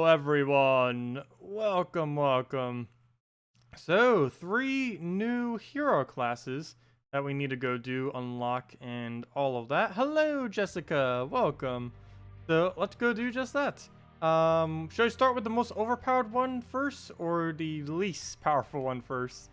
everyone. Welcome. So, 3 new hero classes that we need to go do, unlock, and all of that. Hello, Jessica. Welcome. So, let's go do just that. Should I start with the most overpowered one first, or the least powerful one first?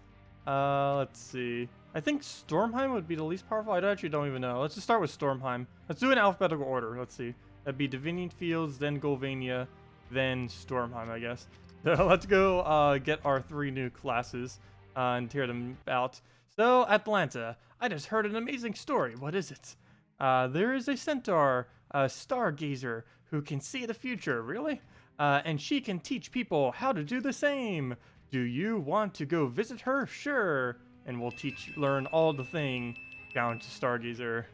Let's see. I think Stormheim would be the least powerful. I actually don't even know. Let's just start with Stormheim. Let's do an alphabetical order. Let's see. That'd be Divinian Fields, then Golvania, then Stormheim, I guess. So let's go get our 3 new classes and tear them out. So, Atlanta, I just heard an amazing story. What is it? There is a centaur, a stargazer, who can see the future. Really? And she can teach people how to do the same. Do you want to go visit her? Sure. And we'll learn all the thing down to Stargazer.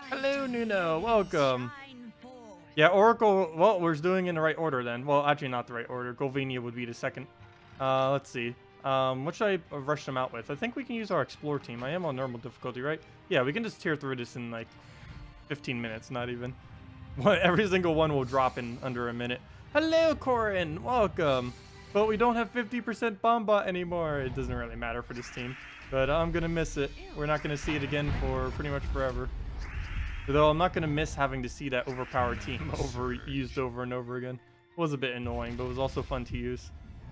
Hello, Nuno. Welcome. Yeah, Oracle, well, we're doing in the right order then. Well, actually not the right order. Golvania would be the second. Let's see. What should I rush them out with? I think we can use our Explore team. I am on normal difficulty, right? Yeah, we can just tear through this in like 15 minutes, not even. Every single one will drop in under a minute. Hello, Corin. Welcome. But we don't have 50% Bomba anymore. It doesn't really matter for this team. But I'm going to miss it. We're not going to see it again for pretty much forever. Though I'm not going to miss having to see that overpowered team used over and over again. It was a bit annoying, but it was also fun to use.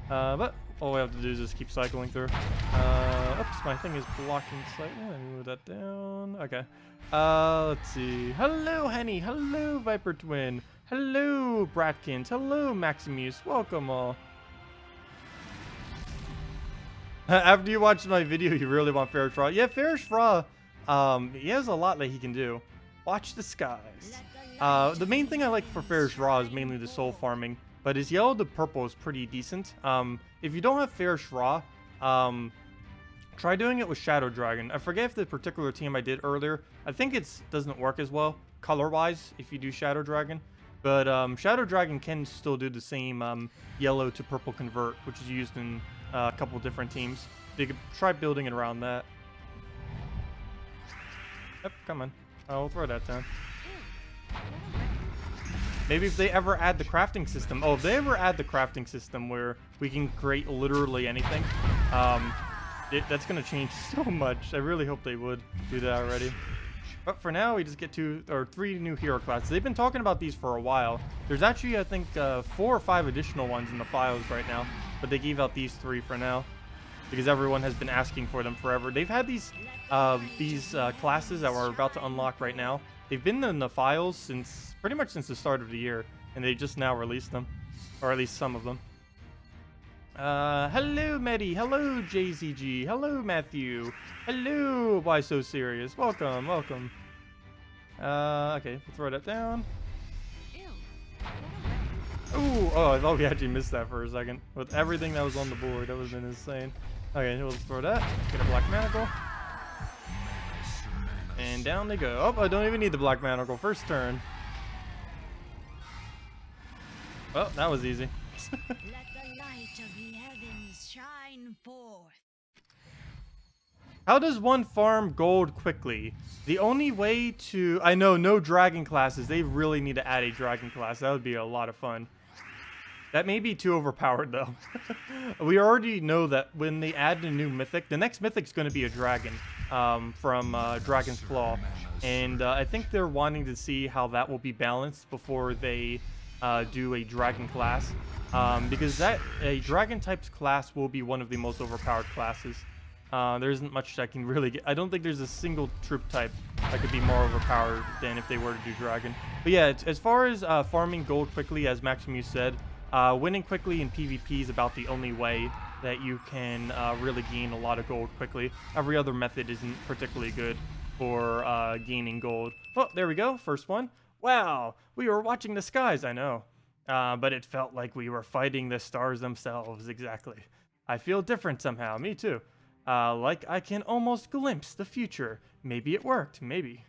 But all we have to do is just keep cycling through. Oops, my thing is blocking slightly. Let me move that down. Okay. Let's see. Hello, Henny. Hello, Viper Twin. Hello, Bratkins. Hello, Maximus. Welcome all. After you watch my video, you really want Fairish Fra. Yeah, Fairish Fra, he has a lot that he can do. Watch the skies. The main thing I like for Fairish Ra is mainly the soul farming, but his yellow to purple is pretty decent. If you don't have Fairish Ra, try doing it with Shadow Dragon. I forget if the particular team I did earlier, I think it doesn't work as well color-wise if you do Shadow Dragon, but Shadow Dragon can still do the same yellow to purple convert, which is used in a couple different teams. So you could try building it around that. Yep, come on. I'll throw that down. Maybe if they ever add the crafting system. Oh, if they ever add the crafting system where we can create literally anything, that's going to change so much. I really hope they would do that already. But for now, we just get 3 new hero classes. They've been talking about these for a while. There's actually, I think, 4 or 5 additional ones in the files right now. But they gave out these 3 for now because everyone has been asking for them forever. They've had these classes that we're about to unlock right now. They've been in the files pretty much since the start of the year, and they just now released them, or at least some of them. Hello, Medi. Hello, JZG. Hello, Matthew. Hello, Why So Serious? Welcome. Okay, we'll throw that down. Ooh, oh, I thought we actually missed that for a second. With everything that was on the board, that was insane. Okay, we'll just throw that. Get a Black Manacle. And down they go. Oh, I don't even need the Black Manacle. First turn. Well, that was easy. Let the light of the heavens shine forth. How does one farm gold quickly? The only way to... I know, no dragon classes. They really need to add a dragon class. That would be a lot of fun. That may be too overpowered, though. We already know that when they add a new mythic, the next mythic's going to be a dragon from Dragon's Claw. And I think they're wanting to see how that will be balanced before they do a dragon class. Because a dragon type class will be one of the most overpowered classes. There isn't much that can really get... I don't think there's a single troop type that could be more overpowered than if they were to do dragon. But yeah, as far as farming gold quickly, as Maximus said, winning quickly in PvP is about the only way that you can really gain a lot of gold quickly. Every other method isn't particularly good for gaining gold. Oh, there we go. First one. Wow, we were watching the skies, I know. But it felt like we were fighting the stars themselves, exactly. I feel different somehow. Me too. Like I can almost glimpse the future. Maybe it worked. Maybe.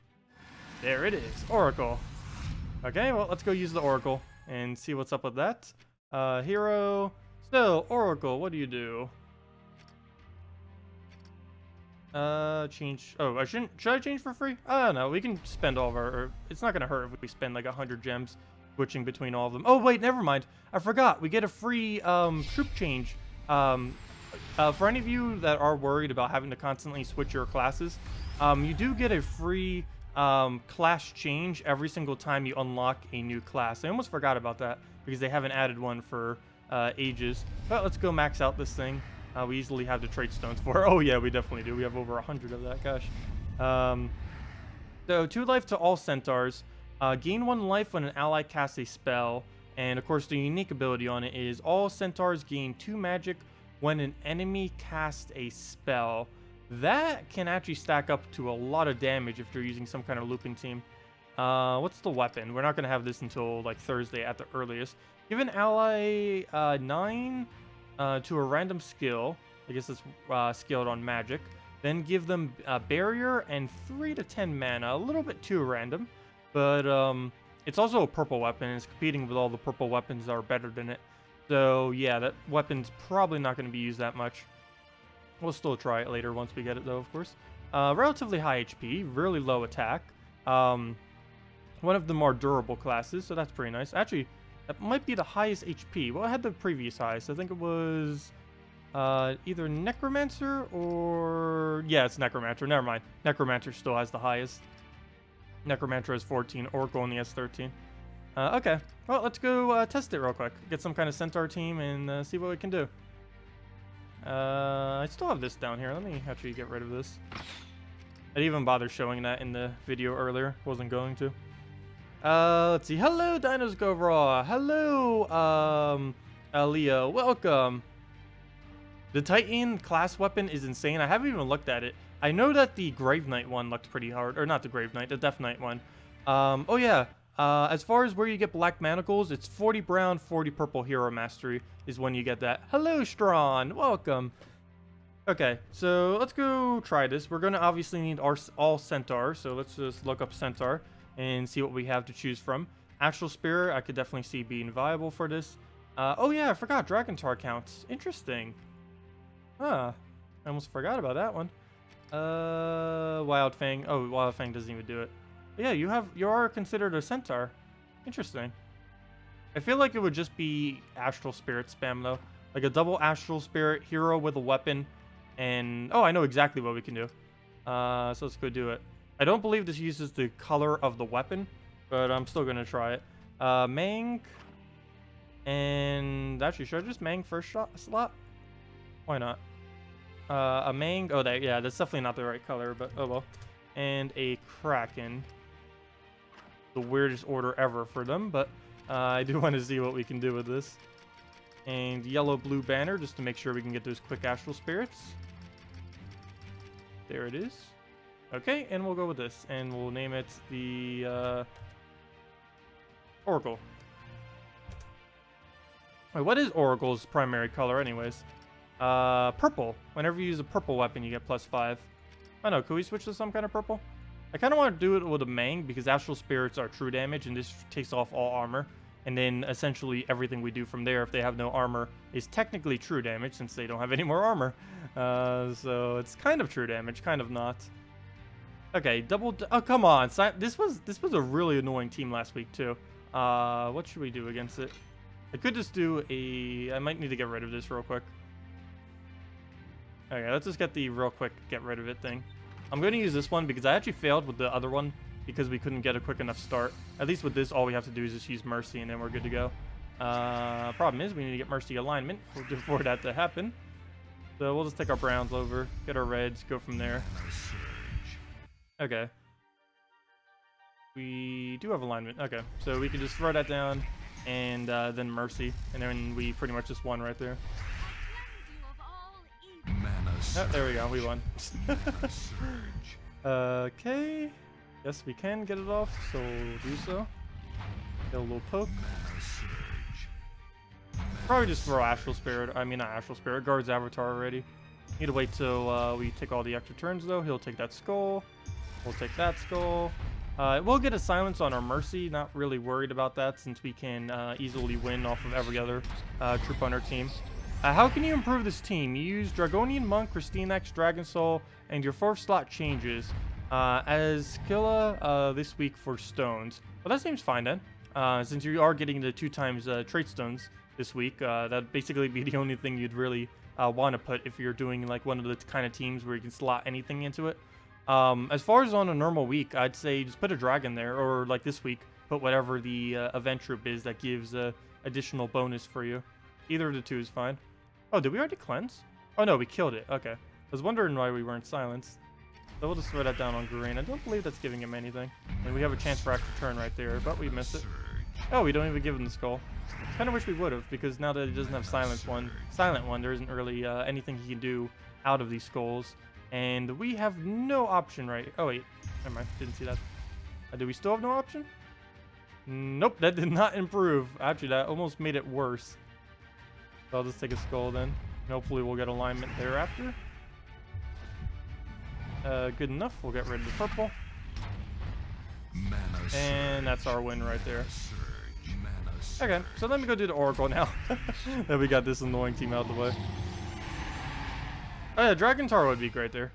There it is. Oracle. Okay, well, let's go use the Oracle and see what's up with that. Hero. So, Oracle, what do you do? Change. Oh, should I change for free? I don't know. We can spend all of our... it's not going to hurt if we spend like 100 gems. switching between all of them. Oh, wait, never mind. I forgot. We get a free troop change. For any of you that are worried about having to constantly switch your classes, you do get a free class change every single time you unlock a new class. I almost forgot about that because they haven't added one for ages. But let's go max out this thing. We easily have the trait stones for it. Oh yeah, we definitely do. We have over 100 of that, gosh. So 2 life to all centaurs. Gain 1 life when an ally casts a spell. And of course the unique ability on it is all centaurs gain 2 magic when an enemy casts a spell. That can actually stack up to a lot of damage if you're using some kind of looping team. What's the weapon? We're not going to have this until like Thursday at the earliest. Give an ally 9 to a random skill. I guess it's skilled on magic. Then give them a barrier and 3 to 10 mana. A little bit too random. But it's also a purple weapon. And it's competing with all the purple weapons that are better than it. So yeah, that weapon's probably not going to be used that much. We'll still try it later once we get it though, of course. Relatively high HP, really low attack. One of the more durable classes, so that's pretty nice. Actually, that might be the highest HP. Well, I had the previous highest. I think it was either Necromancer or... Yeah, it's Necromancer. Never mind. Necromancer still has the highest. Necromancer has 14. Oracle only has 13. Okay. Well, let's go test it real quick. Get some kind of Centaur team and see what we can do. I still have this down here. Let me actually get rid of this. I didn't even bother showing that in the video earlier. Wasn't going to. Let's see. Hello, Dinos Go Raw. Hello, Leo. Welcome. The Titan class weapon is insane. I haven't even looked at it. I know that the Grave Knight one looked pretty hard. Or not the Grave Knight, the Death Knight one. Oh, yeah. As far as where you get black manacles, it's 40 brown, 40 purple hero mastery is when you get that. Hello, Strawn. Welcome. Okay, so let's go try this. We're going to obviously need all centaur, so let's just look up centaur and see what we have to choose from. Astral Spirit, I could definitely see being viable for this. Oh yeah, I forgot Dragon Tar counts. Interesting. Huh. I almost forgot about that one. Wild Fang. Oh, Wild Fang doesn't even do it. But yeah, you are considered a centaur. Interesting. I feel like it would just be Astral Spirit spam though. Like a double Astral Spirit hero with a weapon. And oh, I know exactly what we can do. So let's go do it. I don't believe this uses the color of the weapon, but I'm still gonna try it. Mang. And actually, should I just Mang first slot? Why not? A Mang. Oh, yeah, that's definitely not the right color, but oh well. And a Kraken. The weirdest order ever for them, but I do want to see what we can do with this. And yellow-blue banner, just to make sure we can get those quick Astral Spirits. There it is. Okay, and we'll go with this, and we'll name it the Oracle. Wait, what is Oracle's primary color anyways? Purple. Whenever you use a purple weapon, you get +5. I don't know, could we switch to some kind of purple? I kind of want to do it with a Mang, because Astral Spirits are true damage, and this takes off all armor. And then, essentially, everything we do from there, if they have no armor, is technically true damage, since they don't have any more armor. So, it's kind of true damage, kind of not. Okay, oh, come on. This was a really annoying team last week, too. What should we do against it? I could just do I might need to get rid of this real quick. Okay, let's just get the real quick get rid of it thing. I'm going to use this one because I actually failed with the other one because we couldn't get a quick enough start. At least with this, all we have to do is just use Mercy and then we're good to go. Problem is, we need to get Mercy alignment for that to happen. So we'll just take our browns over, get our reds, go from there. Okay. We do have alignment. Okay, so we can just throw that down and then Mercy. And then we pretty much just won right there. Oh, there we go, we won. Okay. Yes, we can get it off, so we'll do so. Get a little poke. Probably just throw Astral Spirit. I mean, not Astral Spirit. Guard's Avatar already. Need to wait till we take all the extra turns, though. He'll take that skull. We'll take that skull. We'll get a silence on our Mercy. Not really worried about that since we can easily win off of every other troop on our team. How can you improve this team? You use Dragonian Monk, Christine X, Dragon Soul, and your 4th slot changes. As Skilla this week for stones. Well, that seems fine then. since you are getting the 2 times trait stones this week, that'd basically be the only thing you'd really want to put if you're doing like one of the kind of teams where you can slot anything into it. As far as on a normal week, I'd say just put a dragon there, or like this week, put whatever the event troop is that gives additional bonus for you. Either of the 2 is fine. Oh, did we already cleanse? Oh no, we killed it. Okay. I was wondering why we weren't silenced. So we'll just throw that down on Green. I don't believe that's giving him anything. And we have a chance for extra turn right there, but we missed it. Oh, we don't even give him the skull. Kind of wish we would have, because now that he doesn't have silent one, there isn't really anything he can do out of these skulls. And we have no option, right? Oh wait, never mind. Didn't see that. Do we still have no option? Nope, that did not improve. Actually, that almost made it worse. So I'll just take a skull then. And hopefully we'll get alignment thereafter. Good enough. We'll get rid of the purple. And that's our win right there. Okay, so let me go do the Oracle now. Then we got this annoying team out of the way. Oh yeah, Dragon Tar would be great there.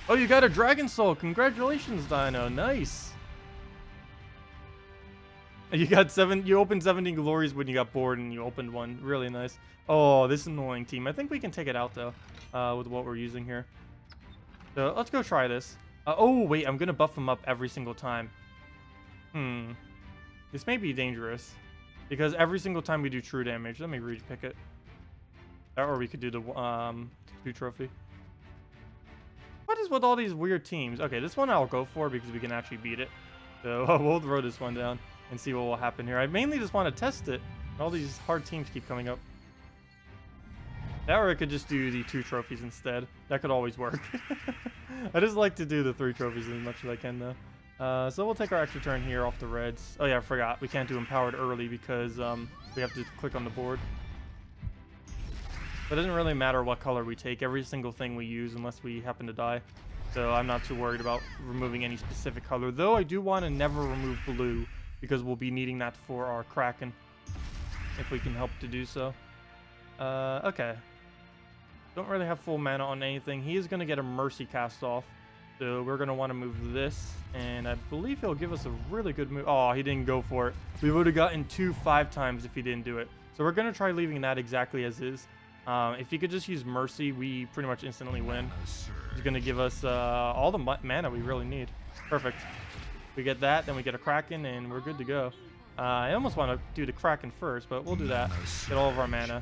Oh, you got a Dragon Soul. Congratulations, Dino. Nice. You got you opened 17 glories when you got bored and you opened one. Really nice. Oh, this annoying team. I think we can take it out though, with what we're using here. So let's go try this. Oh wait, I'm gonna buff them up every single time. This may be dangerous because every single time we do true damage. Let me re-pick it. Or we could do the 2 trophy. What is with all these weird teams? Okay, this one I'll go for because we can actually beat it. So we'll throw this one down and see what will happen here. I mainly just want to test it. All these hard teams keep coming up. Or I could just do the 2 trophies instead. That could always work. I just like to do the 3 trophies as much as I can though. So we'll take our extra turn here off the reds. Oh yeah, I forgot. We can't do empowered early because we have to click on the board. But it doesn't really matter what color we take. Every single thing we use unless we happen to die. So I'm not too worried about removing any specific color. Though I do want to never remove blue because we'll be needing that for our Kraken. If we can help to do so. Okay. Don't really have full mana on anything. He is going to get a Mercy cast off. So we're going to want to move this. And I believe he'll give us a really good move. Oh, he didn't go for it. We would have gotten 2 5 times if he didn't do it. So we're going to try leaving that exactly as is. If he could just use Mercy, we pretty much instantly win. He's going to give us all the mana we really need. Perfect. We get that, then we get a Kraken, and we're good to go. I almost want to do the Kraken first, but we'll do that. Get all of our mana.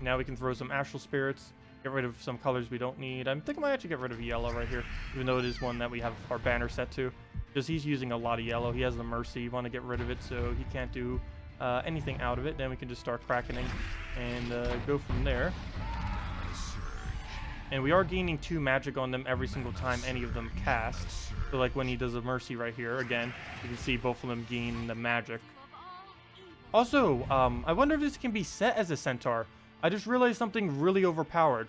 Now we can throw some Astral Spirits, get rid of some colors we don't need. I think I might actually get rid of yellow right here, even though it is one that we have our banner set to. Because he's using a lot of yellow. He has the Mercy. You want to get rid of it so he can't do anything out of it. Then we can just start Krakening and go from there. And we are gaining 2 magic on them every single time any of them cast. So like when he does a Mercy right here, again, you can see both of them gain the magic. Also, I wonder if this can be set as a Centaur. I just realized something really overpowered.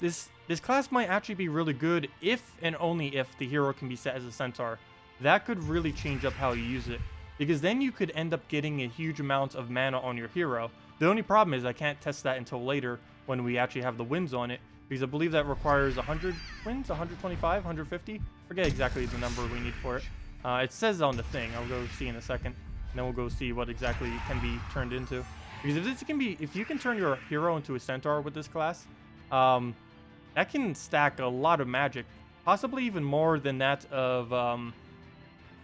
This class might actually be really good if and only if the hero can be set as a Centaur. That could really change up how you use it. Because then you could end up getting a huge amount of mana on your hero. The only problem is I can't test that until later when we actually have the wins on it. Because I believe that requires 100 wins, 125, 150. Forget exactly the number we need for it. It says on the thing. I'll go see in a second. And then we'll go see what exactly it can be turned into. Because if you can turn your hero into a Centaur with this class, that can stack a lot of magic. Possibly even more than that of,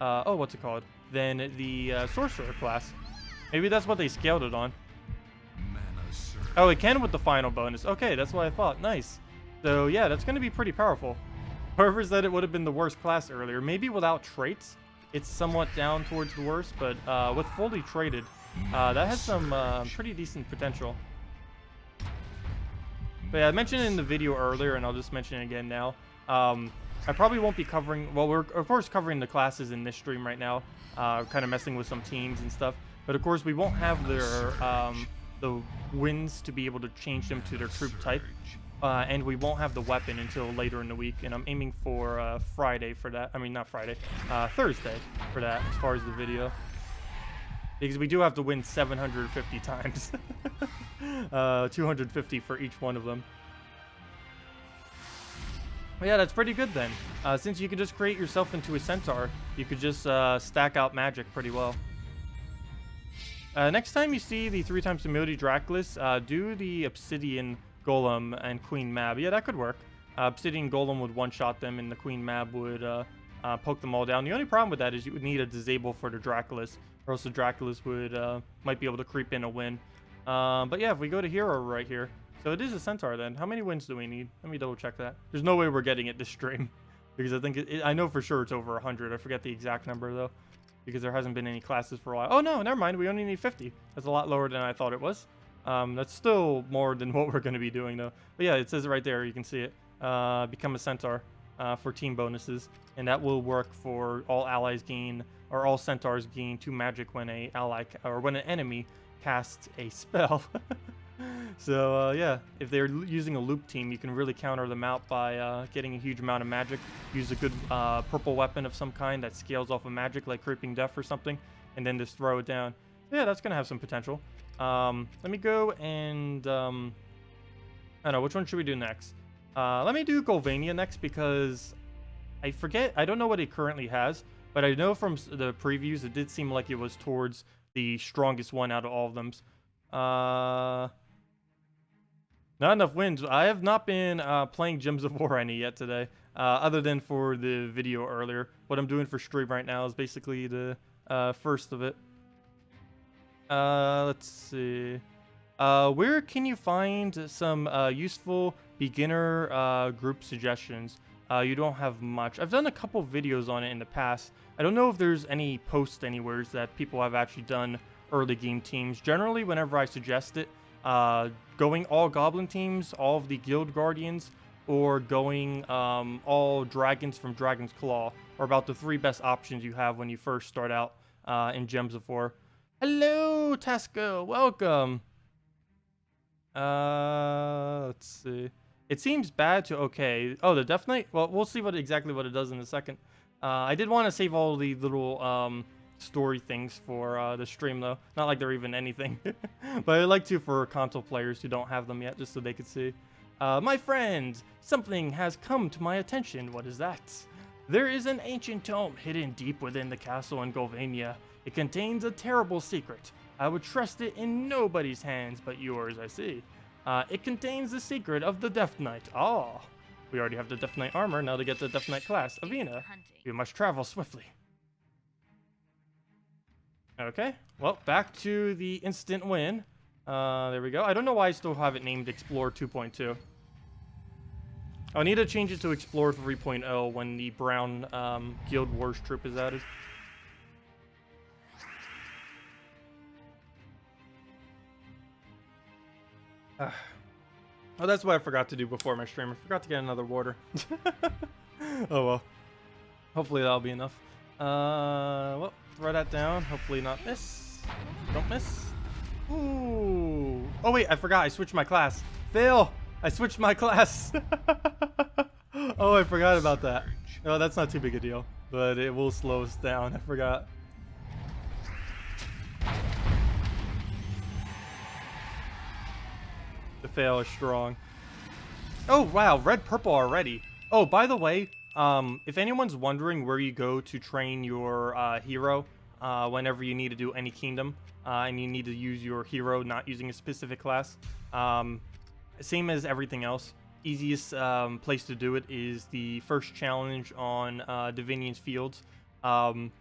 oh, what's it called? Than the Sorcerer class. Maybe that's what they scaled it on. Oh, it can with the final bonus. Okay, that's what I thought. Nice. So, yeah, that's going to be pretty powerful. Whoever said it would have been the worst class earlier. Maybe without traits, it's somewhat down towards the worst. But with fully traded, that has some pretty decent potential. But yeah, I mentioned it in the video earlier, and I'll just mention it again now. I probably won't be covering... Well, we're, of course, covering the classes in this stream right now. Kind of messing with some teams and stuff. But, of course, we won't have their... the wins to be able to change them to their troop type, and we won't have the weapon until later in the week, and I'm aiming for Friday for that. I mean, not Friday, Thursday for that as far as the video, because we do have to win 750 times. 250 for each one of them. But yeah, that's pretty good then. Since you can just create yourself into a centaur, you could just stack out magic pretty well. Next time you see the 3x immunity Draculus, do the Obsidian Golem and Queen Mab. Yeah, that could work. Obsidian Golem would one-shot them, and the Queen Mab would poke them all down. The only problem with that is you would need a disable for the Draculus, or else the Draculus would might be able to creep in a win. But yeah, if we go to hero right here, so it is a centaur then. How many wins do we need? Let me double check that. There's no way we're getting it this stream, because I think I know for sure it's over 100. I forget the exact number though, because there hasn't been any classes for a while. Oh no, never mind. We only need 50. That's a lot lower than I thought it was. That's still more than what we're going to be doing though. But yeah, it says it right there. You can see it. Become a centaur for team bonuses, and that will work for all allies gain, or all centaurs gain 2 magic when a ally or when an enemy casts a spell. So yeah, if they're using a loop team, you can really counter them out by getting a huge amount of magic. Use a good purple weapon of some kind that scales off of magic, like Creeping Death or something, and then just throw it down. Yeah, that's gonna have some potential. Let me go and I don't know, which one should we do next? Let me do Golvania next, because I forget, I don't know what it currently has, but I know from the previews it did seem like it was towards the strongest one out of all of them. Not enough wins. I have not been playing Gems of oTheRani yet today, other than for the video earlier. What I'm doing for stream right now is basically the first of it. Let's see. Where can you find some useful beginner group suggestions? You don't have much. I've done a couple videos on it in the past. I don't know if there's any posts anywhere that people have actually done early game teams. Generally, whenever I suggest it, going all goblin teams, all of the guild guardians, or going all dragons from Dragon's Claw are about the 3 best options you have when you first start out in Gems of War. Hello, Tasco, welcome. Let's see. It seems bad to okay. Oh, the Death Knight? Well, we'll see exactly what it does in a second. I did want to save all the little story things for the stream though. Not like they're even anything. But I'd like to for console players who don't have them yet, just so they could see. My friend, something has come to my attention. What is that? There is an ancient tome hidden deep within the castle in Golvania. It contains a terrible secret. I would trust it in nobody's hands but yours, I see. It contains the secret of the Death Knight. Ah, we already have the Death Knight armor. Now to get the Death Knight class. Avina, you must travel swiftly. Okay, well, back to the instant win. There we go. I don't know why I still have it named Explorer 2.2. I'll need to change it to Explorer 3.0 when the brown Guild Wars troop is added. Oh, that's what I forgot to do before my stream. I forgot to get another water. Oh well. Hopefully that'll be enough. Well, throw that down. Hopefully not miss. Don't miss. Ooh. Oh wait, I forgot. I switched my class. Fail. I switched my class. Oh, I forgot about that. No, that's not too big a deal, but it will slow us down. I forgot. The fail is strong. Oh wow, red purple already. Oh, by the way, if anyone's wondering where you go to train your hero whenever you need to do any kingdom and you need to use your hero not using a specific class, same as everything else, easiest place to do it is the first challenge on Divinian's Fields.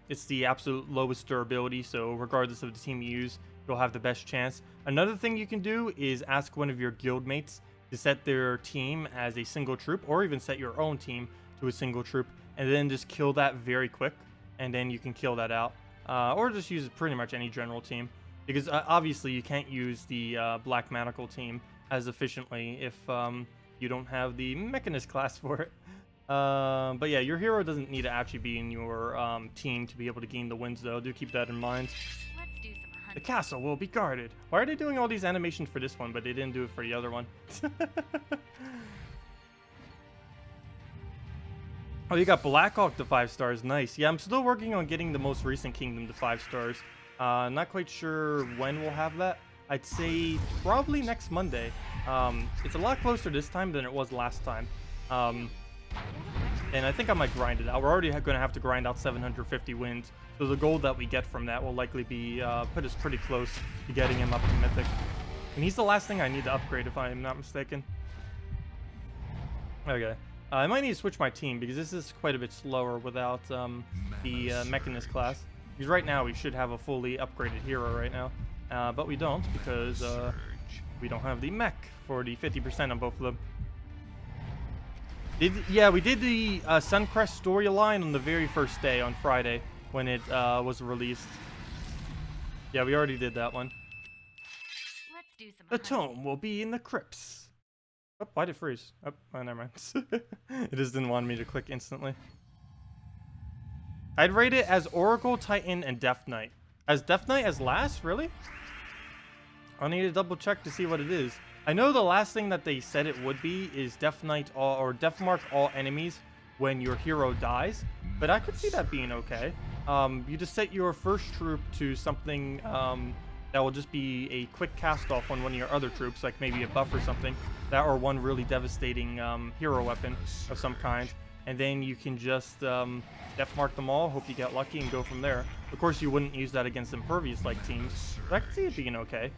It's the absolute lowest durability, so regardless of the team you use, you'll have the best chance. Another thing you can do is ask one of your guildmates to set their team as a single troop, or even set your own team to a single troop, and then just kill that very quick, and then you can kill that out. Or just use pretty much any general team, because obviously you can't use the Black Manacle team as efficiently if you don't have the Mechanist class for it. But yeah, your hero doesn't need to actually be in your team to be able to gain the wins though. Do keep that in mind. Let's do some hunting. The castle will be guarded. Why are they doing all these animations for this one, but they didn't do it for the other one? Oh, you got Blackhawk to 5 stars. Nice. Yeah, I'm still working on getting the most recent kingdom to 5 stars. Not quite sure when we'll have that. I'd say probably next Monday. It's a lot closer this time than it was last time. And I think I might grind it out. We're already going to have to grind out 750 wins. So the gold that we get from that will likely be put us pretty close to getting him up to Mythic. And he's the last thing I need to upgrade if I am not mistaken. Okay. I might need to switch my team because this is quite a bit slower without the Mechanist class. Because right now we should have a fully upgraded hero right now. But we don't because we don't have the mech for the 50% on both of them. Yeah, we did the Suncrest storyline on the very first day on Friday when it was released. Yeah, we already did that one. Let's do some The tome will be in the crypts. Oh, why did it freeze? Oh, never mind. It just didn't want me to click instantly. I'd rate it as Oracle, Titan, and Death Knight. As Death Knight as last? Really? I'll need to double check to see what it is. I know the last thing that they said it would be is Death Knight or Death Mark all enemies when your hero dies, but I could see that being okay. You just set your first troop to something that will just be a quick cast off on one of your other troops, like maybe a buff or something, that or one really devastating hero weapon of some kind, and then you can just Death Mark them all, hope you get lucky, and go from there. Of course, you wouldn't use that against Impervious-like teams, but I could see it being okay.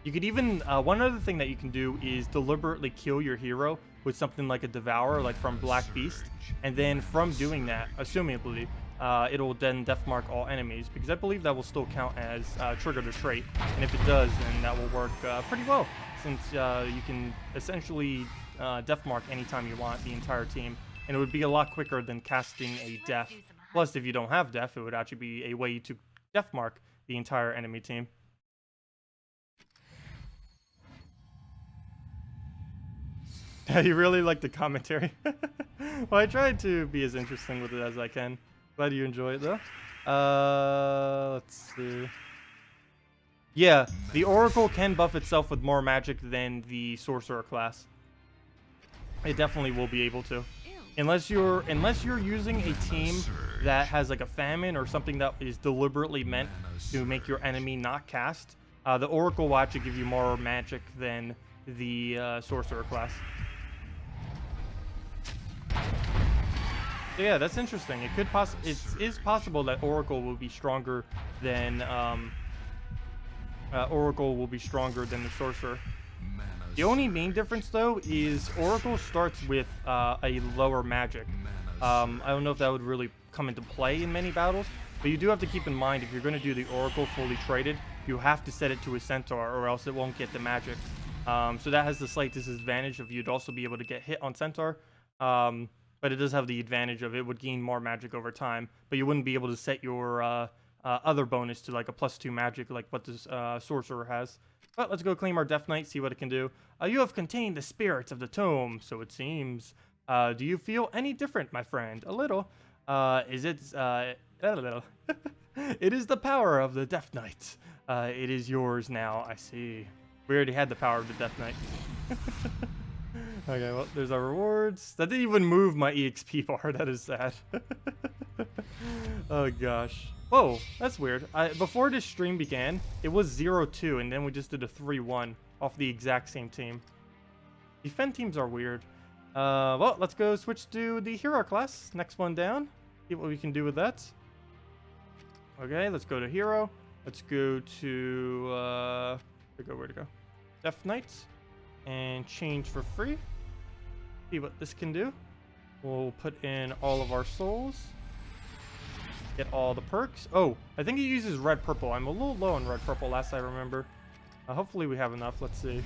You could even, one other thing that you can do is deliberately kill your hero with something like a Devourer, like from Black Beast, and then from doing that, assumably, it'll then Death Mark all enemies, because I believe that will still count as trigger the trait, and if it does, then that will work pretty well, since you can essentially Death Mark anytime you want, the entire team, and it would be a lot quicker than casting a Death. Plus, if you don't have Death, it would actually be a way to Death Mark the entire enemy team. You really like the commentary. Well, I tried to be as interesting with it as I can. Glad you enjoy it, though. Let's see. Yeah, the Oracle can buff itself with more magic than the Sorcerer class. It definitely will be able to. Unless you're using a team that has like a famine or something that is deliberately meant to make your enemy not cast, the Oracle will actually give you more magic than the Sorcerer class. So yeah, that's interesting. It is possible that Oracle will be stronger than the Sorcerer. The only main difference though is Oracle starts with a lower magic. I don't know if that would really come into play in many battles, but you do have to keep in mind if you're going to do the Oracle fully traded, you have to set it to a Centaur or else it won't get the magic. So that has the slight disadvantage of you'd also be able to get hit on Centaur. But it does have the advantage of it would gain more magic over time, but you wouldn't be able to set your other bonus to like a +2 magic like what this Sorcerer has. But let's go claim our Death Knight, see what it can do. You have contained the spirits of the tome, so it seems. Do you feel any different, my friend? A little. Is it a little? It is the power of the Death Knight. It is yours now, I see. We already had the power of the Death Knight. Okay, well, there's our rewards. That didn't even move my EXP bar. That is sad. Oh, gosh. Whoa, that's weird. Before this stream began, it was 0-2, and then we just did a 3-1 off the exact same team. Defend teams are weird. Well, let's go switch to the hero class. Next one down. See what we can do with that. Okay, let's go to hero. Let's go to... where'd it go? Death Knight. And change for free. See what this can do. We'll put in all of our souls. Get all the perks. Oh, I think he uses red purple. I'm a little low on red purple last I remember. Hopefully we have enough. Let's see.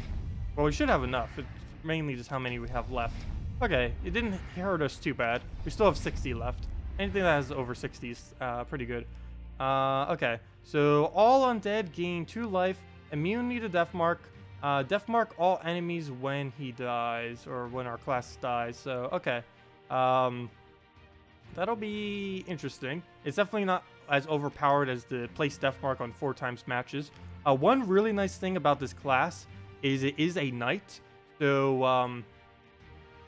Well, we should have enough. It's mainly just how many we have left. Okay, it didn't hurt us too bad. We still have 60 left. Anything that has over 60 is pretty good. Okay, so all undead gain 2 life. Immunity to Death Mark. Death Mark all enemies when he dies, or when our class dies, so, okay. That'll be interesting. It's definitely not as overpowered as the place Death Mark on 4x matches. One really nice thing about this class is it is a knight, so, I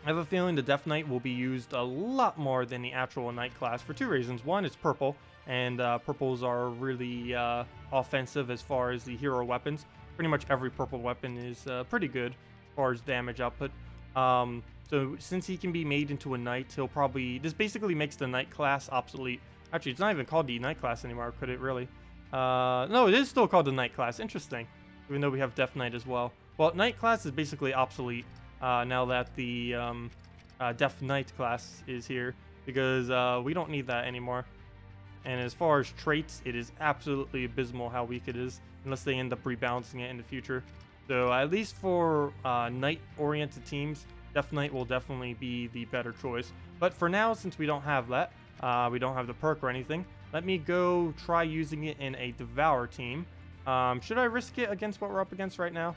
have a feeling the Death Knight will be used a lot more than the actual knight class for 2 reasons. One, it's purple, and purples are really offensive as far as the hero weapons. Pretty much every purple weapon is pretty good as far as damage output. So since he can be made into a knight, he'll probably... This basically makes the knight class obsolete. Actually, it's not even called the knight class anymore, could it really? No, it is still called the knight class. Interesting. Even though we have Death Knight as well. Well, knight class is basically obsolete now that the Death Knight class is here. Because we don't need that anymore. And as far as traits, it is absolutely abysmal how weak it is. Unless they end up rebalancing it in the future. So at least for knight-oriented teams, Death Knight will definitely be the better choice. But for now, since we don't have that, we don't have the perk or anything, let me go try using it in a Devour team. Should I risk it against what we're up against right now?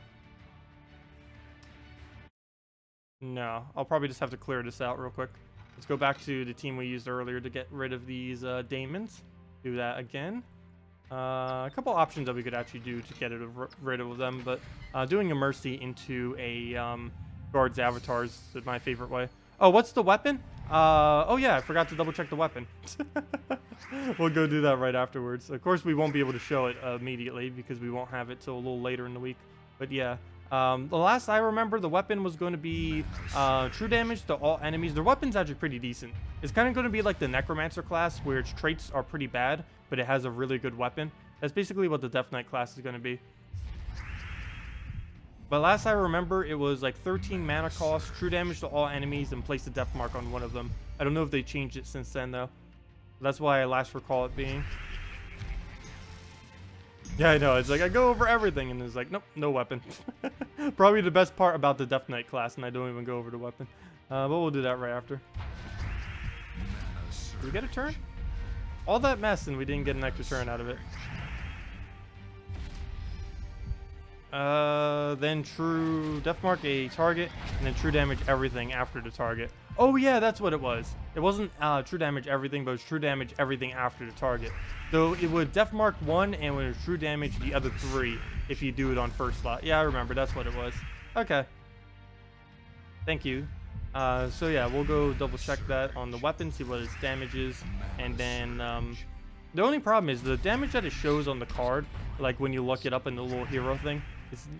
No, I'll probably just have to clear this out real quick. Let's go back to the team we used earlier to get rid of these daemons. Do that again. A couple options that we could actually do to get rid of them, but doing a Mercy into a guard's avatar is my favorite way. Oh, what's the weapon? Oh yeah, I forgot to double check the weapon. We'll go do that right afterwards. Of course, we won't be able to show it immediately because we won't have it till a little later in the week. But yeah, the last I remember, the weapon was going to be true damage to all enemies. Their weapon's actually pretty decent. It's kind of going to be like the Necromancer class, where its traits are pretty bad, but it has a really good weapon. That's basically what the Death Knight class is going to be. But last I remember, it was like 13 mana cost, true damage to all enemies, and place a death mark on one of them. I don't know if they changed it since then, though. That's why I last recall it being. Yeah, I know. It's like I go over everything, and it's like, nope, no weapon. Probably the best part about the Death Knight class, and I don't even go over the weapon. But we'll do that right after. Did we get a turn? All that mess, and we didn't get an extra turn out of it. Then true death mark a target, and then true damage everything after the target. Oh yeah, that's what it was. It wasn't true damage everything, but it was true damage everything after the target. So it would death mark one, and would true damage the other three if you do it on first slot. Yeah, I remember. That's what it was. Okay. Thank you. So yeah, we'll go double check that on the weapon, see what its damage is, and then the only problem is the damage that it shows on the card, like when you look it up in the little hero thing,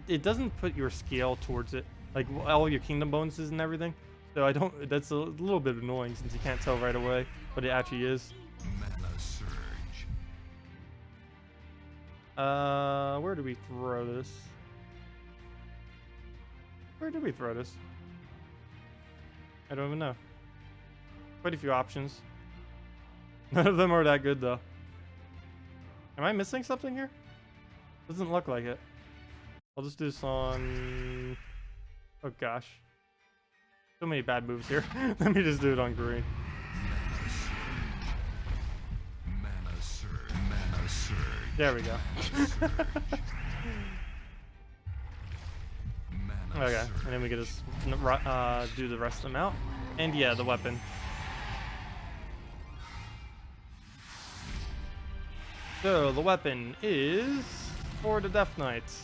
it doesn't put your scale towards it, like all your kingdom bonuses and everything. So I don't. That's a little bit annoying since you can't tell right away what it actually is. Where do we throw this? Where do we throw this? I don't even know. Quite a few options. None of them are that good though. Am I missing something here? Doesn't look like it. I'll just do this on... Oh gosh. So many bad moves here. Let me just do it on green. There we go. Okay, and then we can just do the rest of them out. And yeah, the weapon. So the weapon is for the Death Knights.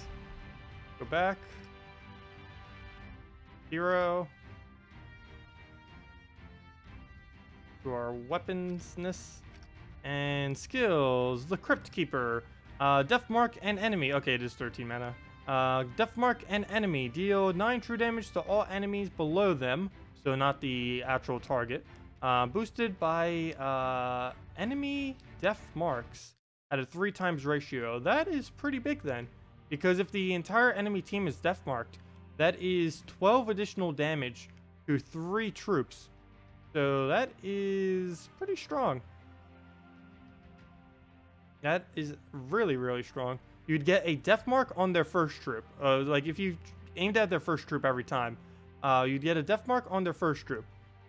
Go back. Hero. To our weaponsness. And skills. The Crypt Keeper. Death Mark and enemy. Okay, it is 13 mana. Death Mark and enemy. Deal 9 true damage to all enemies below them. So not the actual target. Boosted by enemy death marks at a 3x ratio. That is pretty big then. Because if the entire enemy team is death marked, that is 12 additional damage to 3 troops. So that is pretty strong. That is really, really strong. You'd get a death mark on their first troop. Like if you aimed at their first troop every time, you'd get a death mark on their first troop.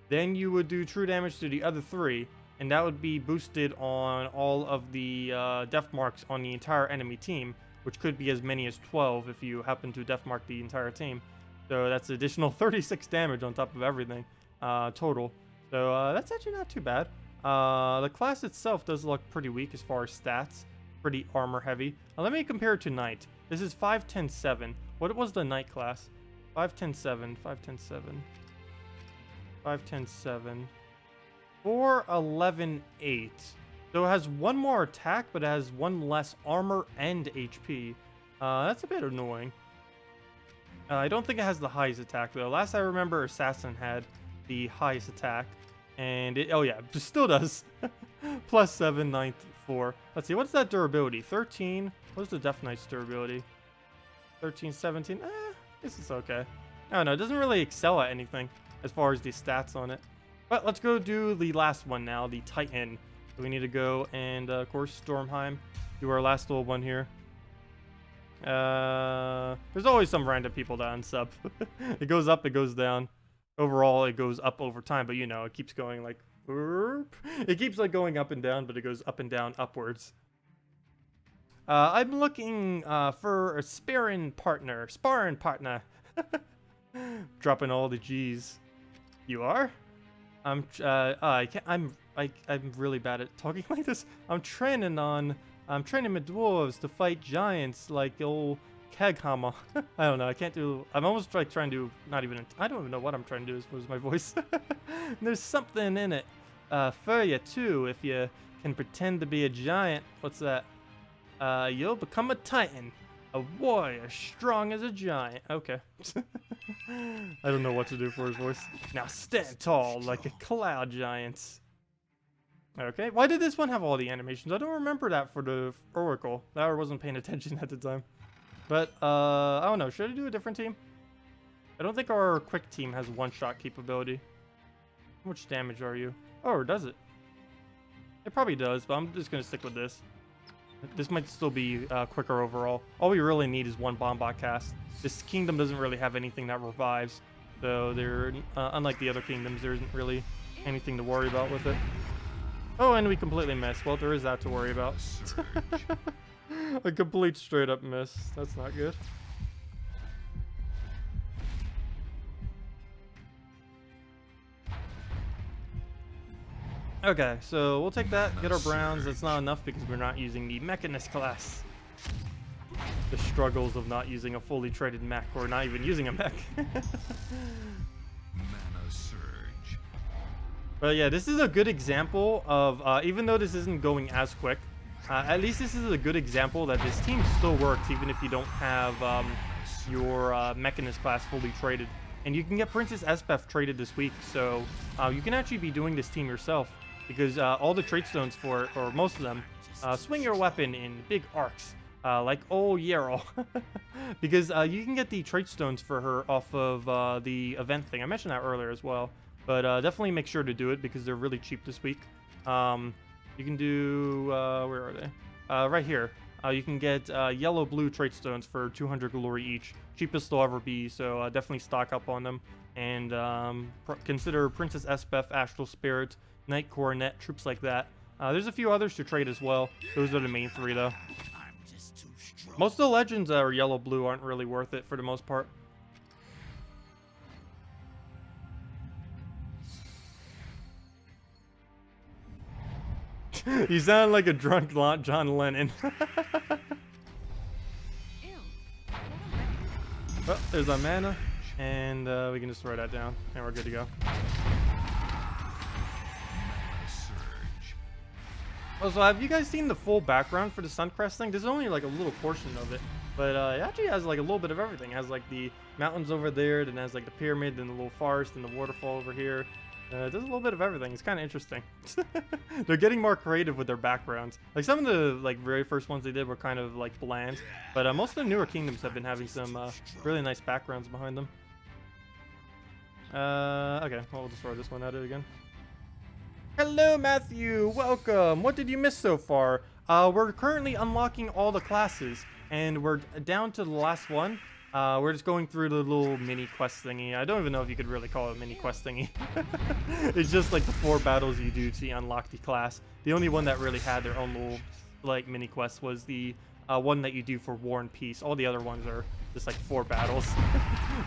Then you would do true damage to the other 3, and that would be boosted on all of the death marks on the entire enemy team, which could be as many as 12 if you happen to death mark the entire team. So that's additional 36 damage on top of everything total. So that's actually not too bad. The class itself does look pretty weak as far as stats. Pretty armor heavy. Let me compare it to Knight. This is 5-10-7. What was the Knight class? 5-10-7, 5-10-7, 5-10-7, 4-11-8. So it has 1 more attack, but it has 1 less armor and HP. That's a bit annoying. I don't think it has the highest attack though. Last I remember, Assassin had the highest attack, and it, oh yeah, it still does. +7, 9, 4. Let's see, what's that durability? 13. What's the Death Knight's durability? 13, 17. This is okay. I don't know. It doesn't really excel at anything as far as the stats on it. But let's go do the last one now, the Titan. So we need to go and, of course, Stormheim. Do our last little one here. There's always some random people that unsub. It goes up, it goes down. Overall, it goes up over time, but you know, it keeps going like... It keeps like going up and down, but it goes up and down upwards. I'm looking for a sparring partner. Dropping all the G's. You are? I'm really bad at talking like this. I'm training my dwarves to fight giants like old Keghammer. I don't know. I can't do. I'm almost like trying to not even. I don't even know what I'm trying to do as far as my voice. There's something in it for you too if you can pretend to be a giant. What's that? You'll become a titan, a warrior strong as a giant. Okay. I don't know what to do for his voice. Now stand tall like a cloud giant. Okay, why did this one have all the animations? I don't remember that for the Oracle. I wasn't paying attention at the time. But, I don't know. Should I do a different team? I don't think our quick team has one-shot capability. How much damage are you? Oh, or does it? It probably does, but I'm just going to stick with this. This might still be quicker overall. All we really need is one Bombot cast. This kingdom doesn't really have anything that revives. So, they're, unlike the other kingdoms, there isn't really anything to worry about with it. Oh, and we completely missed. Well, there is that to worry about. A complete straight up miss. That's not good. Okay, so we'll take that, get our browns. That's not enough because we're not using the Mechanist class. The struggles of not using a fully traded mech, or not even using a mech. But yeah, this is a good example of, even though this isn't going as quick, at least this is a good example that this team still works even if you don't have your Mechanist class fully traded. And you can get Princess Espef traded this week, so you can actually be doing this team yourself because all the trait stones for it, or most of them, swing your weapon in big arcs, like old Yarrow. Because you can get the trait stones for her off of the event thing. I mentioned that earlier as well. But definitely make sure to do it because they're really cheap this week. You can do, where are they? Right here. You can get yellow-blue trait stones for 200 glory each. Cheapest they'll ever be, so definitely stock up on them. And consider Princess Espef, Astral Spirit, Knight Coronet, troops like that. There's a few others to trade as well. Those are the main three, though. Most of the legends that are yellow-blue aren't really worth it for the most part. You sound like a drunk John Lennon. Well, there's our mana, and we can just write that down, and we're good to go. Also, have you guys seen the full background for the Suncrest thing? There's only like a little portion of it, but it actually has like a little bit of everything. It has like the mountains over there, then it has like the pyramid, then the little forest, and the waterfall over here. There's a little bit of everything. It's kind of interesting. They're getting more creative with their backgrounds. Like some of the like very first ones they did were kind of like bland, but most of the newer kingdoms have been having some really nice backgrounds behind them. Okay, well, we'll just throw this one at it again. Hello, Matthew. Welcome. What did you miss so far? We're currently unlocking all the classes, and we're down to the last one. We're just going through the little mini quest thingy. I don't even know if you could really call it a mini quest thingy. It's just like the 4 battles you do to unlock the class. The only one that really had their own little like mini quest was the one that you do for War and Peace. All the other ones are just like 4 battles,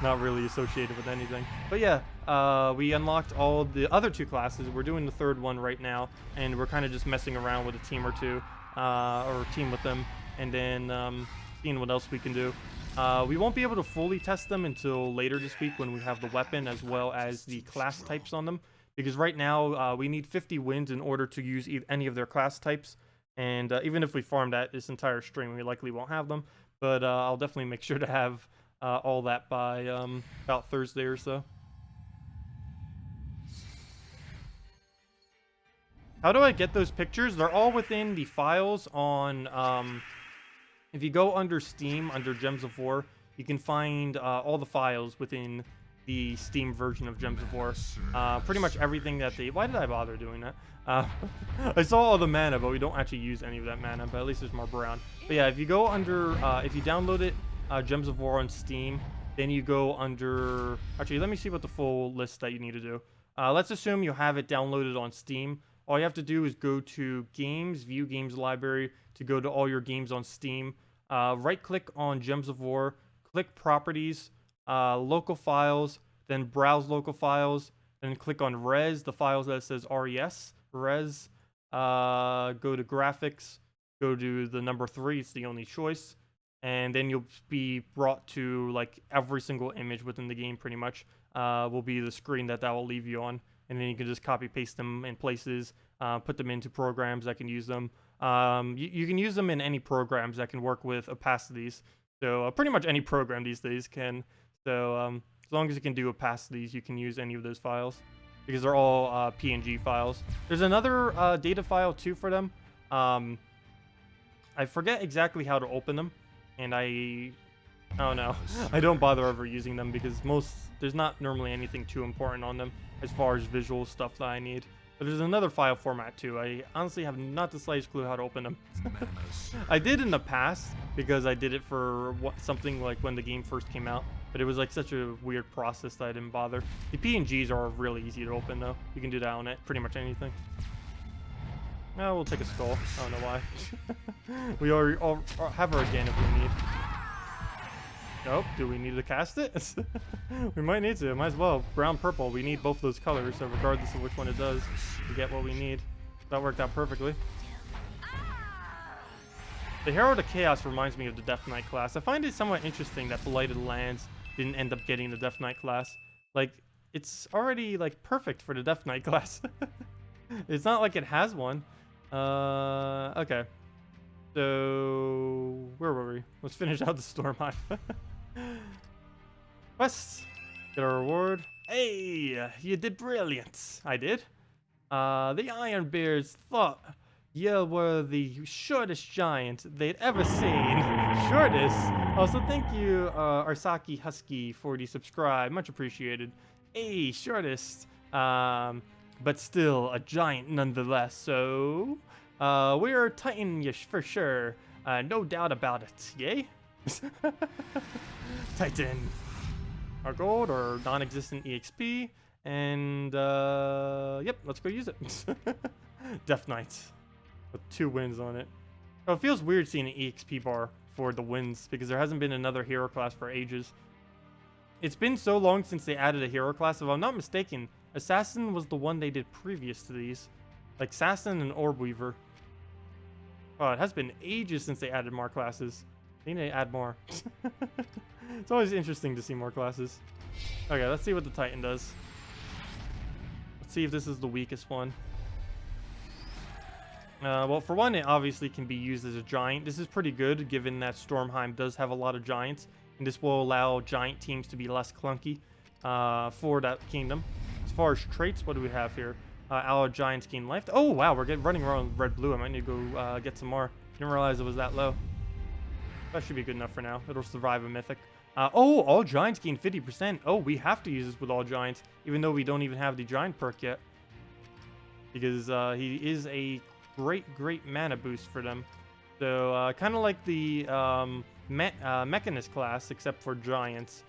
not really associated with anything. But yeah, we unlocked all the other 2 classes. We're doing the 3rd one right now, and we're kind of just messing around with a team or 2, or team with them, and then seeing what else we can do. We won't be able to fully test them until later this week when we have the weapon as well as the class types on them. Because right now, we need 50 wins in order to use any of their class types. And even if we farm that this entire stream, we likely won't have them. But I'll definitely make sure to have all that by about Thursday or so. How do I get those pictures? They're all within the files on, if you go under Steam, under Gems of War, you can find all the files within the Steam version of Gems of War. Pretty much everything that they... Why did I bother doing that? I saw all the mana, but we don't actually use any of that mana, but at least there's more brown. But yeah, if you go under, if you download it, Gems of War on Steam, then you go under... Actually, let me see what the full list that you need to do. Let's assume you have it downloaded on Steam. All you have to do is go to Games, View Games Library to go to all your games on Steam. Right-click on Gems of War, click Properties, Local Files, then Browse Local Files, then click on Res, the files that says RES, Res. Go to Graphics, go to the number 3, it's the only choice. And then you'll be brought to, like, every single image within the game, pretty much, will be the screen that will leave you on. And then you can just copy paste them in places, put them into programs that can use them. You can use them in any programs that can work with opacities. So pretty much any program these days can. So as long as you can do opacities, you can use any of those files because they're all PNG files. There's another data file too for them. I forget exactly how to open them, and I don't know. I don't bother ever using them because there's not normally anything too important on them as far as visual stuff that I need. But there's another file format too. I honestly have not the slightest clue how to open them. I did in the past because I did it for something like when the game first came out. But it was like such a weird process that I didn't bother. The PNGs are really easy to open though. You can do that on it, pretty much anything. No, we'll take a skull. I don't know why. We already have her again if we need. Nope. Do we need to cast it? We might need to. Might as well. Brown, purple. We need both those colors, so regardless of which one it does, we get what we need. That worked out perfectly. The Herald of Chaos reminds me of the Death Knight class. I find it somewhat interesting that Blighted Lands didn't end up getting the Death Knight class. Like, it's already, like, perfect for the Death Knight class. It's not like it has one. Okay. So, where were we? Let's finish out the Stormhive. Quests. Get a reward. Hey, you did brilliant. I did. The Ironbeards thought you were the shortest giant they'd ever seen. Shortest? Also, thank you, Arsaki Husky, for the subscribe. Much appreciated. Hey, shortest. But still a giant nonetheless. So, we're Titan-ish for sure. No doubt about it. Yay? Titan. Our gold or non-existent EXP. And, yep, let's go use it. Death Knight. With 2 wins on it. Oh, it feels weird seeing an EXP bar for the wins because there hasn't been another hero class for ages. It's been so long since they added a hero class. If I'm not mistaken, Assassin was the one they did previous to these. Like Assassin and Orb Weaver. Oh, it has been ages since they added more classes. They need to add more. It's always interesting to see more classes. Okay, let's see what the Titan does. Let's see if this is the weakest one. Well, for one, it obviously can be used as a giant. This is pretty good, given that Stormheim does have a lot of giants. And this will allow giant teams to be less clunky for that kingdom. As far as traits, what do we have here? Our giants gain life. Oh, wow, we're running around red-blue. I might need to go get some more. Didn't realize it was that low. That should be good enough for now. It'll survive a mythic. Oh, all giants gain 50%. Oh, we have to use this with all giants, even though we don't even have the giant perk yet. Because he is a great mana boost for them. So, kind of like the Mechanist class, except for giants.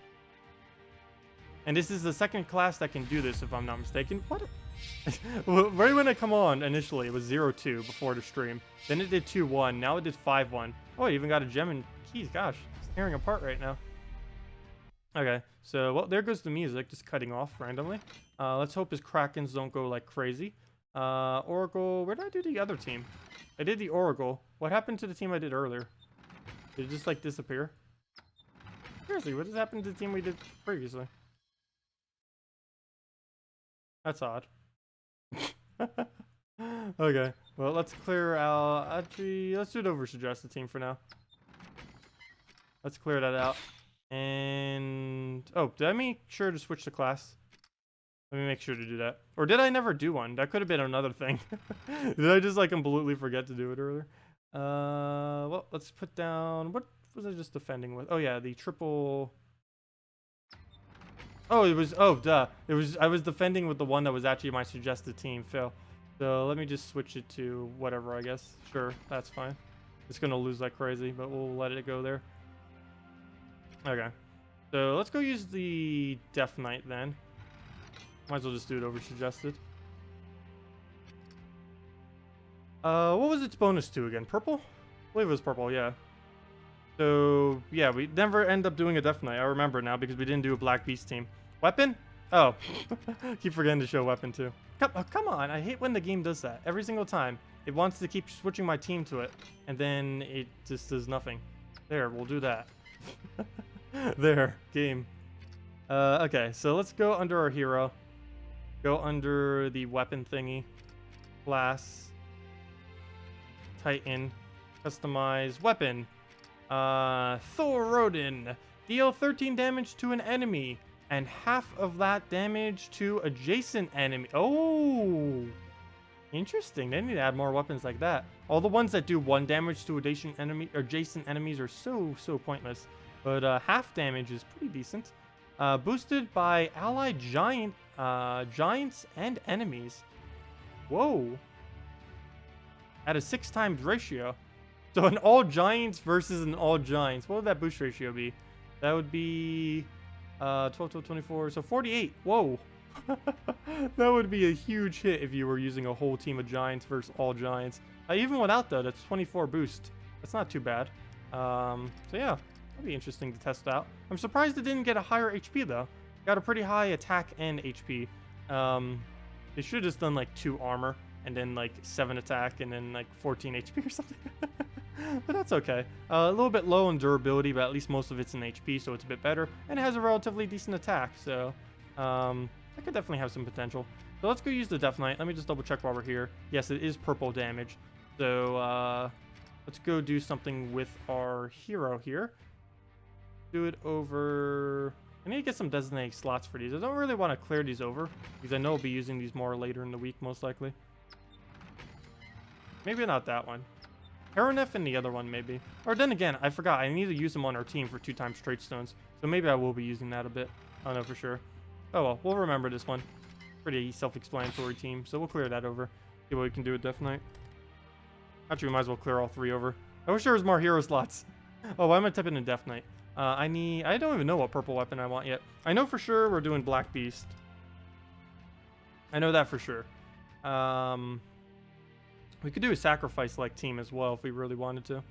And this is the second class that can do this, if I'm not mistaken. What? Right when I come on, initially, it was 0-2 before the stream. Then it did 2-1. Now it did 5-1. Oh, I even got a gem and keys. Gosh, it's tearing apart right now. Okay, so, well, there goes the music, just cutting off randomly. Let's hope his Krakens don't go like crazy. Oracle, where did I do the other team? I did the Oracle. What happened to the team I did earlier? Did it just, like, disappear? Seriously, what has happened to the team we did previously? That's odd. Okay, well, let's clear out. Actually, let's do it over suggested team for now. Let's clear that out. And oh, did I make sure to switch the class? Let me make sure to do that. Or did I never do one? That could have been another thing. Did I just like completely forget to do it earlier? Well, let's put down, what was I just defending with? Oh yeah, the triple. Oh, it was, oh duh. It was, I was defending with the one that was actually my suggested team, Phil. So let me just switch it to whatever, I guess. Sure, that's fine. It's gonna lose like crazy, but we'll let it go there. Okay. So let's go use the Death Knight then. Might as well just do it over suggested. What was its bonus to again? Purple? I believe it was purple, yeah. So, yeah, we never end up doing a Death Knight. I remember now because we didn't do a Black Beast team. Weapon? Oh. Keep forgetting to show weapon too. Come on, I hate when the game does that. Every single time. It wants to keep switching my team to it. And then it just does nothing. There, we'll do that. There, game. Okay, so let's go under our hero. Go under the weapon thingy. Class. Titan. Customize weapon. Thor Rodin. Deal 13 damage to an enemy. And half of that damage to adjacent enemy. Oh! Interesting. They need to add more weapons like that. All the ones that do 1 damage to adjacent enemies are so pointless. But half damage is pretty decent. Boosted by allied giants and enemies. Whoa. At a 6 times ratio. So an all giants versus an all giants. What would that boost ratio be? That would be 12, 24, so 48. Whoa. That would be a huge hit if you were using a whole team of giants versus all giants. Even without that, that's 24 boost. That's not too bad. So yeah, that'd be interesting to test out. I'm surprised it didn't get a higher HP though. Got a pretty high attack and HP. They should have just done like 2 armor and then like 7 attack and then like 14 HP or something. But that's okay. A little bit low on durability, but at least most of it's in HP, so it's a bit better. And it has a relatively decent attack, so that could definitely have some potential. So let's go use the Death Knight. Let me just double check while we're here. Yes, it is purple damage. So let's go do something with our hero here. Do it over... I need to get some designated slots for these. I don't really want to clear these over, because I know I'll be using these more later in the week, most likely. Maybe not that one. Heronef and the other one, maybe. Or then again, I forgot. I need to use them on our team for 2 times straight stones. So maybe I will be using that a bit. I don't know for sure. Oh well, we'll remember this one. Pretty self-explanatory team. So we'll clear that over. See what we can do with Death Knight. Actually, we might as well clear all 3 over. I wish there was more hero slots. Oh, why am I typing in Death Knight? I don't even know what purple weapon I want yet. I know for sure we're doing Black Beast. I know that for sure. We could do a sacrifice-like team as well if we really wanted to.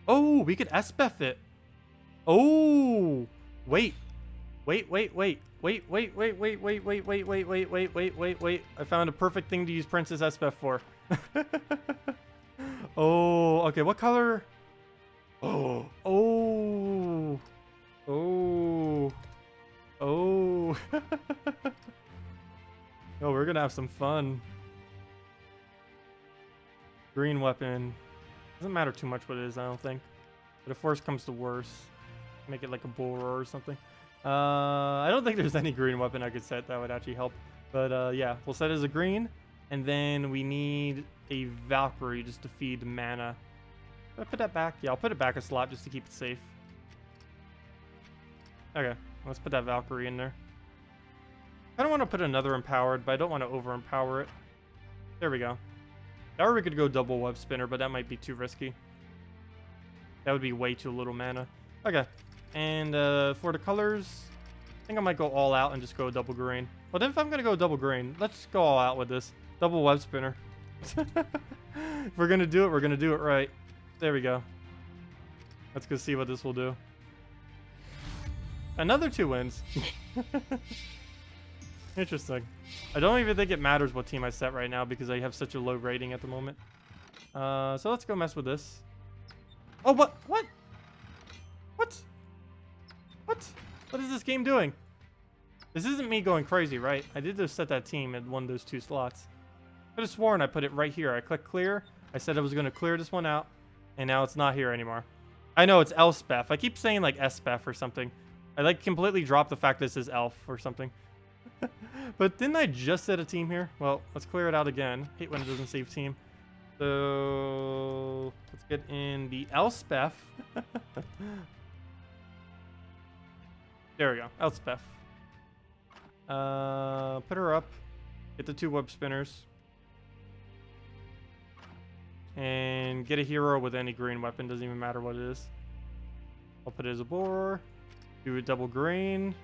Oh, we could SBF it. Oh, wait. I found a perfect thing to use Princess SBF for. Oh, okay. What color? Oh. Oh. Oh. Oh. Oh, we're gonna have some fun. Green weapon. Doesn't matter too much what it is, I don't think. But if worse comes to worse, make it like a bull roar or something. I don't think there's any green weapon I could set that would actually help. But yeah, we'll set it as a green. And then we need a Valkyrie just to feed mana. Did I put that back? Yeah, I'll put it back a slot just to keep it safe. Okay, let's put that Valkyrie in there. I don't want to put another empowered, but I don't want to over-empower it. There we go. Or we could go double web spinner, but that might be too risky. That would be way too little mana. Okay. And for the colors, I think I might go all out and just go double green. Well, then if I'm going to go double green, let's go all out with this. Double web spinner. If we're going to do it, we're going to do it right. There we go. Let's go see what this will do. Another 2 wins. Interesting. I don't even think it matters what team I set right now because I have such a low rating at the moment. So let's go mess with this. Oh, what? What? What? What? What is this game doing? This isn't me going crazy, right? I did just set that team at one of those 2 slots. I could have sworn I put it right here. I clicked clear. I said I was going to clear this one out. And now it's not here anymore. I know it's Elspeth. I keep saying like Espeth or something. I like completely dropped the fact this is Elf or something. But didn't I just set a team here? Well, let's clear it out again. Hate when it doesn't save team. So let's get in the Elspeth. There we go, Elspeth. Put her up. Get the 2 web spinners. And get a hero with any green weapon, doesn't even matter what it is. I'll put it as a boar. Do a double green.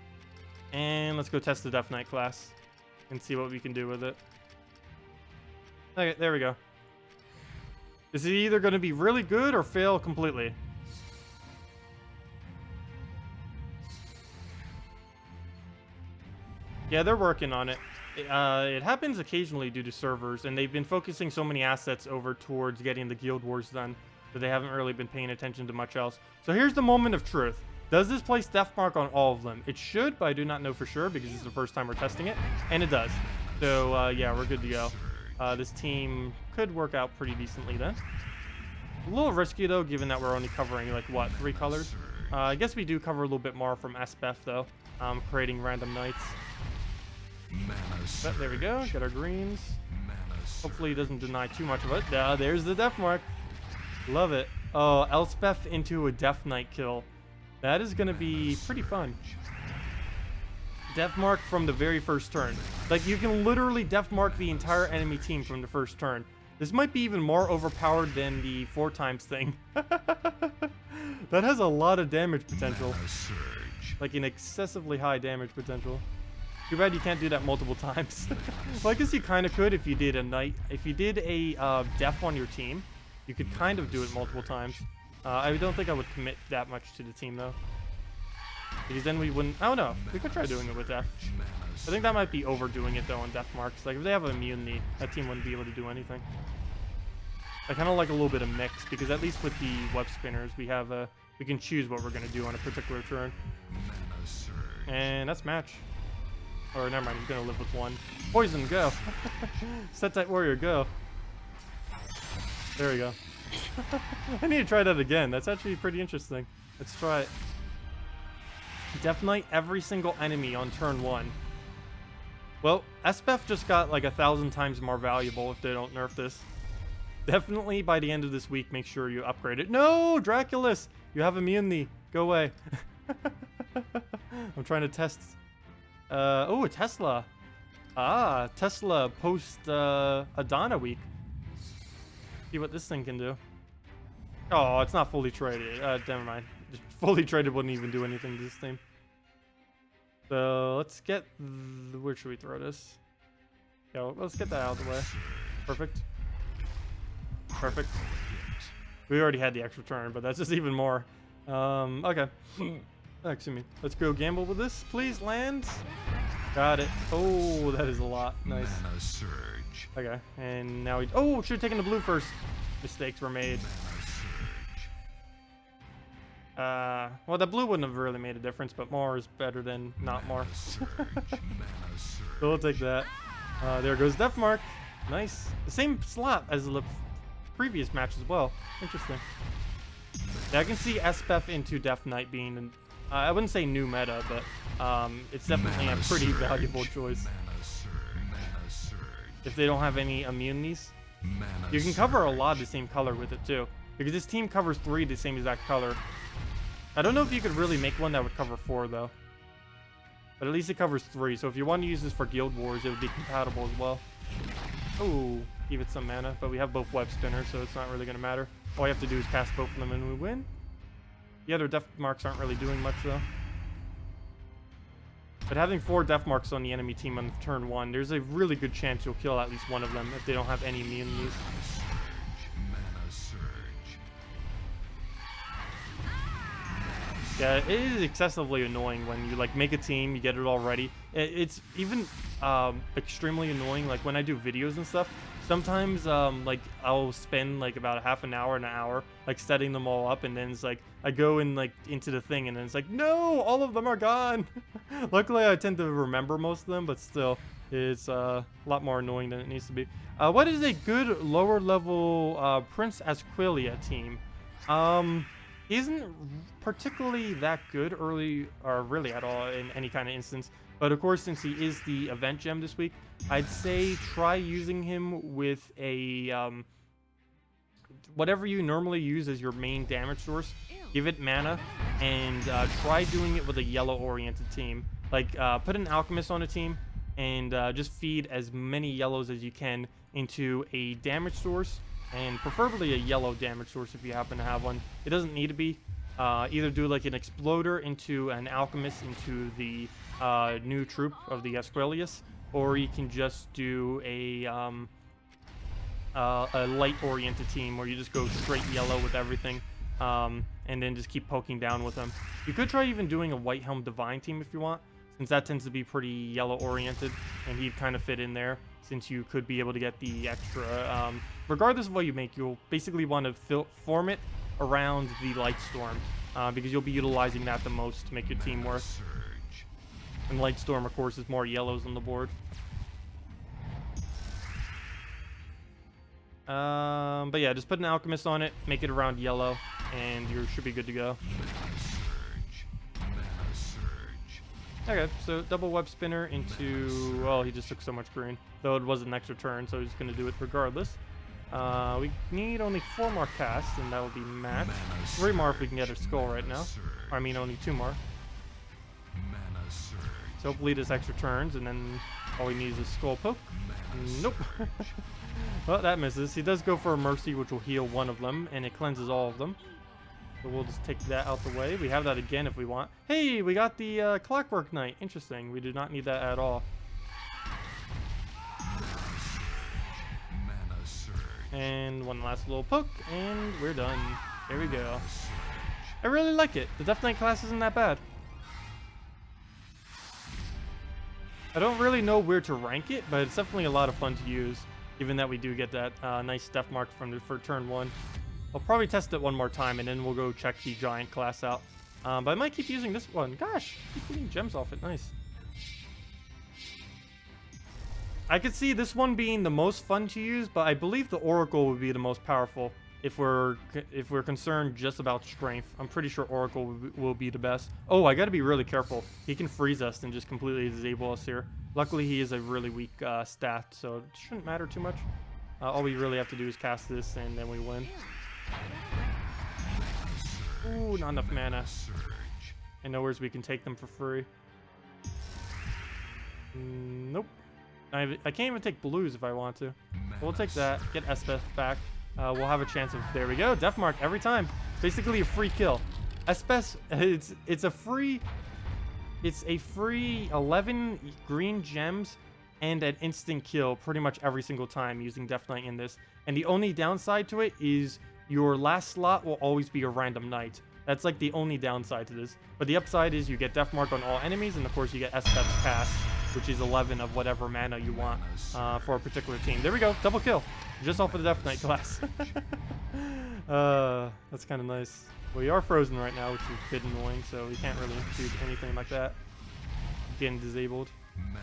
And let's go test the Death Knight class and see what we can do with it. Okay, there we go. Is it either going to be really good or fail completely? Yeah, they're working on it. It happens occasionally due to servers, and they've been focusing so many assets over towards getting the Guild Wars done that they haven't really been paying attention to much else. So here's the moment of truth. Does this place Death Mark on all of them? It should, but I do not know for sure because it's the first time we're testing it, and it does. So yeah, we're good to go. This team could work out pretty decently then. A little risky though, given that we're only covering like what, 3 colors. I guess we do cover a little bit more from Espeth though, creating random knights. But there we go, get our greens. Hopefully he doesn't deny too much of it. There's the Death Mark. Love it. Oh, Elspeth into a Death Knight kill. That is gonna be pretty fun. Death Mark from the very first turn. Like, you can literally Death Mark the entire enemy team from the first turn. This might be even more overpowered than the 4 times thing. That has a lot of damage potential. Like an excessively high damage potential. Too bad you can't do that multiple times. Well, I guess you kind of could if you did a knight. If you did a death on your team, you could kind of do it multiple times. I don't think I would commit that much to the team though. Because then we wouldn't... Oh no, we could try doing it with death. I think that might be overdoing it though on death marks. Like if they have an immunity, that team wouldn't be able to do anything. I kind of like a little bit of mix because at least with the web spinners, we have we can choose what we're gonna do on a particular turn. And that's match. Or never mind, he's gonna live with 1. Poison, go. Set type warrior, go. There we go. I need to try that again. That's actually pretty interesting. Let's try it. Death Knight every single enemy on turn 1. Well, Espeth just got like 1,000 times more valuable if they don't nerf this. Definitely by the end of this week, make sure you upgrade it. No, Draculus! You have immunity. Go away. I'm trying to test... oh, a Tesla. Ah, Tesla post Adana week. See what this thing can do. Oh, it's not fully traded. Never mind. Fully traded wouldn't even do anything to this team. So let's get... where should we throw this? Yeah, well, let's get that out of the way. Perfect. Perfect. We already had the extra turn, but that's just even more. Okay. Excuse me. Let's go gamble with this, please. Land. Got it. Oh, that is a lot. Nice. Okay, and now we... Oh, should have taken the blue first. Mistakes were made. Well, the blue wouldn't have really made a difference, but more is better than not more. So we'll take that. There goes Death Mark. Nice. The same slot as the previous match as well. Interesting. Yeah, I can see Espeth into Death Knight being... I wouldn't say new meta, but it's definitely a pretty valuable choice. If they don't have any immunities. You can cover a lot of the same color with it too. Because this team covers 3 the same exact color. I don't know if you could really make one that would cover 4 though. But at least it covers 3. So if you want to use this for Guild Wars, it would be compatible as well. Oh, give it some mana. But we have both web spinners, so it's not really going to matter. All you have to do is cast both of them and we win. The other death marks aren't really doing much though. But having 4 death marks on the enemy team on turn 1, there's a really good chance you'll kill at least one of them if they don't have any immunities. Yeah, it is excessively annoying when you like make a team, you get it all ready. It's even extremely annoying like when I do videos and stuff. Sometimes like I'll spend like about a half an hour like setting them all up, and then it's like I go in like into the thing and then it's like, no, all of them are gone. Luckily I tend to remember most of them, but still it's a lot more annoying than it needs to be. What is a good lower level Prince Asquilia team? He isn't particularly that good early, or really at all in any kind of instance. But of course, since he is the event gem this week, I'd say try using him with a whatever you normally use as your main damage source. Give it mana, and try doing it with a yellow-oriented team. Like, put an alchemist on a team, and just feed as many yellows as you can into a damage source, and preferably a yellow damage source if you happen to have one. It doesn't need to be. Either do like an exploder into an alchemist into the new troop of the Esquilius, or you can just do a light-oriented team where you just go straight yellow with everything, and then just keep poking down with them. You could try even doing a White Helm Divine team if you want, since that tends to be pretty yellow-oriented, and he'd kind of fit in there, since you could be able to get the extra. Regardless of what you make, you'll basically want to form it around the Lightstorm, because you'll be utilizing that the most to make your team work. And Lightstorm, of course, is more yellows on the board. But yeah, just put an alchemist on it, make it around yellow, and you should be good to go. Okay, so double web spinner into, well, he just took so much green, though it was an extra turn, so he's going to do it regardless. We need only 4 more casts, and that will be max. 3 more if we can get a skull right now. Or, I mean, only 2 more. So hopefully this extra turns, and then all he needs is skull poke. Nope. Well, that misses. He does go for a mercy, which will heal 1 of them, and it cleanses all of them. So we'll just take that out the way. We have that again if we want. Hey, we got the Clockwork Knight. Interesting. We do not need that at all. And one last little poke, and we're done. There we go. I really like it. The Death Knight class isn't that bad. I don't really know where to rank it, but it's definitely a lot of fun to use, given that we do get that nice Death Mark for turn 1. I'll probably test it one more time, and then we'll go check the Giant class out. But I might keep using this one. Gosh, keep getting gems off it. Nice. I could see this one being the most fun to use, but I believe the Oracle would be the most powerful if we're concerned just about strength. I'm pretty sure Oracle will be the best. Oh, I gotta be really careful. He can freeze us and just completely disable us here. Luckily, he is a really weak stat, so it shouldn't matter too much. All we really have to do is cast this, and then we win. Ooh, not enough mana. And nowhere we can take them for free. Nope. I can't even take blues if I want to. We'll take that. Get Espeth back. We'll have a chance of... There we go. Death Mark every time. Basically a free kill. Espeth, it's a free 11 green gems and an instant kill pretty much every single time using Death Knight in this. And the only downside to it is your last slot will always be a random knight. That's like the only downside to this. But the upside is you get Death Mark on all enemies, and of course you get Espeth's cast, which is 11 of whatever mana you want for a particular team. There we go, double kill, just off of the Death Knight class. That's kind of nice. We are frozen right now, which is a bit annoying, so we can't really do anything like that. Getting disabled.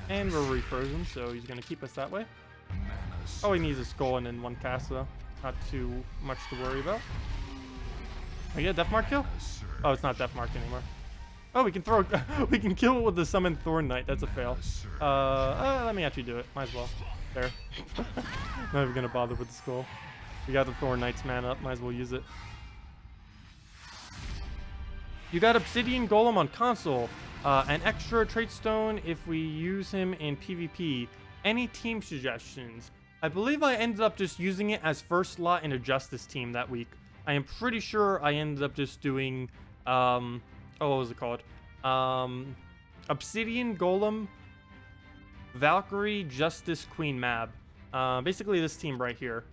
And we're refrozen, so he's going to keep us that way. Oh, he needs a skull and then 1 cast, though. Not too much to worry about. Oh, yeah, Death Mark kill? Oh, it's not Death Mark anymore. Oh, we can throw... we can kill it with the Summoned Thorn Knight. That's a fail. Let me actually do it. Might as well. There. Not even going to bother with the skull. We got the Thorn Knight's mana up. Might as well use it. You got Obsidian Golem on console. An extra trait stone if we use him in PvP. Any team suggestions? I believe I ended up just using it as first slot in a Justice team that week. I am pretty sure I ended up just doing... oh, what was it called? Obsidian Golem, Valkyrie, Justice, Queen Mab. Basically this team right here.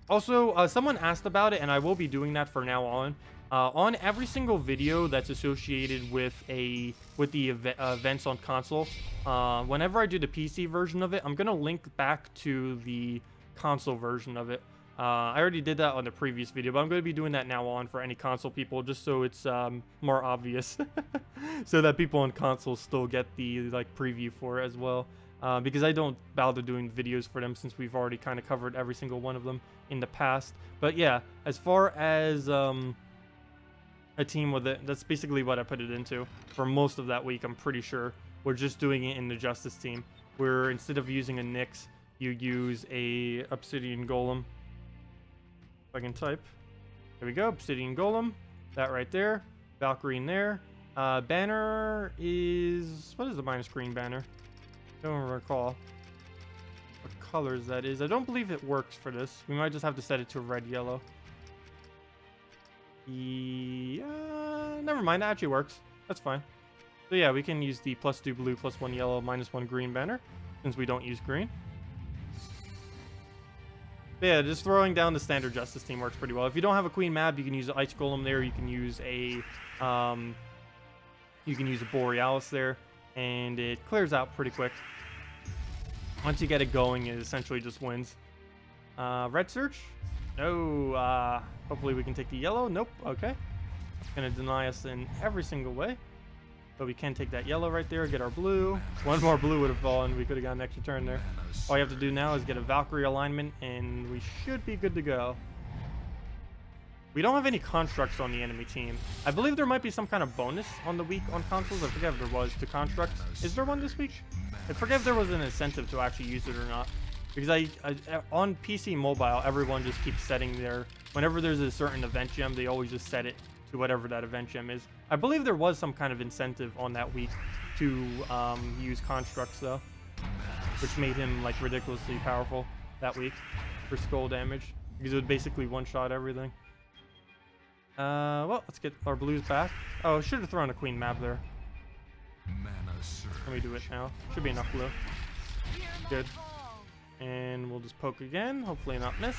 Also, someone asked about it, and I will be doing that from now on. On every single video that's associated with the events on console, whenever I do the PC version of it, I'm gonna link back to the console version of it. I already did that on the previous video, but I'm going to be doing that now on for any console people, just so it's more obvious, so that people on consoles still get the like preview for it as well. Because I don't bother doing videos for them since we've already kind of covered every single one of them in the past. But yeah, as far as a team with it, that's basically what I put it into for most of that week. I'm pretty sure we're just doing it in the Justice team, where instead of using a Nyx, you use a Obsidian Golem. If I can type. There we go, Obsidian Golem. That right there. Valkyrie in there. Banner is... What is the minus green banner? Don't recall what colors that is. I don't believe it works for this. We might just have to set it to red yellow. Yeah, never mind. That actually works. That's fine. So yeah, we can use the +2 blue, +1 yellow, -1 green banner since we don't use green. But yeah, just throwing down the standard Justice team works pretty well. If you don't have a Queen Mab, you can use an Ice Golem there. You can use a Borealis there, and it clears out pretty quick. Once you get it going, it essentially just wins. Red Search? No. Hopefully we can take the yellow. Nope. Okay. It's going to deny us in every single way. But we can take that yellow right there, get our blue. One more blue would have fallen. We could have gotten an extra turn there. All you have to do now is get a Valkyrie alignment, and we should be good to go. We don't have any constructs on the enemy team. I believe there might be some kind of bonus on the week on consoles. I forget if there was to constructs. Is there one this week? I forget if there was an incentive to actually use it or not. Because I on PC mobile, everyone just keeps setting their... Whenever there's a certain event gem, they always just set it to whatever that event gem is. I believe there was some kind of incentive on that week to use constructs though, which made him like ridiculously powerful that week for skull damage, because it would basically one-shot everything. Well, let's get our blues back. Oh, should have thrown a Queen Mab there. Let me do it now. Should be enough blue. Good. And we'll just poke again, hopefully not miss.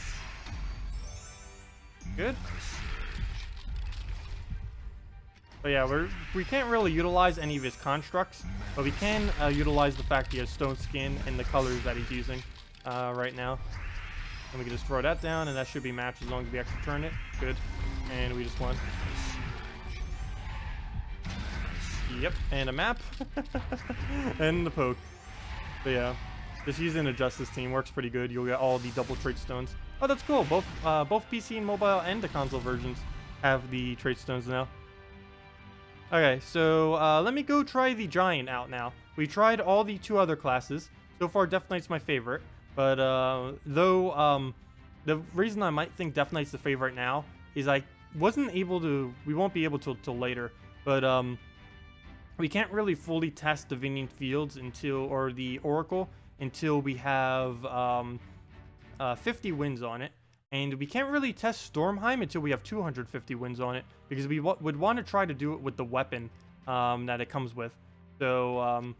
Good. But yeah, we can't really utilize any of his constructs, but we can utilize the fact he has stone skin and the colors that he's using right now. And we can just throw that down, and that should be matched as long as we actually turn it. Good. And we just won. Yep, and a map. And the poke. But yeah, just using the Justice team works pretty good. You'll get all the double trait stones. Oh, that's cool. Both PC and mobile and the console versions have the trait stones now. Okay, so let me go try the Giant out now. We tried all the 2 other classes. So far, Death Knight's my favorite. But though the reason I might think Death Knight's the favorite now is I wasn't able to... We won't be able to till later. But we can't really fully test Divinian Fields until... Or the Oracle until we have 50 wins on it. And we can't really test Stormheim until we have 250 wins on it, because we would want to try to do it with the weapon that it comes with. So,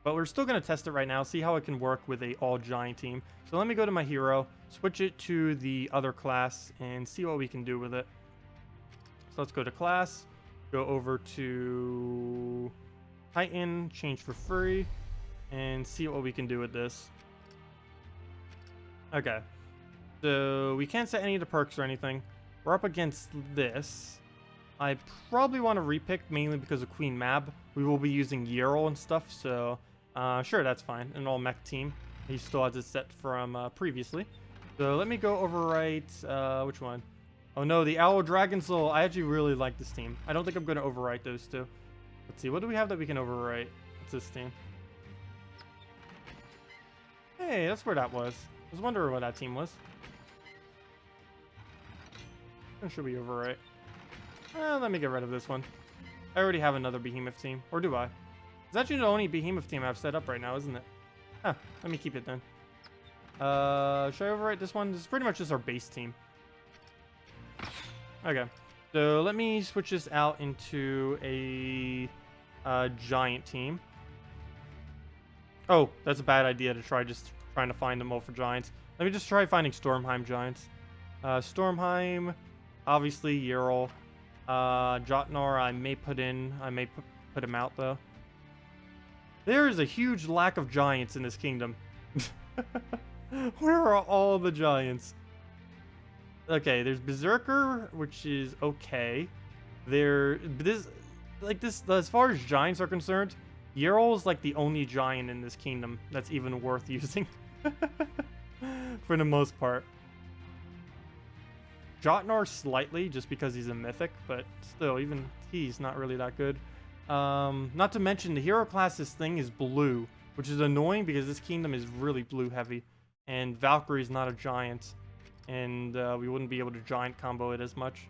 but we're still going to test it right now, see how it can work with a all-giant team. So let me go to my hero, switch it to the other class, and see what we can do with it. So let's go to class, go over to Titan, change for free, and see what we can do with this. Okay. So we can't set any of the perks or anything. We're up against this. I probably want to repick mainly because of Queen Mab. We will be using Yarl and stuff, so sure, that's fine. An all mech team. He still has it set from previously. So let me go overwrite, which one? Oh no, the Owl Dragon Soul. I actually really like this team. I don't think I'm going to overwrite those 2. Let's see, what do we have that we can overwrite? What's this team? Hey, that's where that was. I was wondering what that team was. Should we overwrite? Let me get rid of this one. I already have another Behemoth team. Or do I? It's actually the only Behemoth team I've set up right now, isn't it? Huh, let me keep it then. Should I overwrite this one? This is pretty much just our base team. Okay. So let me switch this out into a giant team. Oh, that's a bad idea to try just trying to find them all for giants. Let me just try finding Stormheim giants. Stormheim... Obviously, Yarl. Jotnar, I may put in. I may put him out, though. There is a huge lack of giants in this kingdom. Where are all the giants? Okay, there's Berserker, which is okay. This, as far as giants are concerned, Yarl's like the only giant in this kingdom that's even worth using. For the most part. Jotnar slightly, just because he's a mythic, but still, even he's not really that good. Not to mention, the hero class's thing is blue, which is annoying because this kingdom is really blue heavy. And Valkyrie's not a giant, and we wouldn't be able to giant combo it as much.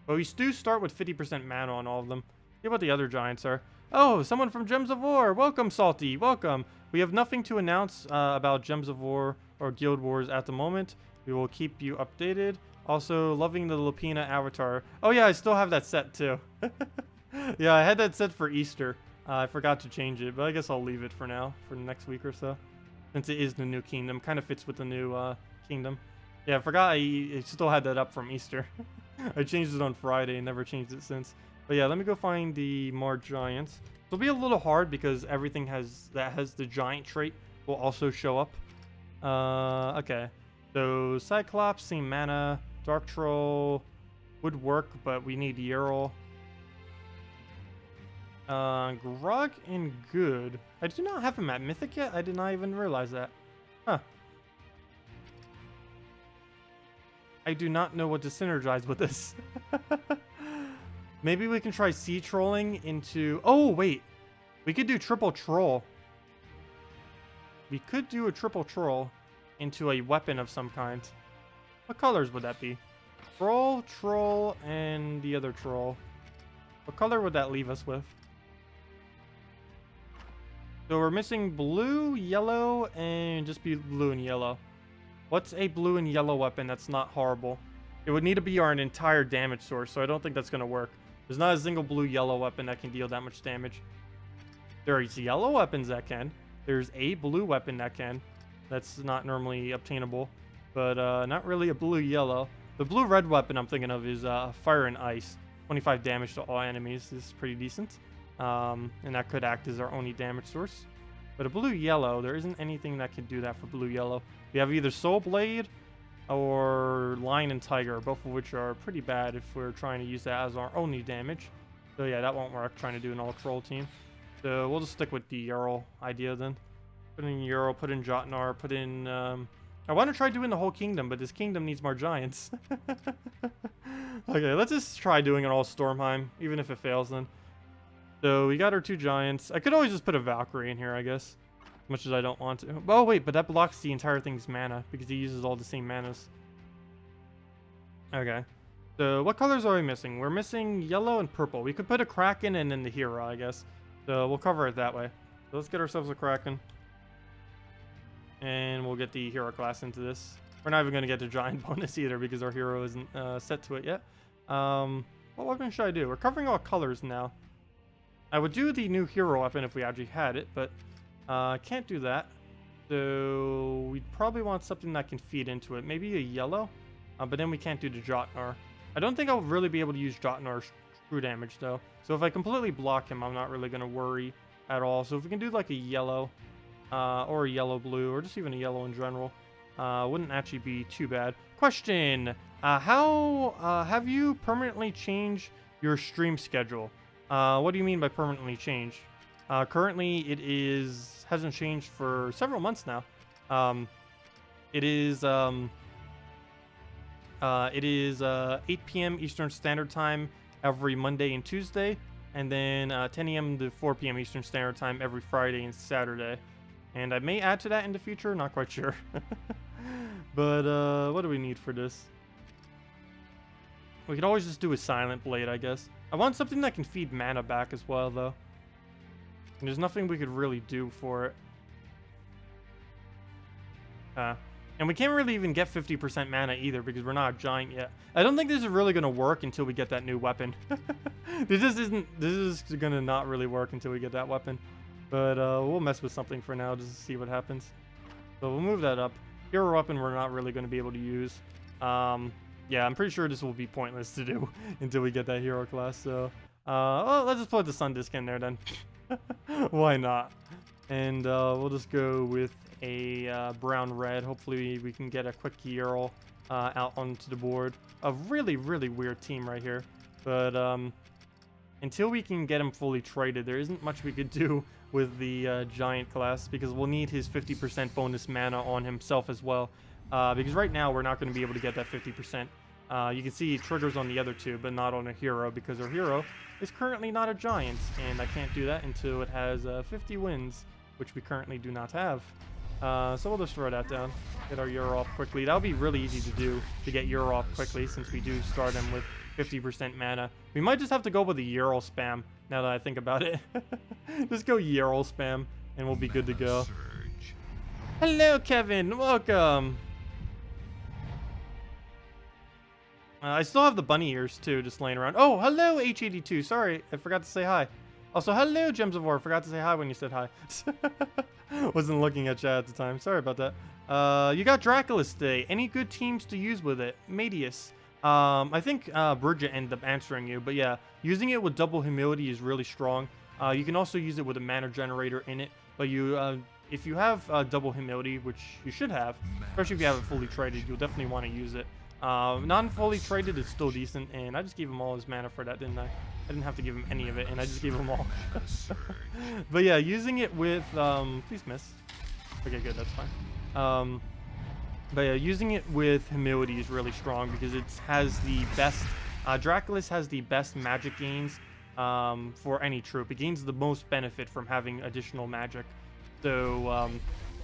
But we do start with 50% mana on all of them. See what the other giants are. Oh, someone from Gems of War! Welcome, Salty! Welcome! We have nothing to announce about Gems of War or Guild Wars at the moment. We will keep you updated. Also, loving the Lupina avatar. Oh yeah, I still have that set too. Yeah, I had that set for Easter. I forgot to change it, but I guess I'll leave it for now, for the next week or so. Since it is the new kingdom. Kind of fits with the new kingdom. Yeah, I forgot I still had that up from Easter. I changed it on Friday and never changed it since. But yeah, let me go find the more giants. It'll be a little hard because everything that has the giant trait will also show up. Okay. So Cyclops, same mana. Dark Troll would work, but we need Yarl. Grog and Good. I do not have him at Mythic yet. I did not even realize that. Huh. I do not know what to synergize with this. Maybe we can try sea trolling into... Oh, wait. We could do triple troll. We could do a triple troll into a weapon of some kind. What colors would that be? Troll, troll, and the other troll. What color would that leave us with? So we're missing blue, yellow, and just be blue and yellow. What's a blue and yellow weapon that's not horrible? It would need to be our entire damage source, so I don't think that's going to work. There's not a single blue-yellow weapon that can deal that much damage. There's yellow weapons that can. There's a blue weapon that can. That's not normally obtainable. But not really a blue-yellow. The blue-red weapon I'm thinking of is Fire and Ice. 25 damage to all enemies is pretty decent. And that could act as our only damage source. But a blue-yellow, there isn't anything that can do that for blue-yellow. We have either Soul Blade or Lion and Tiger, both of which are pretty bad if we're trying to use that as our only damage. So yeah, that won't work, trying to do an all-troll team. So we'll just stick with the Yarl idea then. Put in Yarl, put in Jotnar, put in... I want to try doing the whole kingdom, but this kingdom needs more giants. Okay, let's just try doing it all Stormheim, even if it fails then. So we got our 2 giants. I could always just put a Valkyrie in here, I guess. As much as I don't want to. Oh, wait, but that blocks the entire thing's mana because he uses all the same manas. Okay. So what colors are we missing? We're missing yellow and purple. We could put a Kraken and then the hero, I guess. So we'll cover it that way. So let's get ourselves a Kraken. And we'll get the hero class into this. We're not even going to get the giant bonus either because our hero isn't set to it yet. What weapon should I do? We're covering all colors now. I would do the new hero weapon if we actually had it, but can't do that. So we'd probably want something that can feed into it. Maybe a yellow, but then we can't do the Jotnar. I don't think I'll really be able to use Jotnar's true damage though. So if I completely block him, I'm not really going to worry at all. So if we can do like a yellow or a yellow-blue or just even a yellow in general, wouldn't actually be too bad. Question, how have you permanently changed your stream schedule? What do you mean by permanently changed? Currently, hasn't changed for several months now. It is 8 p.m. Eastern Standard Time every Monday and Tuesday, and then 10 a.m. to 4 p.m. Eastern Standard Time every Friday and Saturday. And I may add to that in the future, not quite sure. But what do we need for this? We could always just do a Silent Blade, I guess. I want something that can feed mana back as well, though. And there's nothing we could really do for it. And we can't really even get 50% mana either because we're not a giant yet. I don't think this is really going to work until we get that new weapon. This is going to not really work until we get that weapon. But we'll mess with something for now just to see what happens. So we'll move that up. Hero weapon we're not really going to be able to use. Yeah, I'm pretty sure this will be pointless to do until we get that hero class. So well, let's just put the Sun Disc in there then. Why not? And we'll just go with a brown-red. Hopefully we can get a quick Yarl out onto the board. A really, really weird team right here. But until we can get him fully traded, there isn't much we could do with the giant class, because we'll need his 50% bonus mana on himself as well. Because right now we're not going to be able to get that 50%. You can see triggers on the other two, but not on a hero, because our hero is currently not a giant, and I can't do that until it has 50 wins, which we currently do not have. So we'll just throw that down, get our Euro off quickly. That'll be really easy to do, to get Euro off quickly, since we do start him with 50% mana. We might just have to go with the Euro spam, now that I think about it. Just go Euro spam, and we'll be good to go. Hello, Kevin. Welcome. I still have the bunny ears, too, just laying around. Oh, hello, H82. Sorry, I forgot to say hi. Also, hello, Gems of War. Forgot to say hi when you said hi. Wasn't looking at chat at the time. Sorry about that. You got Dracula's today. Any good teams to use with it? Medius. I think Bridget ended up answering you. But yeah, using it with double humility is really strong. You can also use it with a mana generator in it. But if you have double humility, which you should have, especially if you have it fully traded, you'll definitely want to use it. Non-fully traded is still decent, and I just gave him all his mana for that, didn't I? I didn't have to give him any of it, and I just gave him all. But yeah, using it with, please miss. Okay, good, that's fine. But yeah, using it with humility is really strong, because it has the best, Dracula's has the best magic gains, for any troop. It gains the most benefit from having additional magic. So,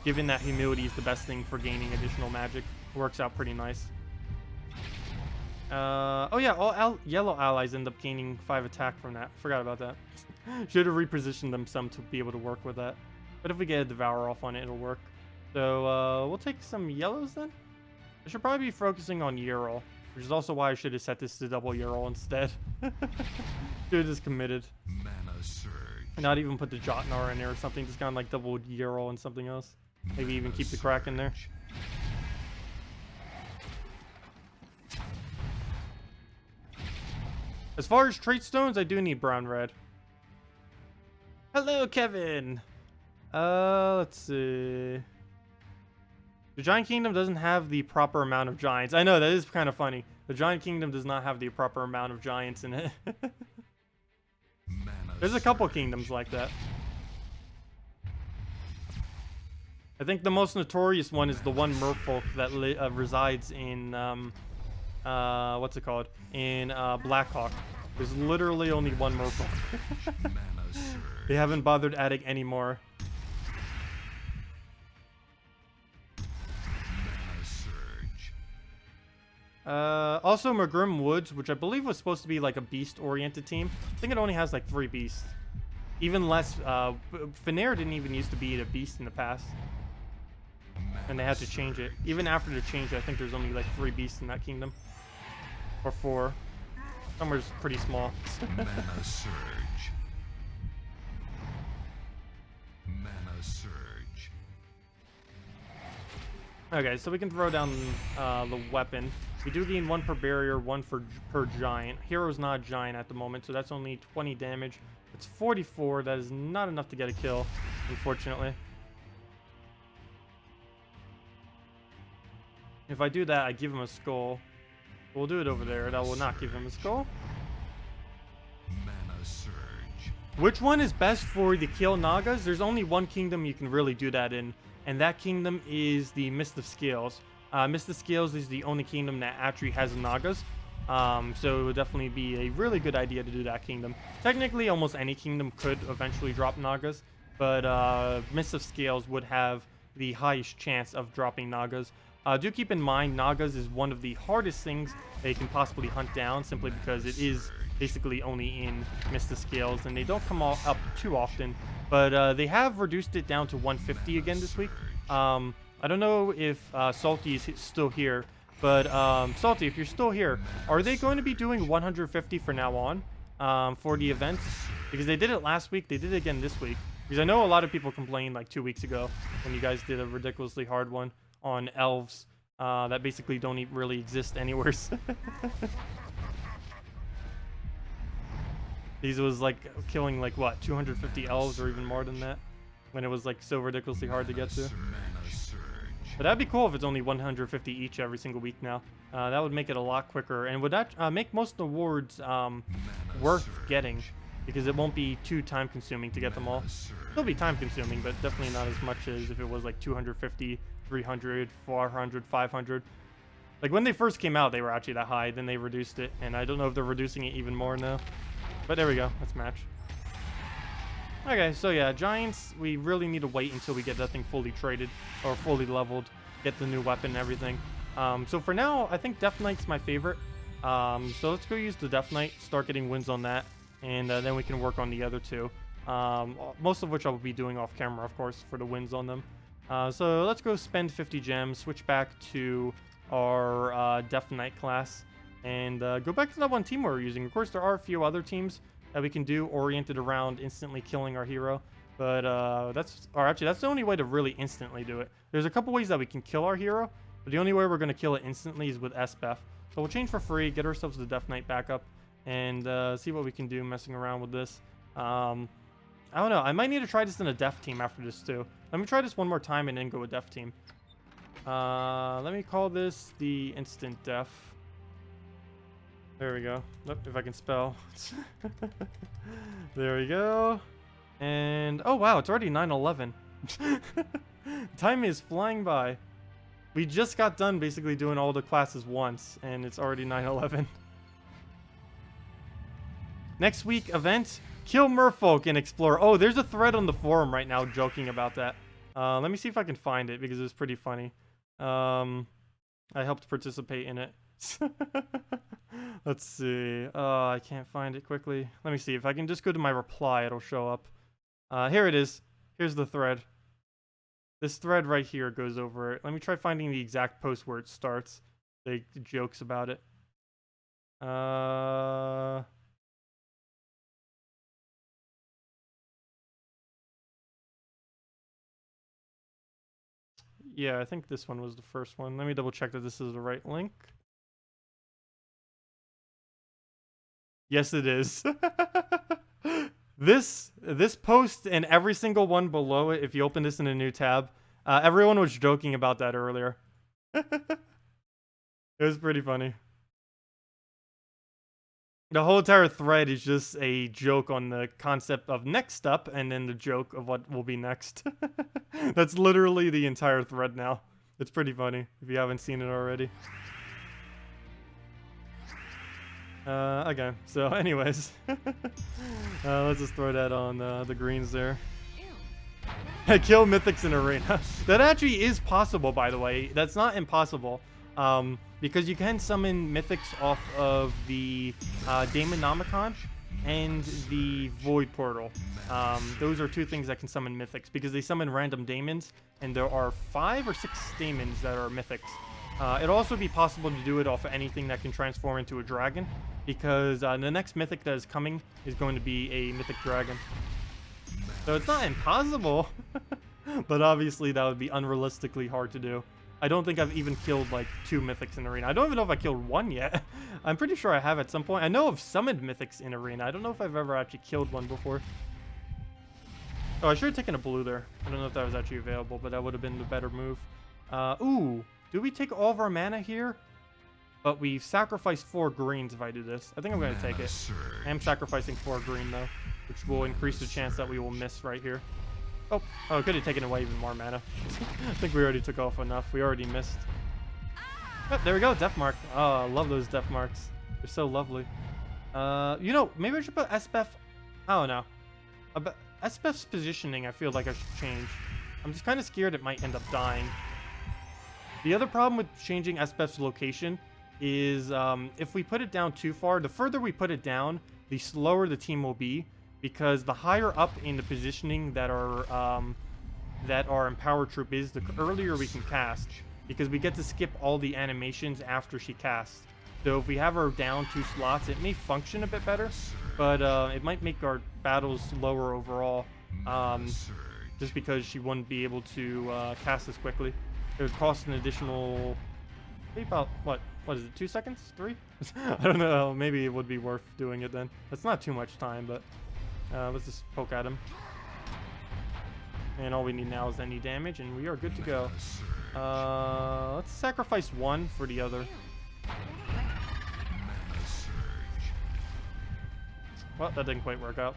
given that humility is the best thing for gaining additional magic, it works out pretty nice. Oh yeah, all yellow allies end up gaining 5 attack from that. Forgot about that. Should have repositioned them some to be able to work with that. But if we get a Devour off on it, it'll work. So, we'll take some yellows then. I should probably be focusing on Ural, which is also why I should have set this to double Ural instead. Dude is committed. Mana surge. Not even put the Jotnar in there or something, just kind of like double Ural and something else. Maybe even keep the Crack in there. As far as trait stones, I do need brown red. Hello, Kevin. Let's see. The Giant Kingdom doesn't have the proper amount of giants. I know, that is kind of funny. The Giant Kingdom does not have the proper amount of giants in it. There's a couple kingdoms like that. I think the most notorious one is the one merfolk that resides in, what's it called? In Blackhawk. There's literally only one merfolk. They haven't bothered adding any more. Also Magrim Woods, which I believe was supposed to be like a beast-oriented team. I think it only has like 3 beasts. Even less, Fenair didn't even used to be a beast in the past. And they had to change it. Even after the change, I think there's only like 3 beasts in that kingdom. Or 4. Somewhere's pretty small. Mana surge. Mana surge. Okay, so we can throw down the weapon. We do gain 1 per barrier, 1 per giant. Hero's not a giant at the moment, so that's only 20 damage. It's 44. That is not enough to get a kill, unfortunately. If I do that, I give him a skull. We'll do it over there. That will not give him a skull. Mana surge. Which one is best for the kill Nagas? There's only one kingdom you can really do that in, and that kingdom is the Mist of Scales. Mist of Scales is the only kingdom that actually has Nagas. So it would definitely be a really good idea to do that kingdom. Technically, almost any kingdom could eventually drop Nagas, but Mist of Scales would have the highest chance of dropping Nagas. Do keep in mind, Nagas is one of the hardest things they can possibly hunt down, simply because it is basically only in Mist of Scales, and they don't come up too often. But they have reduced it down to 150 again this week. I don't know if Salty is still here, but Salty, if you're still here, are they going to be doing 150 from now on for the events? Because they did it last week, they did it again this week. Because I know a lot of people complained like 2 weeks ago when you guys did a ridiculously hard one on elves that basically don't really exist anywhere. These was like killing like what, 250 elves or even more than that, when it was like so ridiculously hard to get to. Mana surge. But that'd be cool if it's only 150 each every single week now. That would make it a lot quicker, and would that make most of the rewards worth getting, because it won't be too time consuming to get them all. It'll be time consuming, but definitely not as much as if it was like 250, 300, 400, 500. Like when they first came out, they were actually that high. Then they reduced it, and I don't know if they're reducing it even more now. But there we go. Let's match. Okay, so yeah, Giants, we really need to wait until we get that thing fully traded or fully leveled, get the new weapon and everything. So for now, I think Death Knight's my favorite. So let's go use the Death Knight, start getting wins on that, and then we can work on the other two. Most of which I will be doing off camera, of course, for the wins on them. So let's go spend 50 gems, switch back to our Death Knight class, and go back to that one team we were using. Of course, there are a few other teams that we can do oriented around instantly killing our hero, but that's the only way to really instantly do it. There's a couple ways that we can kill our hero, but the only way we're going to kill it instantly is with SBEF. So we'll change for free, get ourselves the Death Knight back up, and see what we can do messing around with this. I don't know, I might need to try this in a Def team after this too. Let me try this one more time and then go with Def team. Let me call this the Instant Def. There we go. Look, if I can spell. There we go. And, oh wow, it's already 9:11. Time is flying by. We just got done basically doing all the classes once, and it's already 9:11. Next week event, kill merfolk and explore. Oh, there's a thread on the forum right now joking about that. Let me see if I can find it because it's pretty funny. I helped participate in it. Let's see. I can't find it quickly. Let me see. If I can just go to my reply, it'll show up. Here it is. Here's the thread. This thread right here goes over it. Let me try finding the exact post where it starts. The jokes about it. Yeah, I think this one was the first one. Let me double check that this is the right link. Yes, it is. This post and every single one below it, if you open this in a new tab, everyone was joking about that earlier. It was pretty funny. The whole entire thread is just a joke on the concept of next up, and then the joke of what will be next. That's literally the entire thread now. It's pretty funny if you haven't seen it already. Okay, so anyways, let's just throw that on the greens there. Kill mythics in arena. That actually is possible, by the way. That's not impossible, because you can summon mythics off of the Daemonomicon and the Void Portal. Those are two things that can summon mythics, because they summon random daemons, and there are 5 or 6 daemons that are mythics. It'll also be possible to do it off of anything that can transform into a dragon, because the next mythic that is coming is going to be a mythic dragon. So it's not impossible, but obviously that would be unrealistically hard to do. I don't think I've even killed like 2 mythics in arena. I don't even know if I killed 1 yet. I'm pretty sure I have at some point. I know I've summoned mythics in arena. I don't know if I've ever actually killed one before. Oh, I should have taken a blue there. I don't know if that was actually available, but that would have been the better move. Ooh. Do we take all of our mana here? But we sacrifice 4 greens if I do this. I think I'm going to take it. I am sacrificing 4 green though, which will increase the chance that we will miss right here. Oh, I could have taken away even more mana. I think we already took off enough. We already missed. Oh, there we go, Death Mark. Oh, I love those Death Marks. They're so lovely. You know, maybe I should put SBEF. I don't know. SBEF's positioning, I feel like I should change. I'm just kind of scared it might end up dying. The other problem with changing SBEF's location is if we put it down too far, the further we put it down, the slower the team will be, because the higher up in the positioning that our Empower Troop is, the earlier we can cast, because we get to skip all the animations after she casts. So if we have her down 2 slots, it may function a bit better, but it might make our battles lower overall, just because she wouldn't be able to cast as quickly. It would cost an additional, maybe about, what is it, 2 seconds? 3? I don't know, maybe it would be worth doing it then. That's not too much time, but let's just poke at him. And all we need now is any damage, and we are good to go. Mana surge. Let's sacrifice one for the other. Mana surge. Well, that didn't quite work out.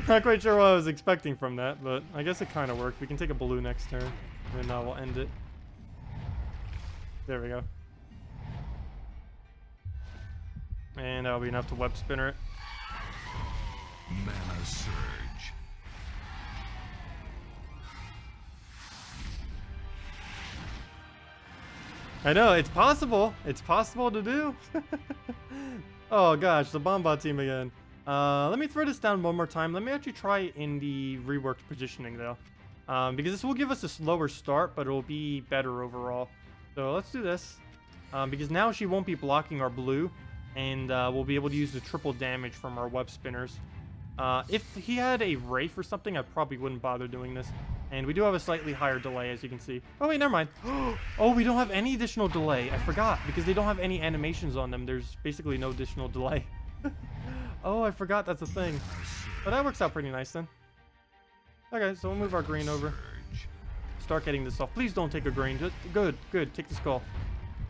Not quite sure what I was expecting from that, but I guess it kind of worked. We can take a blue next turn, and we'll end it. There we go. And that'll be enough to web spinner it. Mana surge. I know, it's possible. It's possible to do. Oh gosh, the Bombot team again. Let me throw this down one more time. Let me actually try it in the reworked positioning though. Because this will give us a slower start, but it'll be better overall. So let's do this. Because now she won't be blocking our blue, and we'll be able to use the triple damage from our web spinners. If he had a Wraith or something, I probably wouldn't bother doing this. And we do have a slightly higher delay, as you can see. Oh, wait, never mind. Oh, we don't have any additional delay. I forgot, because they don't have any animations on them. There's basically no additional delay. Oh, I forgot that's a thing. But that works out pretty nice, then. Okay, so we'll move our green over. Start getting this off. Please don't take a green. Just, good, good. Take the skull.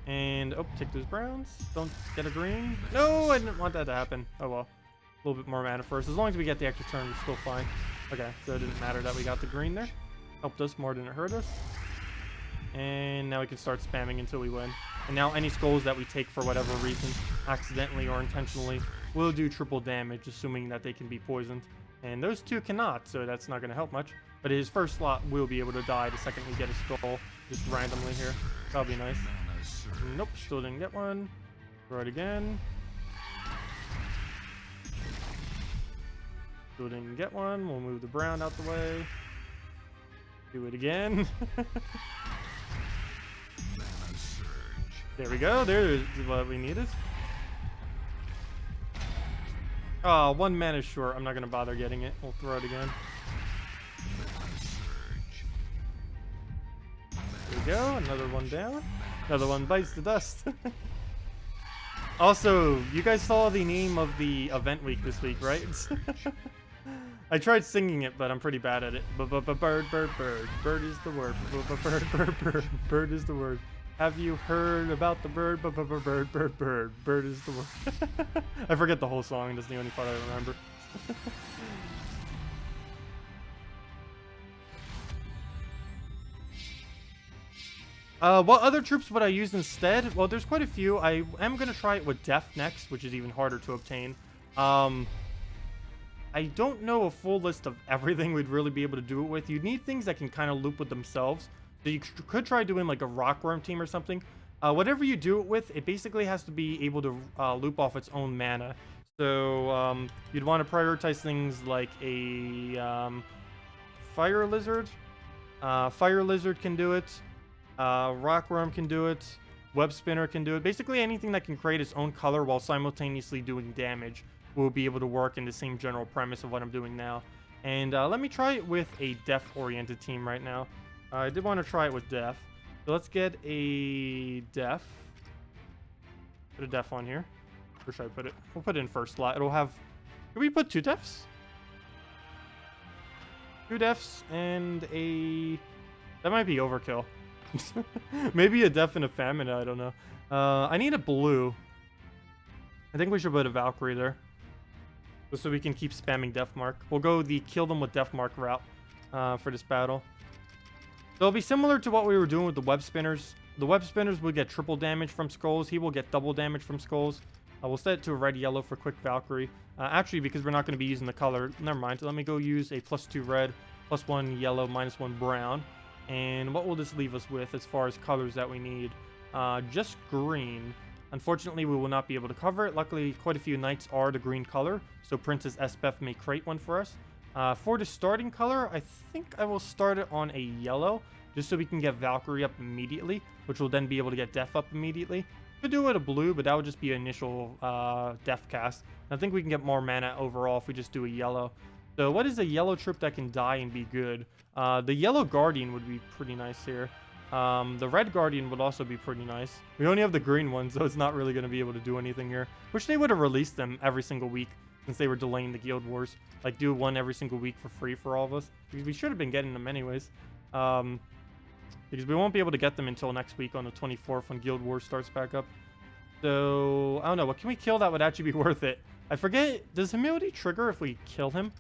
And, oh, take those browns. Don't get a green. No, I didn't want that to happen. Oh, well. A little bit more mana first. As long as we get the extra turn, we're still fine. Okay, so it didn't matter that we got the green there. Helped us more than it hurt us. And now we can start spamming until we win. And now any skulls that we take for whatever reason, accidentally or intentionally, will do triple damage, assuming that they can be poisoned. And those two cannot, so that's not going to help much. But his first slot will be able to die the second we get a skull, just randomly here. That'll be nice. Mana surge. Nope, still didn't get one. Throw it again. Still didn't get one. We'll move the brown out the way. Do it again. Mana surge. There we go. There's what we needed. Oh, one mana short. I'm not going to bother getting it. We'll throw it again. Mana surge. There we go. Another one down. Another one bites the dust. Also, you guys saw the name of the event week this week, right? I tried singing it, but I'm pretty bad at it. Bird, bird, bird. Bird is the word. Bird, bird, bird. Bird is the word. Have you heard about the bird? Bird, bird, bird. Bird is the word. I forget the whole song. That's the only part I remember. What other troops would I use instead? Well, there's quite a few. I am going to try it with Death next, which is even harder to obtain. I don't know a full list of everything we'd really be able to do it with. You need things that can kind of loop with themselves. So you could try doing like a Rockworm team or something. Whatever you do it with, it basically has to be able to loop off its own mana. So you'd want to prioritize things like a Fire Lizard. Fire Lizard can do it. Rockworm can do it. Web Spinner can do it. Basically anything that can create its own color while simultaneously doing damage will be able to work in the same general premise of what I'm doing now. And let me try it with a Def-oriented team right now. I did want to try it with Def. So let's get a Def. Put a Def on here. Where should I put it? We'll put it in first slot. It'll have... Can we put two Defs? Two Defs and a... That might be overkill. Maybe a Def and a Famine, I don't know. I need a blue. I think we should put a Valkyrie there. Just so we can keep spamming Deathmark. We'll go the kill them with Deathmark route for this battle. So it'll be similar to what we were doing with the Web Spinners. The Web Spinners will get triple damage from skulls. He will get double damage from skulls. We'll set it to a red-yellow for quick Valkyrie. Actually, because we're not going to be using the color, never mind. Let me go use a +2 red, +1 yellow, -1 brown. And what will this leave us with as far as colors that we need? Just green. Unfortunately, we will not be able to cover it. Luckily, quite a few knights are the green color, so Princess Esbeth may create one for us. For the starting color, I think I will start it on a yellow, just so we can get Valkyrie up immediately, which will then be able to get Def up immediately. Could do it a blue, but that would just be an initial Def cast. I think we can get more mana overall if we just do a yellow. So what is a yellow troop that can die and be good? The yellow Guardian would be pretty nice here. The red Guardian would also be pretty nice. We only have the green one, so it's not really going to be able to do anything here. Wish they would have released them every single week, since they were delaying the Guild Wars. Like, do one every single week for free for all of us. Because we should have been getting them anyways. Because we won't be able to get them until next week on the 24th when Guild Wars starts back up. So, I don't know. What can we kill that would actually be worth it? I forget. Does humility trigger if we kill him?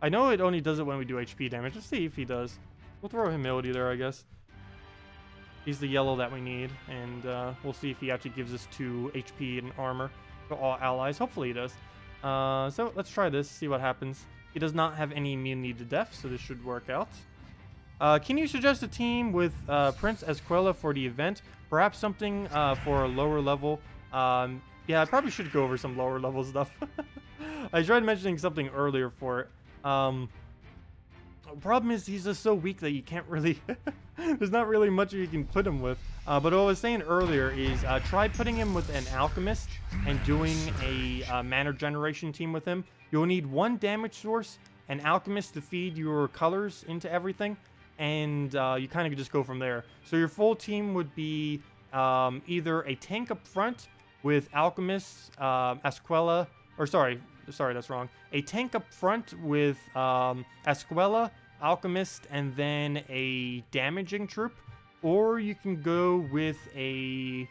I know it only does it when we do HP damage. Let's see if he does. We'll throw humility there, I guess. He's the yellow that we need. And we'll see if he actually gives us 2 HP and armor to all allies. Hopefully he does. So, let's try this. See what happens. He does not have any immunity to death, so this should work out. Can you suggest a team with Prince Esquela for the event? Perhaps something for a lower level. Yeah, I probably should go over some lower level stuff. I tried mentioning something earlier for it. Problem is he's just so weak that you can't really... There's not really much you can put him with. But what I was saying earlier is try putting him with an alchemist and doing a mana generation team with him. You'll need 1 damage source, an alchemist to feed your colors into everything, and you kind of just go from there. So your full team would be either a tank up front with alchemists, Esquela, or sorry, that's wrong. A tank up front with Esquela, alchemist, and then a damaging troop, or you can go with a,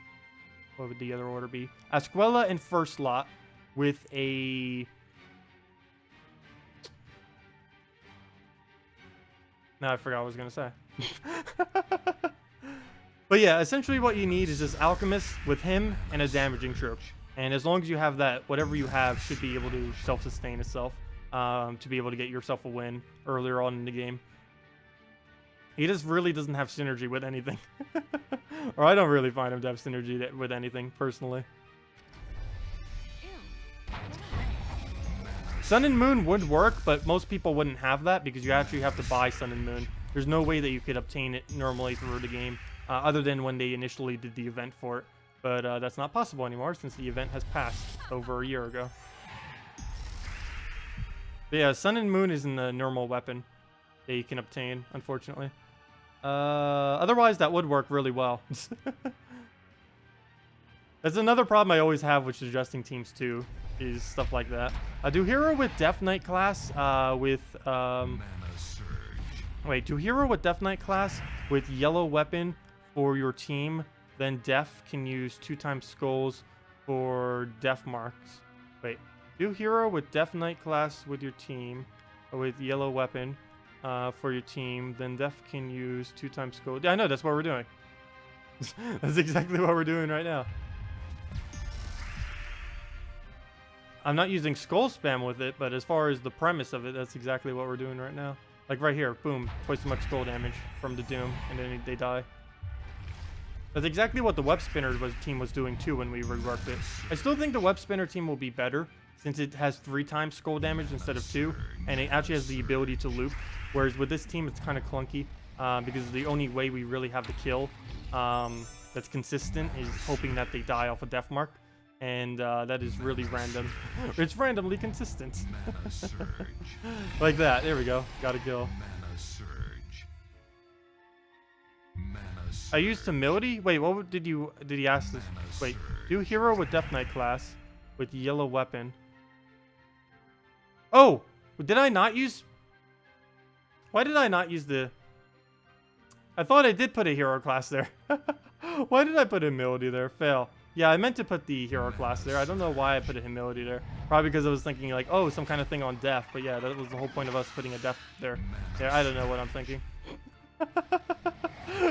what would the other order be? Esquela in first slot with a, now I forgot what I was gonna say. But yeah, essentially what you need is this alchemist with him and a damaging troop. And as long as you have that, whatever you have should be able to self-sustain itself to be able to get yourself a win earlier on in the game. He just really doesn't have synergy with anything. Or I don't really find him to have synergy with anything, personally. Sun and Moon would work, but most people wouldn't have that because you actually have to buy Sun and Moon. There's no way that you could obtain it normally through the game, other than when they initially did the event for it. But that's not possible anymore since the event has passed over a year ago. But yeah, Sun and Moon isn't a normal weapon that you can obtain, unfortunately. Otherwise, that would work really well. That's another problem I always have with suggesting teams too, is stuff like that. Do hero with Death Knight class wait, do hero with Death Knight class with yellow weapon for your team, then Def can use 2x skulls for Def marks. Wait, do hero with Death Knight class with your team with yellow weapon for your team, then Def can use 2x skulls. Yeah, I know, that's what we're doing. That's exactly what we're doing right now. I'm not using skull spam with it, but as far as the premise of it, that's exactly what we're doing right now. Like right here, boom, twice as much skull damage from the Doom, and then they die. That's exactly what the Web Spinner team was doing too when we reworked it. I still think the Web Spinner team will be better since it has 3x skull damage instead of 2, and it actually has the ability to loop. Whereas with this team, it's kind of clunky because the only way we really have the kill that's consistent is hoping that they die off a death mark, and that is really random. It's randomly consistent. Like that. There we go. Got a kill. I used humility. Wait, what did he ask this? Wait, do hero with Death Knight class with yellow weapon. Oh, did I not use? Why did I not use the? I thought I did put a hero class there. Why did I put humility there? Fail. Yeah, I meant to put the hero class there. I don't know why I put a humility there. Probably because I was thinking like, oh, some kind of thing on death. But yeah, that was the whole point of us putting a death there. Yeah, I don't know what I'm thinking.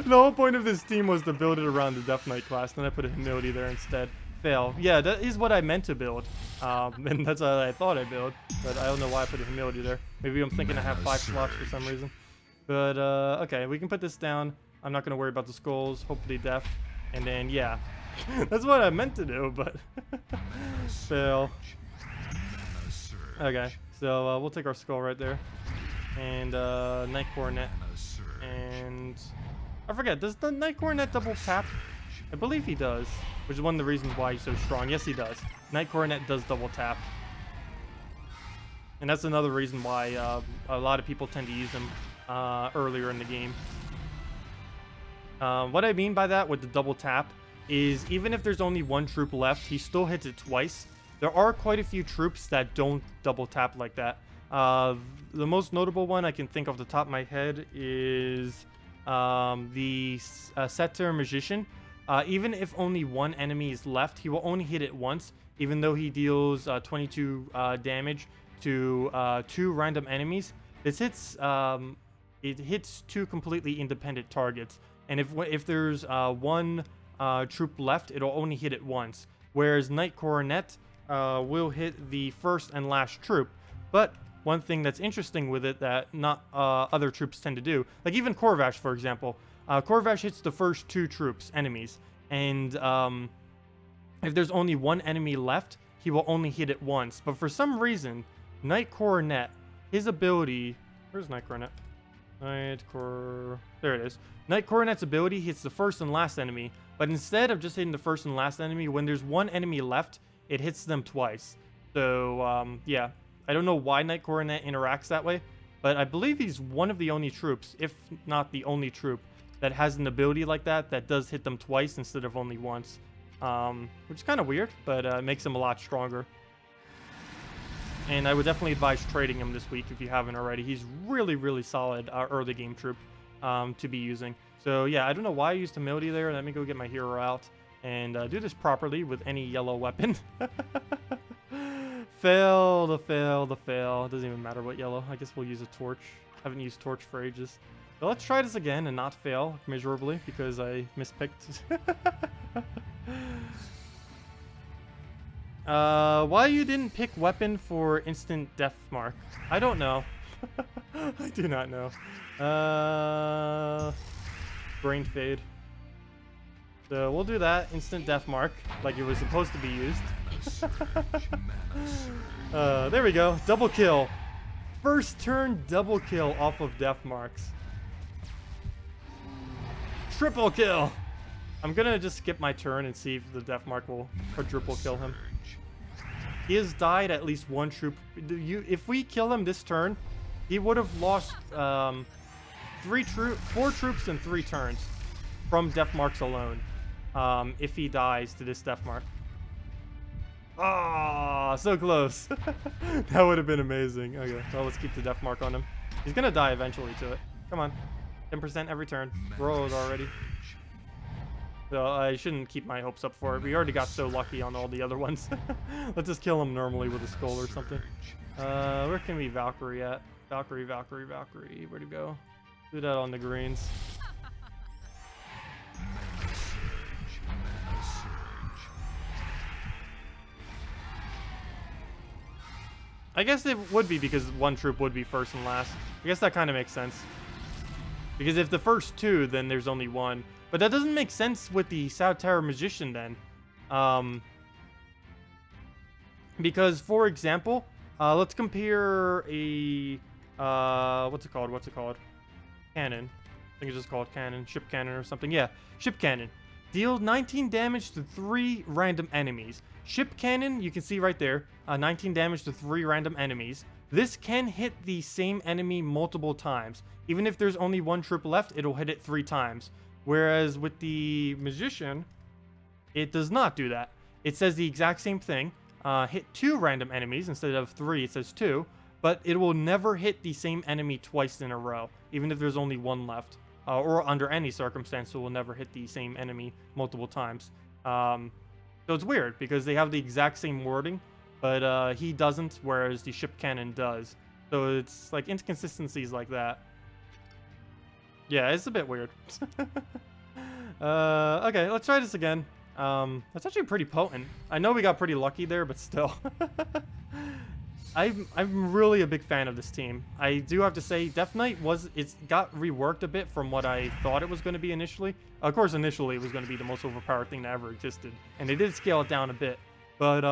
The whole point of this team was to build it around the Death Knight class. Then I put a humility there instead. Fail. Yeah, that is what I meant to build. And that's what I thought I built. But I don't know why I put a humility there. Maybe I'm thinking I have 5 slots for some reason. But, okay, we can put this down. I'm not going to worry about the skulls. Hopefully death. And then, yeah. That's what I meant to do, but... Fail. Okay, so we'll take our skull right there. And, Night Coronet. And... I forget, does the Night Coronet double tap? I believe he does. Which is one of the reasons why he's so strong. Yes, he does. Night Coronet does double tap. And that's another reason why a lot of people tend to use him earlier in the game. What I mean by that with the double tap is even if there's only 1 troop left, he still hits it twice. there are quite a few troops that don't double tap like that. The most notable one I can think off the top of my head is the Setter Magician. Even if only one enemy is left, he will only hit it once, even though he deals 22 damage to 2 random enemies. This hits it hits 2 completely independent targets, and if there's one troop left, it'll only hit it once. Whereas Knight Coronet will hit the first and last troop. But one thing that's interesting with it that not other troops tend to do, like even Corvash, for example, Corvash hits the first 2 troops, enemies, and if there's only one enemy left, he will only hit it once. But for some reason, Knight Coronet, his ability, where's Knight Coronet? There it is. Knight Coronet's ability hits the first and last enemy, but instead of just hitting the first and last enemy, when there's one enemy left, it hits them twice. So, yeah. I don't know why Knight Coronet interacts that way, but I believe he's one of the only troops, if not the only troop, that has an ability like that does hit them twice instead of only once. Which is kind of weird, but makes him a lot stronger. And I would definitely advise trading him this week if you haven't already. He's really, really solid early game troop to be using. So yeah, I don't know why I used humility there. Let me go get my hero out and do this properly with any yellow weapon. Fail, the fail, the fail. It doesn't even matter what yellow. I guess we'll use a torch. Haven't used torch for ages. So let's try this again and not fail miserably because I mispicked. Why you didn't pick weapon for instant death mark? I don't know. I do not know. Brain fade. So we'll do that. Instant death mark, like it was supposed to be used. There we go. Double kill. First turn double kill off of death marks. Triple kill. I'm gonna just skip my turn and see if the death mark will quadruple kill him. He has died at least one troop. If we kill him this turn, he would have lost 4 troops in 3 turns from death marks alone. If he dies to this death mark. Ah, so close. That would have been amazing. Okay, well, let's keep the death mark on him. He's gonna die eventually to it. Come on. 10% every turn. Rolled already. So I shouldn't keep my hopes up for it. We already got so lucky on all the other ones. Let's just kill him normally with a skull or something. Where can we Valkyrie at? Valkyrie, Valkyrie, Valkyrie. Where'd it go? Do that on the greens. I guess it would be because one troop would be first and last. I guess that kind of makes sense. Because if the first 2, then there's only 1. But that doesn't make sense with the Setter Magician then. Because, for example, let's compare a... what's it called? Cannon. I think it's just called cannon. Ship cannon or something. Yeah, ship cannon. Deals 19 damage to 3 random enemies. Ship cannon, you can see right there, 19 damage to 3 random enemies. This can hit the same enemy multiple times. Even if there's only 1 troop left, it'll hit it 3 times. Whereas with the Magician, it does not do that. It says the exact same thing. Hit 2 random enemies instead of 3, it says 2. But it will never hit the same enemy twice in a row, even if there's only 1 left. Or under any circumstance, it will never hit the same enemy multiple times. So it's weird, because they have the exact same wording, but he doesn't, whereas the ship cannon does. So it's like inconsistencies like that. Yeah, it's a bit weird. Okay, let's try this again. That's actually pretty potent. I know we got pretty lucky there, but still. I'm really a big fan of this team. I do have to say, Death Knight it's got reworked a bit from what I thought it was going to be initially. Of course, initially it was going to be the most overpowered thing that ever existed, and they did scale it down a bit. But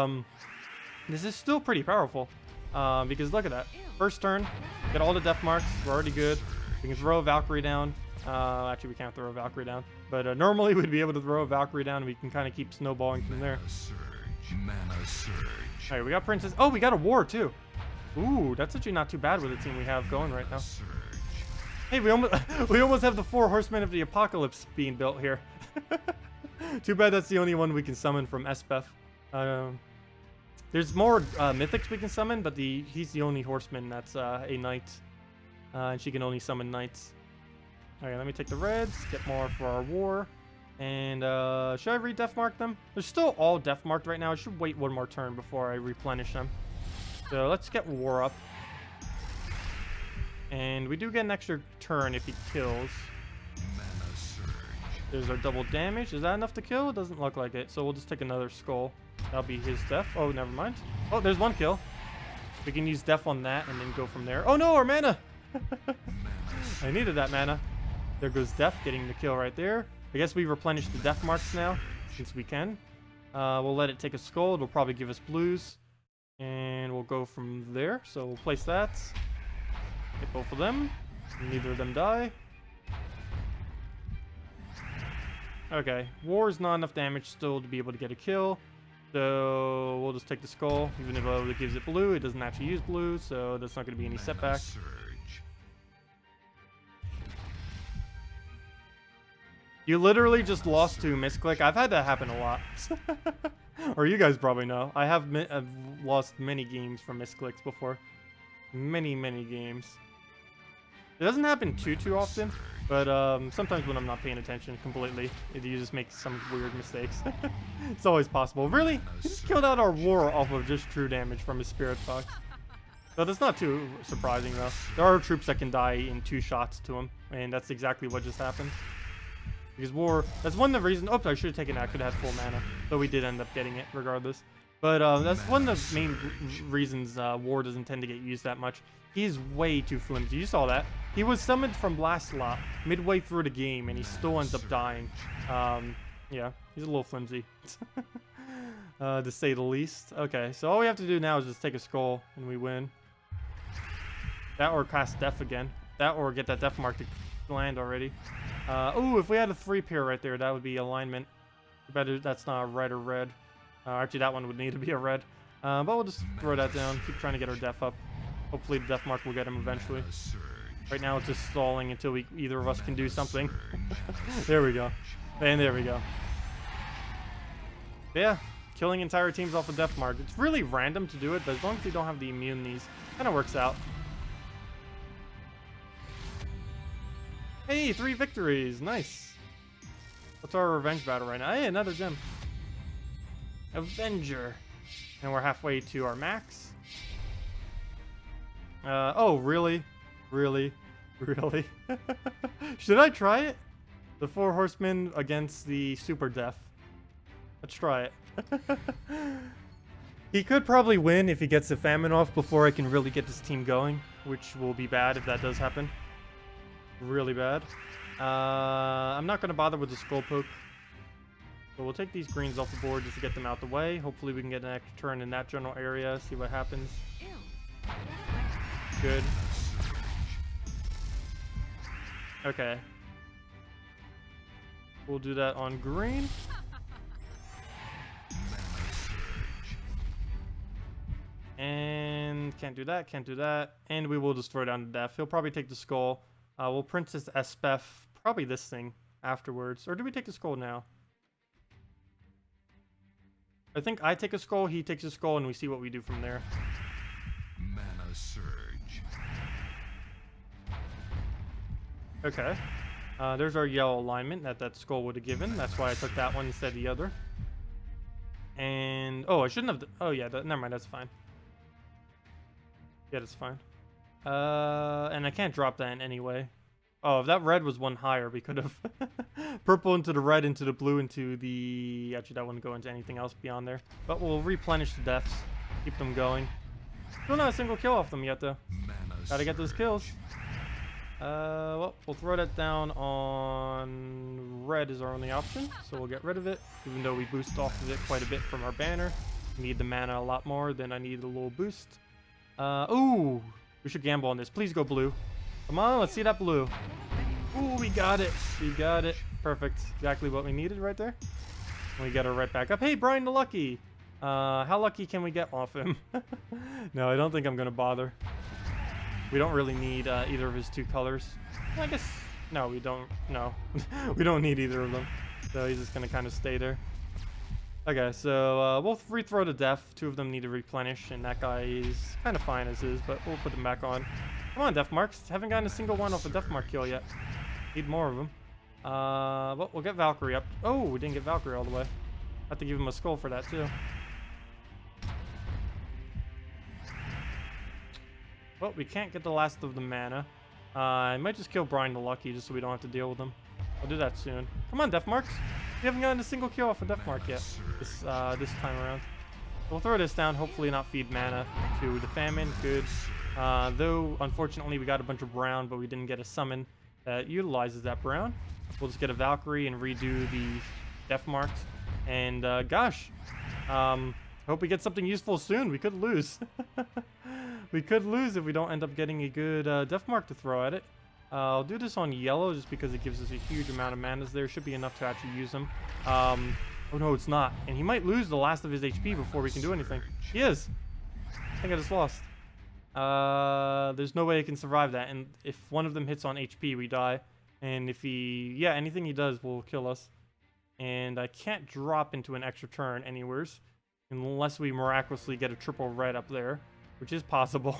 this is still pretty powerful, because look at that. First turn, get all the death marks. We're already good. We can throw a Valkyrie down. Actually, we can't throw a Valkyrie down, but normally we'd be able to throw a Valkyrie down, and we can kind of keep snowballing from there. Mana surge. All right, we got Princess. Oh, we got a war too. Ooh, that's actually not too bad with the team we have going right now. Hey, we almost have the 4 Horsemen of the Apocalypse being built here. Too bad that's the only one we can summon from Espef. There's more mythics we can summon, but he's the only horseman that's a knight. And she can only summon knights. Okay, let me take the reds, get more for our war. And should I re-death mark them? They're still all death marked right now. I should wait one more turn before I replenish them. So let's get war up. And we do get an extra turn if he kills. Mana surge. There's our double damage. Is that enough to kill? It doesn't look like it. So we'll just take another skull. That'll be his death. Oh, never mind. Oh, there's one kill. We can use death on that and then go from there. Oh no, our mana! I needed that mana. There goes death, getting the kill right there. I guess we replenish the death marks now, since we can. We'll let it take a skull. It'll probably give us blues. And we'll go from there. So we'll place that. Hit both of them. Neither of them die. Okay. War is not enough damage still to be able to get a kill. So we'll just take the skull. Even though it gives it blue, it doesn't actually use blue. So there's not going to be any setback. Surge. You literally just lost to misclick. I've had that happen a lot. Or you guys probably know. I've lost many games from misclicks before. Many games. It doesn't happen too often, but sometimes when I'm not paying attention completely, you just make some weird mistakes. It's always possible. Really? He just killed out our war off of just true damage from his spirit box. So that's not too surprising though. There are troops that can die in 2 shots to him, and that's exactly what just happened. Because war, that's one of the reasons. Oops, I should have taken that. I could have had full mana, but we did end up getting it regardless. But that's one of the main reasons war doesn't tend to get used that much. He's way too flimsy. You saw that. He was summoned from Blast Lot midway through the game, and he still ends up dying. Yeah, he's a little flimsy, to say the least. Okay, so all we have to do now is just take a skull, and we win. That or cast death again. That or get that death mark to land already. Oh, if we had a 3-pair right there, that would be alignment. Better that's not a red or red. Actually, that one would need to be a red. But we'll just throw that down. Keep trying to get our death up. Hopefully the death mark will get him eventually. Right now it's just stalling until either of us can do something. There we go. And there we go. Yeah, killing entire teams off the death mark. It's really random to do it, but as long as you don't have the immunities, kind of works out. Hey, 3 victories. Nice. What's our revenge battle right now? Hey, another gem. Avenger. And we're halfway to our max. Oh, really? Really? Really? Should I try it? The 4 horsemen against the super death. Let's try it. He could probably win if he gets the famine off before I can really get this team going, which will be bad if that does happen. Really bad. I'm not going to bother with the skull poke. So we'll take these greens off the board just to get them out the way. Hopefully we can get an extra turn in that general area, see what happens. Good. Okay. We'll do that on green. And can't do that, can't do that. And we will just throw down to death. He'll probably take the skull. We'll print this SPF, probably this thing, afterwards. Or do we take the skull now? I think I take a skull, he takes a skull, and we see what we do from there. Mana surge. Okay. There's our yellow alignment that skull would have given. That's why I took that one instead of the other. And... oh, I shouldn't have... oh, yeah. Never mind. That's fine. Yeah, that's fine. And I can't drop that in any way. Oh, if that red was one higher, we could have... purple into the red, into the blue, into the... actually, that wouldn't go into anything else beyond there. But we'll replenish the deaths. Keep them going. Still not a single kill off them yet, though. Gotta get those kills. Well, we'll throw that down on red is our only option, so we'll get rid of it, even though we boost off of it quite a bit from our banner. Need the mana a lot more than I need a little boost. Ooh, we should gamble on this. Please go blue. Come on, let's see that blue. Ooh, we got it. We got it. Perfect. Exactly what we needed right there. And we get her right back up. Hey, Brian the Lucky. How lucky can we get off him? No, I don't think I'm gonna bother. We don't really need either of his 2 colors. I guess, no, we don't, no. We don't need either of them. So he's just gonna kind of stay there. Okay, so we'll rethrow to death. 2 of them need to replenish, and that guy is kind of fine as is, but we'll put him back on. Come on, death marks. Haven't gotten a single one off a death mark kill yet. Need more of them. Well, we'll get Valkyrie up. Oh, we didn't get Valkyrie all the way. Have to give him a skull for that too. Well, we can't get the last of the mana. I might just kill Brian the Lucky just so we don't have to deal with him. I'll do that soon. Come on, death marks. We haven't gotten a single kill off a death mark yet this time around. We'll throw this down. Hopefully not feed mana to the famine. Good. Though, unfortunately, we got a bunch of brown, but we didn't get a summon that utilizes that brown. We'll just get a Valkyrie and redo the death marks. And gosh, hope we get something useful soon. We could lose. We could lose if we don't end up getting a good death mark to throw at it. I'll do this on yellow just because it gives us a huge amount of manas there. Should be enough to actually use them. Oh no, it's not. And he might lose the last of his HP before we can do anything. He is. I think I just lost. There's no way he can survive that. And if one of them hits on HP, we die. And if he... yeah, anything he does will kill us. And I can't drop into an extra turn anywheres. Unless we miraculously get a triple red up there. Which is possible.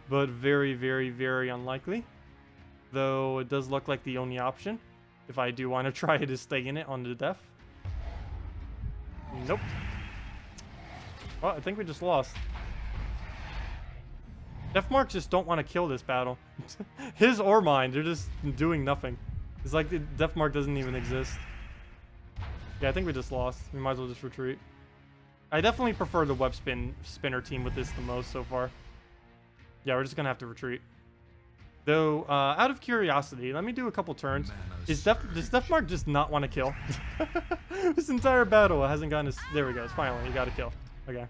But very, very, very unlikely. Though it does look like the only option. If I do want to try to stay in it on the death. Nope. Well, I think we just lost. Death marks just don't want to kill this battle. His or mine, they're just doing nothing. It's like the death mark doesn't even exist. Yeah, I think we just lost. We might as well just retreat. I definitely prefer the web spinner team with this the most so far. Yeah, we're just gonna have to retreat. Though, out of curiosity, let me do a couple turns. Does death mark just not want to kill? This entire battle hasn't gotten his... there we go. Finally, he got a kill. Okay.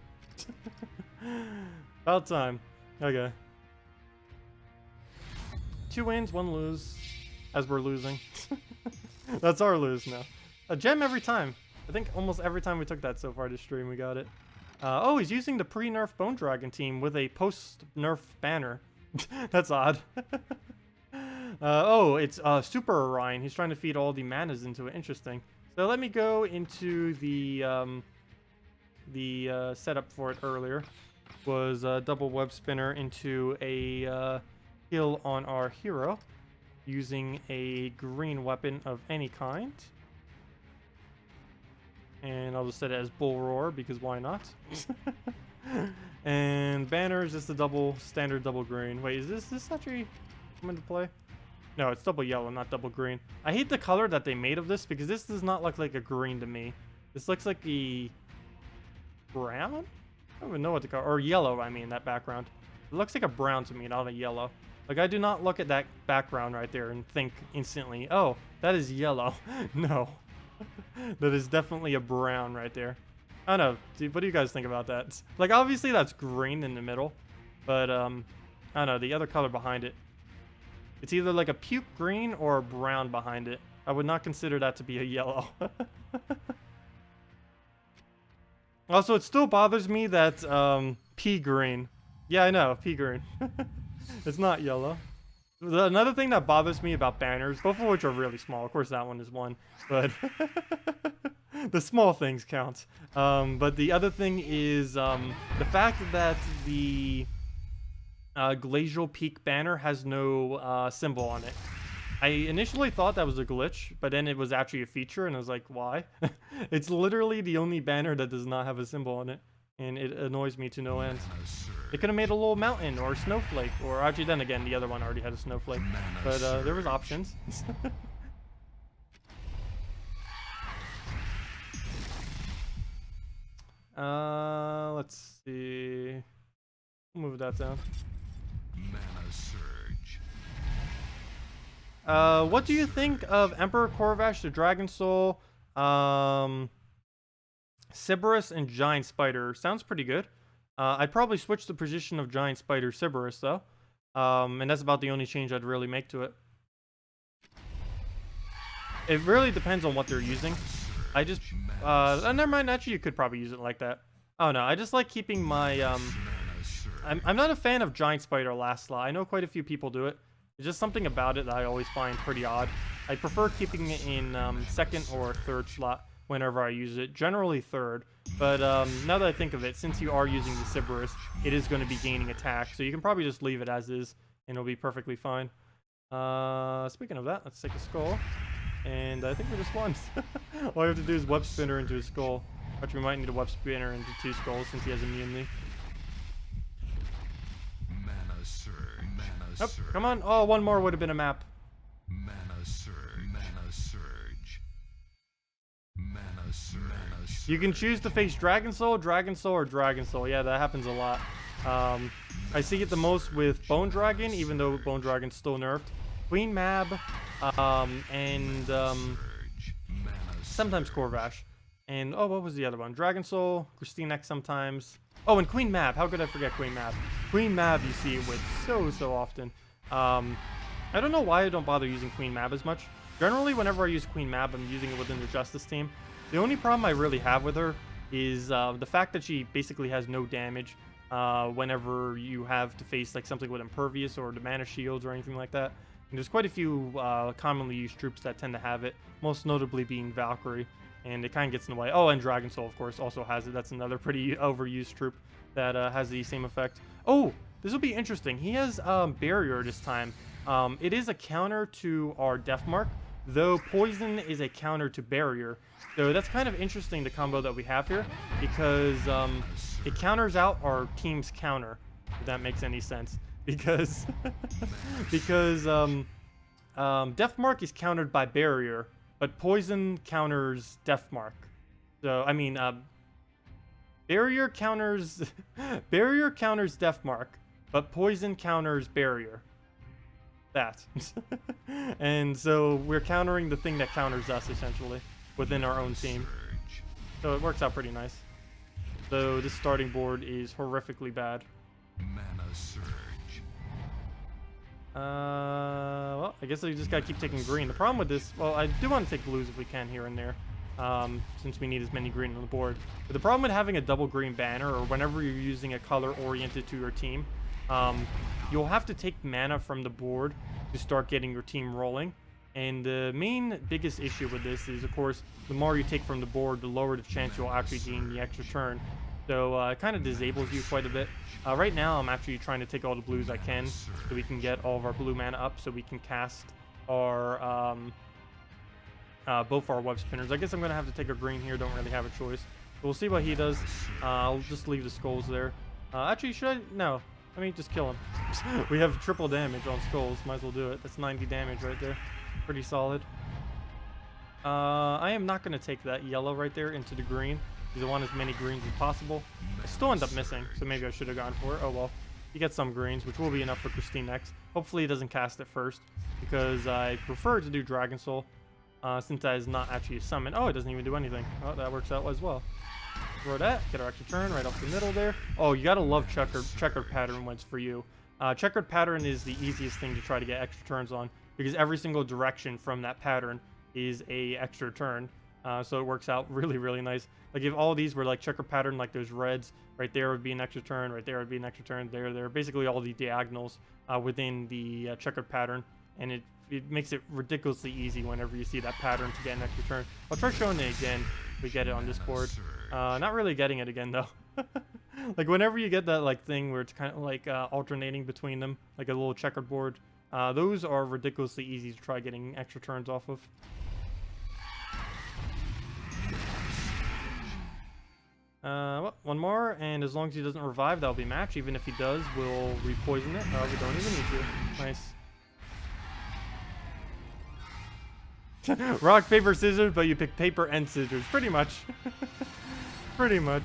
About time. Okay. 2 wins, 1 lose. As we're losing. That's our lose now. A gem every time. I think almost every time we took that so far this stream, we got it. Oh, he's using the pre-nerf Bone Dragon team with a post-nerf banner. That's odd. Oh, it's Super Orion. He's trying to feed all the manas into it. Interesting. So let me go into the setup for it earlier. Was a double web spinner into a kill on our hero using a green weapon of any kind. And I'll just set it as Bull Roar because why not? And banner is just a standard double green. Wait, is this actually come into play? No, it's double yellow, not double green. I hate the color that they made of this because this does not look like a green to me. This looks like the brown? I don't even know what to call it. Or yellow, I mean, that background. It looks like a brown to me, not a yellow. Like, I do not look at that background right there and think instantly, oh, that is yellow. No. That is definitely a brown right there. I don't know. Dude, what do you guys think about that? Like, obviously that's green in the middle. But, I don't know. The other color behind it. It's either like a puke green or a brown behind it. I would not consider that to be a yellow. Also, it still bothers me that pea green. Yeah, I know, pea green. It's not yellow. Another thing that bothers me about banners, both of which are really small. Of course, that one is one, but the small things count. But the other thing is the fact that the Glacial Peak banner has no symbol on it. I initially thought that was a glitch, but then it was actually a feature, and I was like, why? It's literally the only banner that does not have a symbol on it, and it annoys me to no end. It could have made a little mountain or a snowflake, or actually then again, the other one already had a snowflake. But there was options. Let's see. We'll move that down. Mana surge. What do you think of Emperor Corvash, the Dragon Soul, Sybaris, and Giant Spider? Sounds pretty good. I'd probably switch the position of Giant Spider Sybaris though. And that's about the only change I'd really make to it. It really depends on what they're using. I just, never mind, actually you could probably use it like that. Oh no, I just like keeping my, I'm not a fan of Giant Spider last slot. I know quite a few people do it. There's just something about it that I always find pretty odd. I prefer keeping it in second or third slot. whenever I use it. Generally third. But now that I think of it, since you are using the Sybaris, it is going to be gaining attack. So you can probably just leave it as is, and it'll be perfectly fine. Speaking of that, let's take a skull. And I think we just won. All I have to do is web spinner into his skull. Actually, we might need a web spinner into 2 skulls since he has immunity. Mana surge. Mana Nope, surge. come on. Oh, one more would have been a map. Mana surge. Mana surge. Mana surge. Mana surge. You can choose to face Dragon Soul, or Dragon Soul. Yeah, that happens a lot. I see it the most with Bone Dragon, even though Bone Dragon's still nerfed. Queen Mab, and sometimes Corvash. And, oh, what was the other one? Dragon Soul, Christine X sometimes. Oh, and Queen Mab. How could I forget Queen Mab? Queen Mab you see it with so often. I don't know why I don't bother using Queen Mab as much. Generally, whenever I use Queen Mab, I'm using it within the Justice team. The only problem I really have with her is the fact that she basically has no damage whenever you have to face like something with Impervious or the Mana Shields or anything like that. And there's quite a few commonly used troops that tend to have it, most notably being Valkyrie. And it kind of gets in the way. Oh, and Dragon Soul, of course, also has it. That's another pretty overused troop that has the same effect. Oh, this will be interesting. He has Barrier this time. It is a counter to our Death Mark, though Poison is a counter to Barrier. So that's kind of interesting, the combo that we have here, because it counters out our team's counter, if that makes any sense. Because, Death Mark is countered by Barrier, but Poison counters Death Mark. So, I mean, Barrier counters Death Mark, but Poison counters Barrier. That. And so we're countering the thing that counters us, essentially, within our own team. So it works out pretty nice. So this starting board is horrifically bad. Mana surge. Well, I guess I just gotta keep taking green. The problem with this, well, I do want to take blues if we can here and there, since we need as many green on the board. But the problem with having a double green banner, or whenever you're using a color oriented to your team, you'll have to take mana from the board to start getting your team rolling. And the biggest issue with this is, of course, the more you take from the board, the lower the chance you'll actually gain the extra turn. So it kind of disables you quite a bit. Right now, I'm actually trying to take all the blues I can so we can get all of our blue mana up so we can cast our both our web spinners. I guess I'm going to have to take a green here. Don't really have a choice. But we'll see what he does. I'll just leave the skulls there. Actually, should I? No. Let me just kill him. We have triple damage on skulls. Might as well do it. That's 90 damage right there. Pretty solid. I am not going to take that yellow right there into the green, because I want as many greens as possible. I still end up missing, so maybe I should have gone for it. Oh well. You get some greens, which will be enough for Christine next. Hopefully he doesn't cast it first, because I prefer to do Dragon Soul, since that is not actually a summon. Oh, it doesn't even do anything. Oh, that works out as well. Throw that, get our extra turn right off the middle there. Oh, you gotta love checkered pattern when it's for you. Checkered pattern is the easiest thing to try to get extra turns on, because every single direction from that pattern is a extra turn. So it works out really nice. Like if all these were like checkered pattern, like those reds, right there would be an extra turn, right there would be an extra turn, there. Basically all the diagonals within the checkered pattern, and it makes it ridiculously easy whenever you see that pattern to get an extra turn. I'll try showing it again if we get it on this board. Not really getting it again though. Like whenever you get that like thing where it's kind of like alternating between them, like a little checkered board, those are ridiculously easy to try getting extra turns off of. Well, one more, and as long as he doesn't revive, that'll be match. Even if he does, we'll re-poison it. Oh, we don't even need to. Nice. Rock, paper, scissors, but you pick paper and scissors. Pretty much. Pretty much.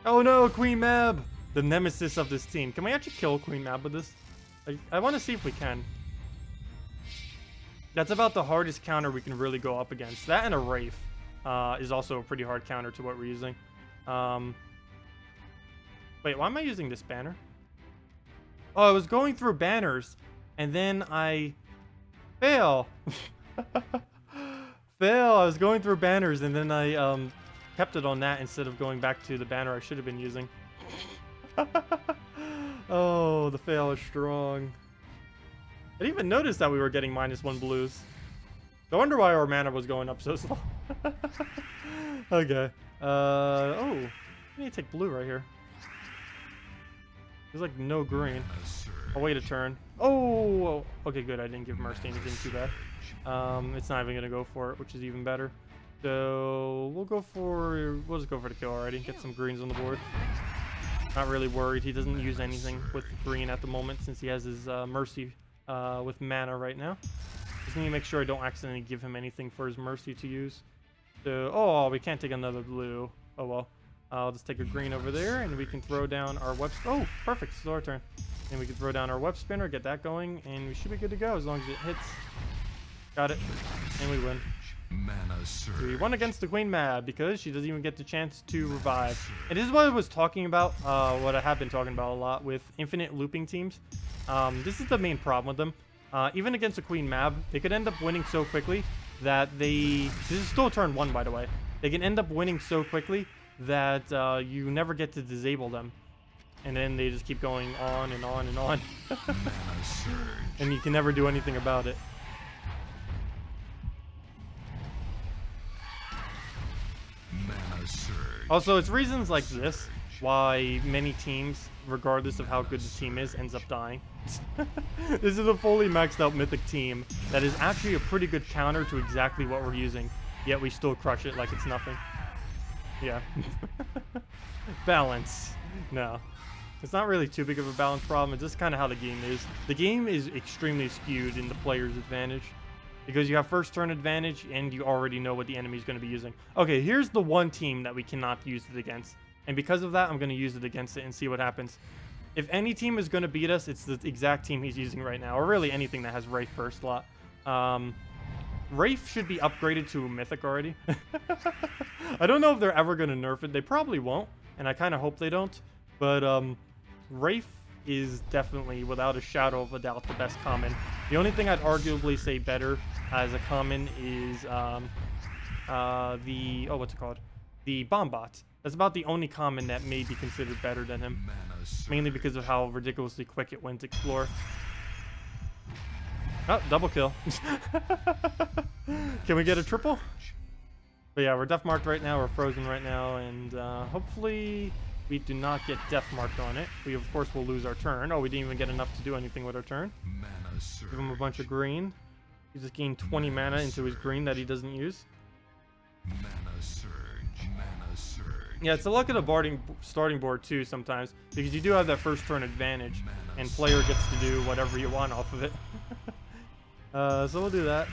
Oh no, Queen Mab! The nemesis of this team. Can we actually kill Queen Mab with this? I want to see if we can. That's about the hardest counter we can really go up against. That and a Wraith is also a pretty hard counter to what we're using. Wait, why am I using this banner? Oh, I was going through banners, and then I fail. Fail. I was going through banners, and then I kept it on that instead of going back to the banner I should have been using. Oh, the fail is strong. I didn't even notice that we were getting -1 blues. No wonder why our mana was going up so slow. Okay. Oh. I need to take blue right here. There's like no green. I'll wait a turn. Oh! Okay, good. I didn't give Mercy anything too bad. It's not even going to go for it, which is even better. So, we'll just go for the kill already. Get some greens on the board. Not really worried. He doesn't use anything with green at the moment since he has his Mercy with mana right now. Just need to make sure I don't accidentally give him anything for his Mercy to use. So, oh, we can't take another blue. Oh well. I'll just take a green over there, and we can throw down our web. Oh, perfect. It's our turn. And we can throw down our web spinner, get that going, and we should be good to go as long as it hits. Got it. And we win. We won against the Queen Mab because she doesn't even get the chance to revive. And this is what I was talking about, what I have been talking about a lot with infinite looping teams. This is the main problem with them. Even against the Queen Mab, they could end up winning so quickly that they... This is still turn 1, by the way. They can end up winning so quickly that you never get to disable them. And then they just keep going on and on and on. And you can never do anything about it. Also, it's reasons like this why many teams, regardless of how good the team is, ends up dying. This is a fully maxed out mythic team that is actually a pretty good counter to exactly what we're using, yet we still crush it like it's nothing. Yeah. Balance. No. It's not really too big of a balance problem. It's just kind of how the game is. The game is extremely skewed in the player's advantage. Because you have first turn advantage, and you already know what the enemy is going to be using. Okay, here's the one team that we cannot use it against. And because of that, I'm going to use it against it and see what happens. If any team is going to beat us, it's the exact team he's using right now. Or really anything that has Wraith first slot. Wraith should be upgraded to Mythic already. I don't know if they're ever going to nerf it. They probably won't. And I kind of hope they don't. But Wraith is definitely, without a shadow of a doubt, the best common. The only thing I'd arguably say better as a common is what's it called? The Bombot. That's about the only common that may be considered better than him. Mainly because of how ridiculously quick it went to explore. Oh, double kill. Can we get a triple? But yeah, we're death marked right now, we're frozen right now, and hopefully we do not get death marked on it. We of course will lose our turn. Oh, we didn't even get enough to do anything with our turn. Give him a bunch of green. He just gained 20 mana into his green that he doesn't use. Yeah, it's the luck of the starting board too sometimes, because you do have that first turn advantage, and player gets to do whatever you want off of it. So we'll do that.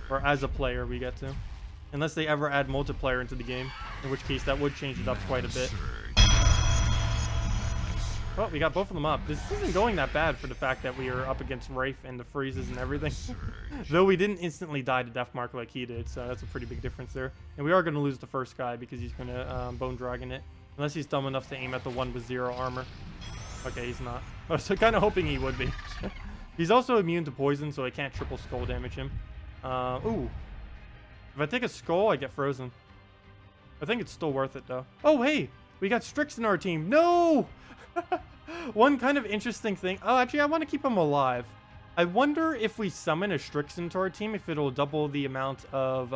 Or as a player we get to. Unless they ever add multiplayer into the game, in which case that would change it up quite a bit. Oh, we got both of them up. This isn't going that bad for the fact that we are up against Wraith and the freezes and everything. Though we didn't instantly die to Death Mark like he did, so that's a pretty big difference there. And we are going to lose the first guy because he's going to Bone Dragon it. Unless he's dumb enough to aim at the one with 0 armor. Okay, he's not. I was kind of hoping he would be. He's also immune to poison, so I can't triple skull damage him. Ooh. If I take a skull, I get frozen. I think it's still worth it, though. Oh, hey! We got Strix in our team. No! One kind of interesting thing. Oh, actually, I want to keep him alive. I wonder if we summon a Strix into our team, if it'll double the amount of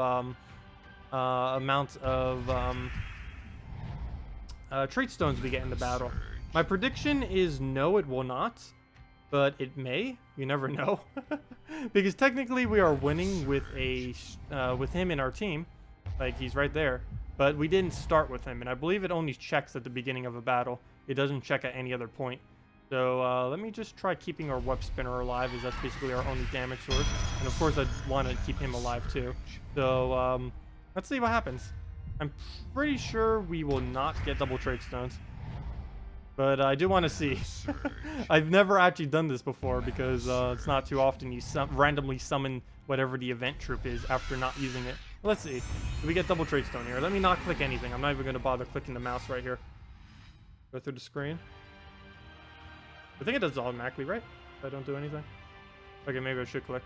trait stones we get in the battle. My prediction is no, it will not. But it may. You never know. Because technically we are winning with with him in our team. Like, he's right there. But we didn't start with him. And I believe it only checks at the beginning of a battle. It doesn't check at any other point. So let me just try keeping our web spinner alive, as that's basically our only damage source. And of course I'd want to keep him alive too. So let's see what happens. I'm pretty sure we will not get double trait stones. But I do want to see. I've never actually done this before because it's not too often you randomly summon whatever the event troop is after not using it. Let's see. Do we get double trait stone here? Let me not click anything. I'm not even going to bother clicking the mouse right here. Go through the screen. I think it does automatically, right? If I don't do anything. Okay, maybe I should click.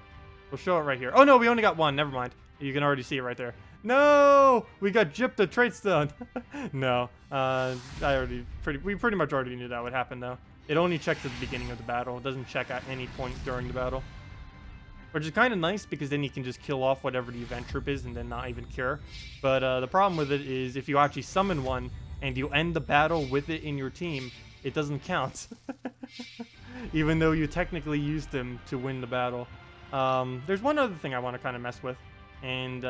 We'll show it right here. Oh no, we only got one. Never mind. You can already see it right there. No, we got gypped a trait stone. No, we pretty much already knew that would happen though. It only checks at the beginning of the battle. It doesn't check at any point during the battle. which is kind of nice because then you can just kill off whatever the event troop is and then not even care. But the problem with it is if you actually summon one and you end the battle with it in your team, it doesn't count. Even though you technically used them to win the battle. There's one other thing I want to kind of mess with, and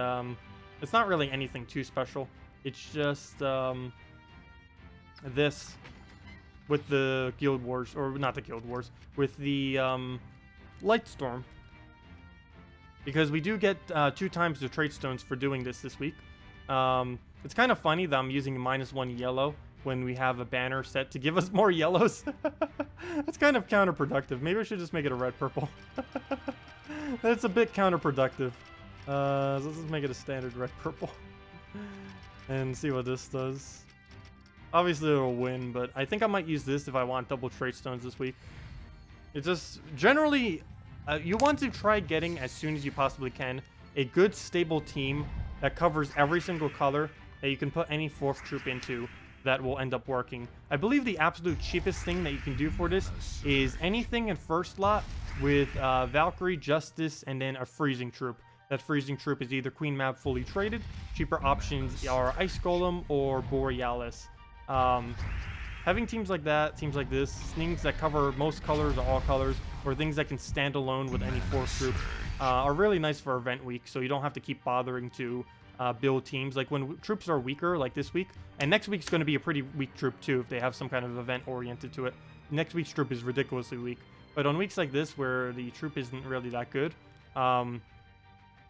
it's not really anything too special. It's just this with the Guild Wars, or not the Guild Wars, with the Lightstorm. Because we do get 2 times the trait stones for doing this week. It's kind of funny that I'm using -1 yellow when we have a banner set to give us more yellows. It's kind of counterproductive. Maybe I should just make it a red-purple. That's a bit counterproductive. So let's just make it a standard red-purple. And see what this does. Obviously it'll win, but I think I might use this if I want double trait stones this week. It just, generally, you want to try getting, as soon as you possibly can, a good stable team that covers every single color that you can put any 4th troop into that will end up working. I believe the absolute cheapest thing that you can do for this is anything in first lot with Valkyrie, Justice, and then a freezing troop. That freezing troop is either Queen Map fully traded. Cheaper options are Ice Golem or Borealis. Having teams like that, teams like this, things that cover most colors or all colors, or things that can stand alone with any 4th troop, are really nice for event week, so you don't have to keep bothering to build teams. Like when troops are weaker, like this week, and next week's going to be a pretty weak troop too if they have some kind of event oriented to it. Next week's troop is ridiculously weak. But on weeks like this where the troop isn't really that good,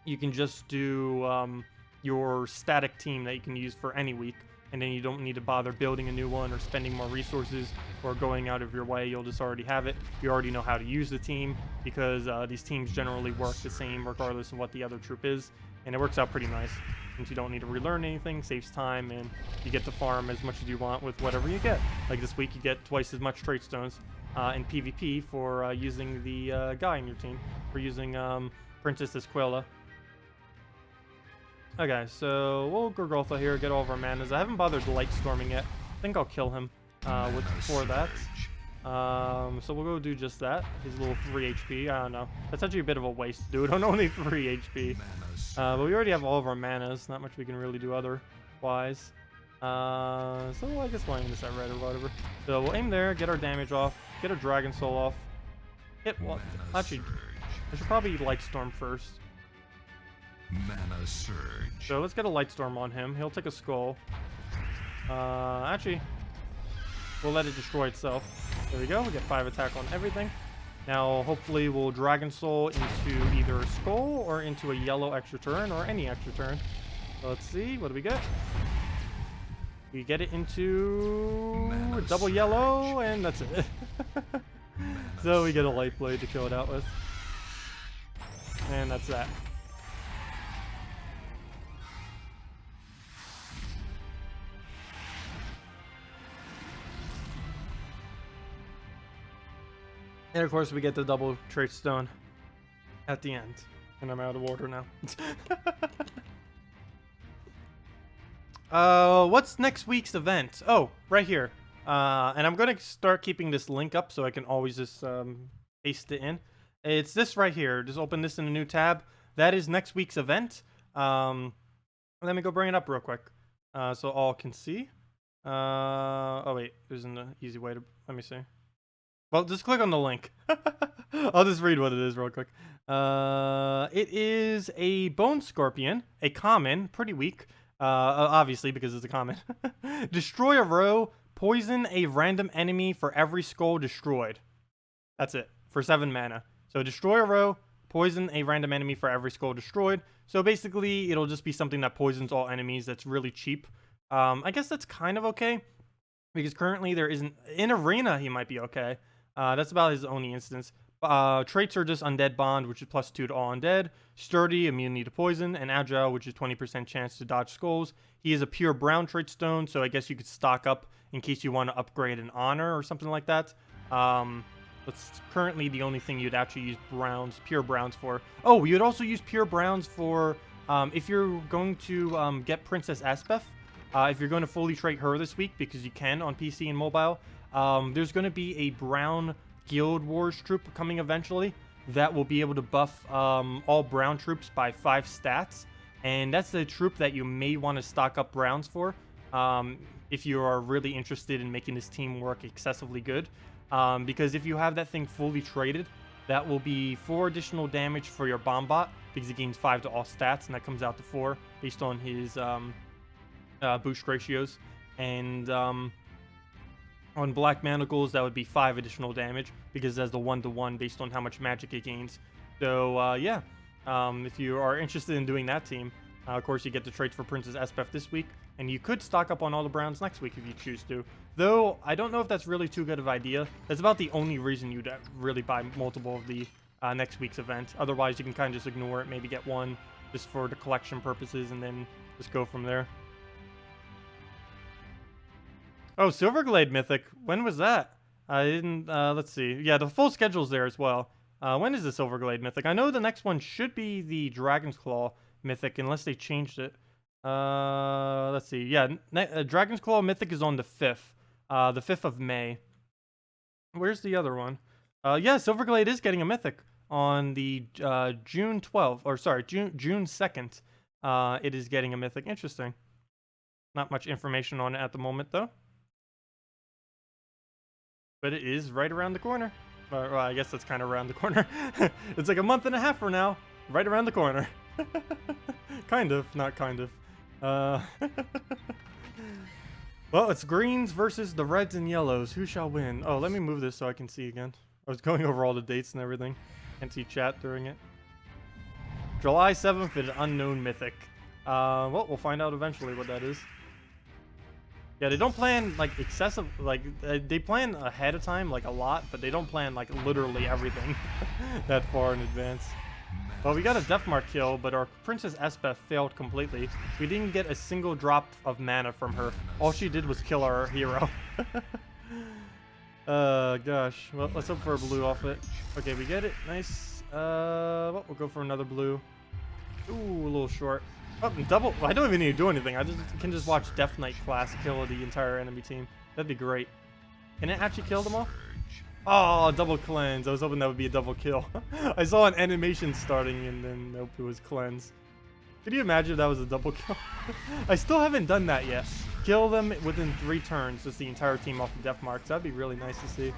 you can just do your static team that you can use for any week, and then you don't need to bother building a new one or spending more resources or going out of your way. You'll just already have it. You already know how to use the team because these teams generally work the same regardless of what the other troop is, and it works out pretty nice since you don't need to relearn anything, saves time, and you get to farm as much as you want with whatever you get. Like this week you get twice as much trait stones in PvP for using the guy in your team, for using Princess Esquela. Okay, so we'll Gorgotha here, get all of our manas. I haven't bothered Lightstorming yet. I think I'll kill him for that. So we'll go do just that. His little 3 HP. I don't know. That's actually a bit of a waste, dude. On only 3 HP. But we already have all of our manas. Not much we can really do otherwise. So I guess we'll aim this at red or whatever. So we'll aim there, get our damage off, get our Dragon Soul off. Hit what? Actually, I should probably Lightstorm first. Mana Surge. So let's get a Lightstorm on him. He'll take a skull. Actually, we'll let it destroy itself. There we go. We get 5 attack on everything. Now, hopefully, we'll Dragon Soul into either a skull or into a yellow extra turn or any extra turn. So let's see. What do we get? We get it into a double yellow, and that's it. So we get a Light Blade to kill it out with. And that's that. And of course we get the double trait stone at the end. And I'm out of order now. What's next week's event? Oh, right here. And I'm going to start keeping this link up so I can always just paste it in. It's this right here. Just open this in a new tab. That is next week's event. Let me go bring it up real quick so all can see. Oh, wait. There's an easy way to... Let me see. Well, just click on the link. I'll just read what it is real quick. It is a Bone Scorpion, a common, pretty weak, obviously because it's a common. Destroy a row, poison a random enemy for every skull destroyed. That's it, for 7 mana. So destroy a row, poison a random enemy for every skull destroyed. So basically, it'll just be something that poisons all enemies that's really cheap. I guess that's kind of okay, because currently there isn't... In Arena, he might be okay. That's about his only instance. Traits are just Undead Bond, which is +2 to all undead. Sturdy, immunity to poison. And Agile, which is 20% chance to dodge skulls. He is a pure brown trait stone, so I guess you could stock up in case you want to upgrade an honor or something like that. That's currently the only thing you'd actually use pure browns for. Oh, you'd also use pure browns for if you're going to get Princess Aspeth. If you're going to fully trait her this week, because you can on PC and mobile, there's going to be a brown Guild Wars troop coming eventually that will be able to buff all brown troops by 5 stats. And that's the troop that you may want to stock up browns for if you are really interested in making this team work excessively good. Because if you have that thing fully traded, that will be 4 additional damage for your bomb bot because he gains 5 to all stats, and that comes out to 4 based on his boost ratios. And on Black Manacles, that would be 5 additional damage because it has the 1-to-1 based on how much magic it gains. So yeah, if you are interested in doing that team, of course you get the traits for Princess Espeth this week, and you could stock up on all the browns next week if you choose to. Though I don't know if that's really too good of an idea. That's about the only reason you'd really buy multiple of the next week's event. Otherwise, you can kind of just ignore it, maybe get one just for the collection purposes, and then just go from there. Oh, Silverglade Mythic. When was that? I didn't, let's see. Yeah, the full schedule's there as well. When is the Silverglade Mythic? I know the next one should be the Dragon's Claw Mythic, unless they changed it. Let's see. Yeah, Dragon's Claw Mythic is on the 5th. The 5th of May. Where's the other one? Yeah, Silverglade is getting a Mythic on the June 12th. Or, sorry, June 2nd. It is getting a Mythic. Interesting. Not much information on it at the moment, though. But it is right around the corner. Well, I guess that's kind of around the corner. It's like a month and a half from now. Right around the corner. Kind of. Not kind of. Well, it's greens versus the reds and yellows. Who shall win? Oh, let me move this so I can see again. I was going over all the dates and everything. Can't see chat during it. July 7th is Unknown Mythic. Well, we'll find out eventually what that is. Yeah, they don't plan, like, excessive, like, they plan ahead of time, like, a lot, but they don't plan, like, literally everything that far in advance. Well, we got a Death Mark kill, but our Princess Espeth failed completely. We didn't get a single drop of mana from her. All she did was kill our hero. Gosh. Well, let's hope for a blue off it. Okay, we get it. Nice. Well, we'll go for another blue. Ooh, a little short. Oh, double. I don't even need to do anything. I can just watch Death Knight class kill the entire enemy team. That'd be great. Can it actually kill them all? Oh, double cleanse. I was hoping that would be a double kill. I saw an animation starting and then nope, it was cleanse. Could you imagine if that was a double kill? I still haven't done that yet. Kill them within 3 turns, just the entire team off the death marks. That'd be really nice to see.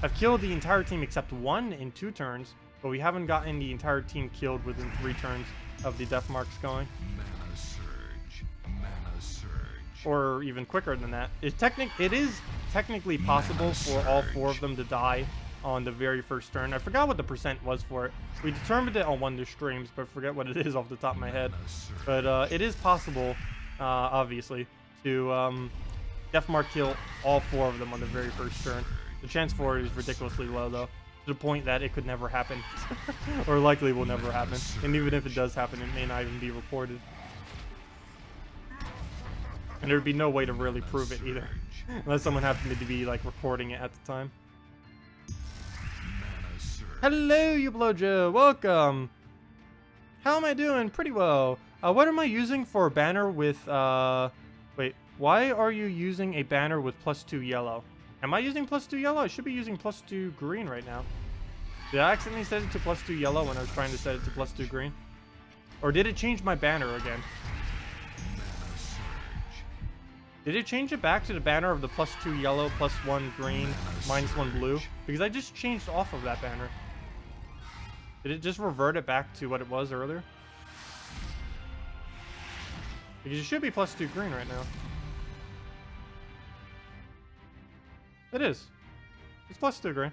I've killed the entire team except 1 in 2 turns, but we haven't gotten the entire team killed within 3 turns of the death marks going. Mana surge. Mana surge. Or even quicker than that. It is technically possible for all 4 of them to die on the very first turn. I forgot what the percent was for it. We determined it on one of the streams, but I forget what it is off the top of my head. But it is possible, obviously, to death mark kill all 4 of them on the very first turn. The chance for it is ridiculously low, though, to the point that it could never happen, or likely will never happen. And even if it does happen, it may not even be reported. And there'd be no way to really prove it either, unless someone happened to be like recording it at the time. Hello, you blowjo, welcome. How am I doing? Pretty well. What am I using for a banner with? Wait, why are you using a banner with +2 yellow? Am I using +2 yellow? I should be using +2 green right now. Did I accidentally set it to +2 yellow when I was trying to set it to +2 green? Or did it change my banner again? Did it change it back to the banner of the +2 yellow, +1 green, -1 blue? Because I just changed off of that banner. Did it just revert it back to what it was earlier? Because it should be +2 green right now. It is. It's +2 green.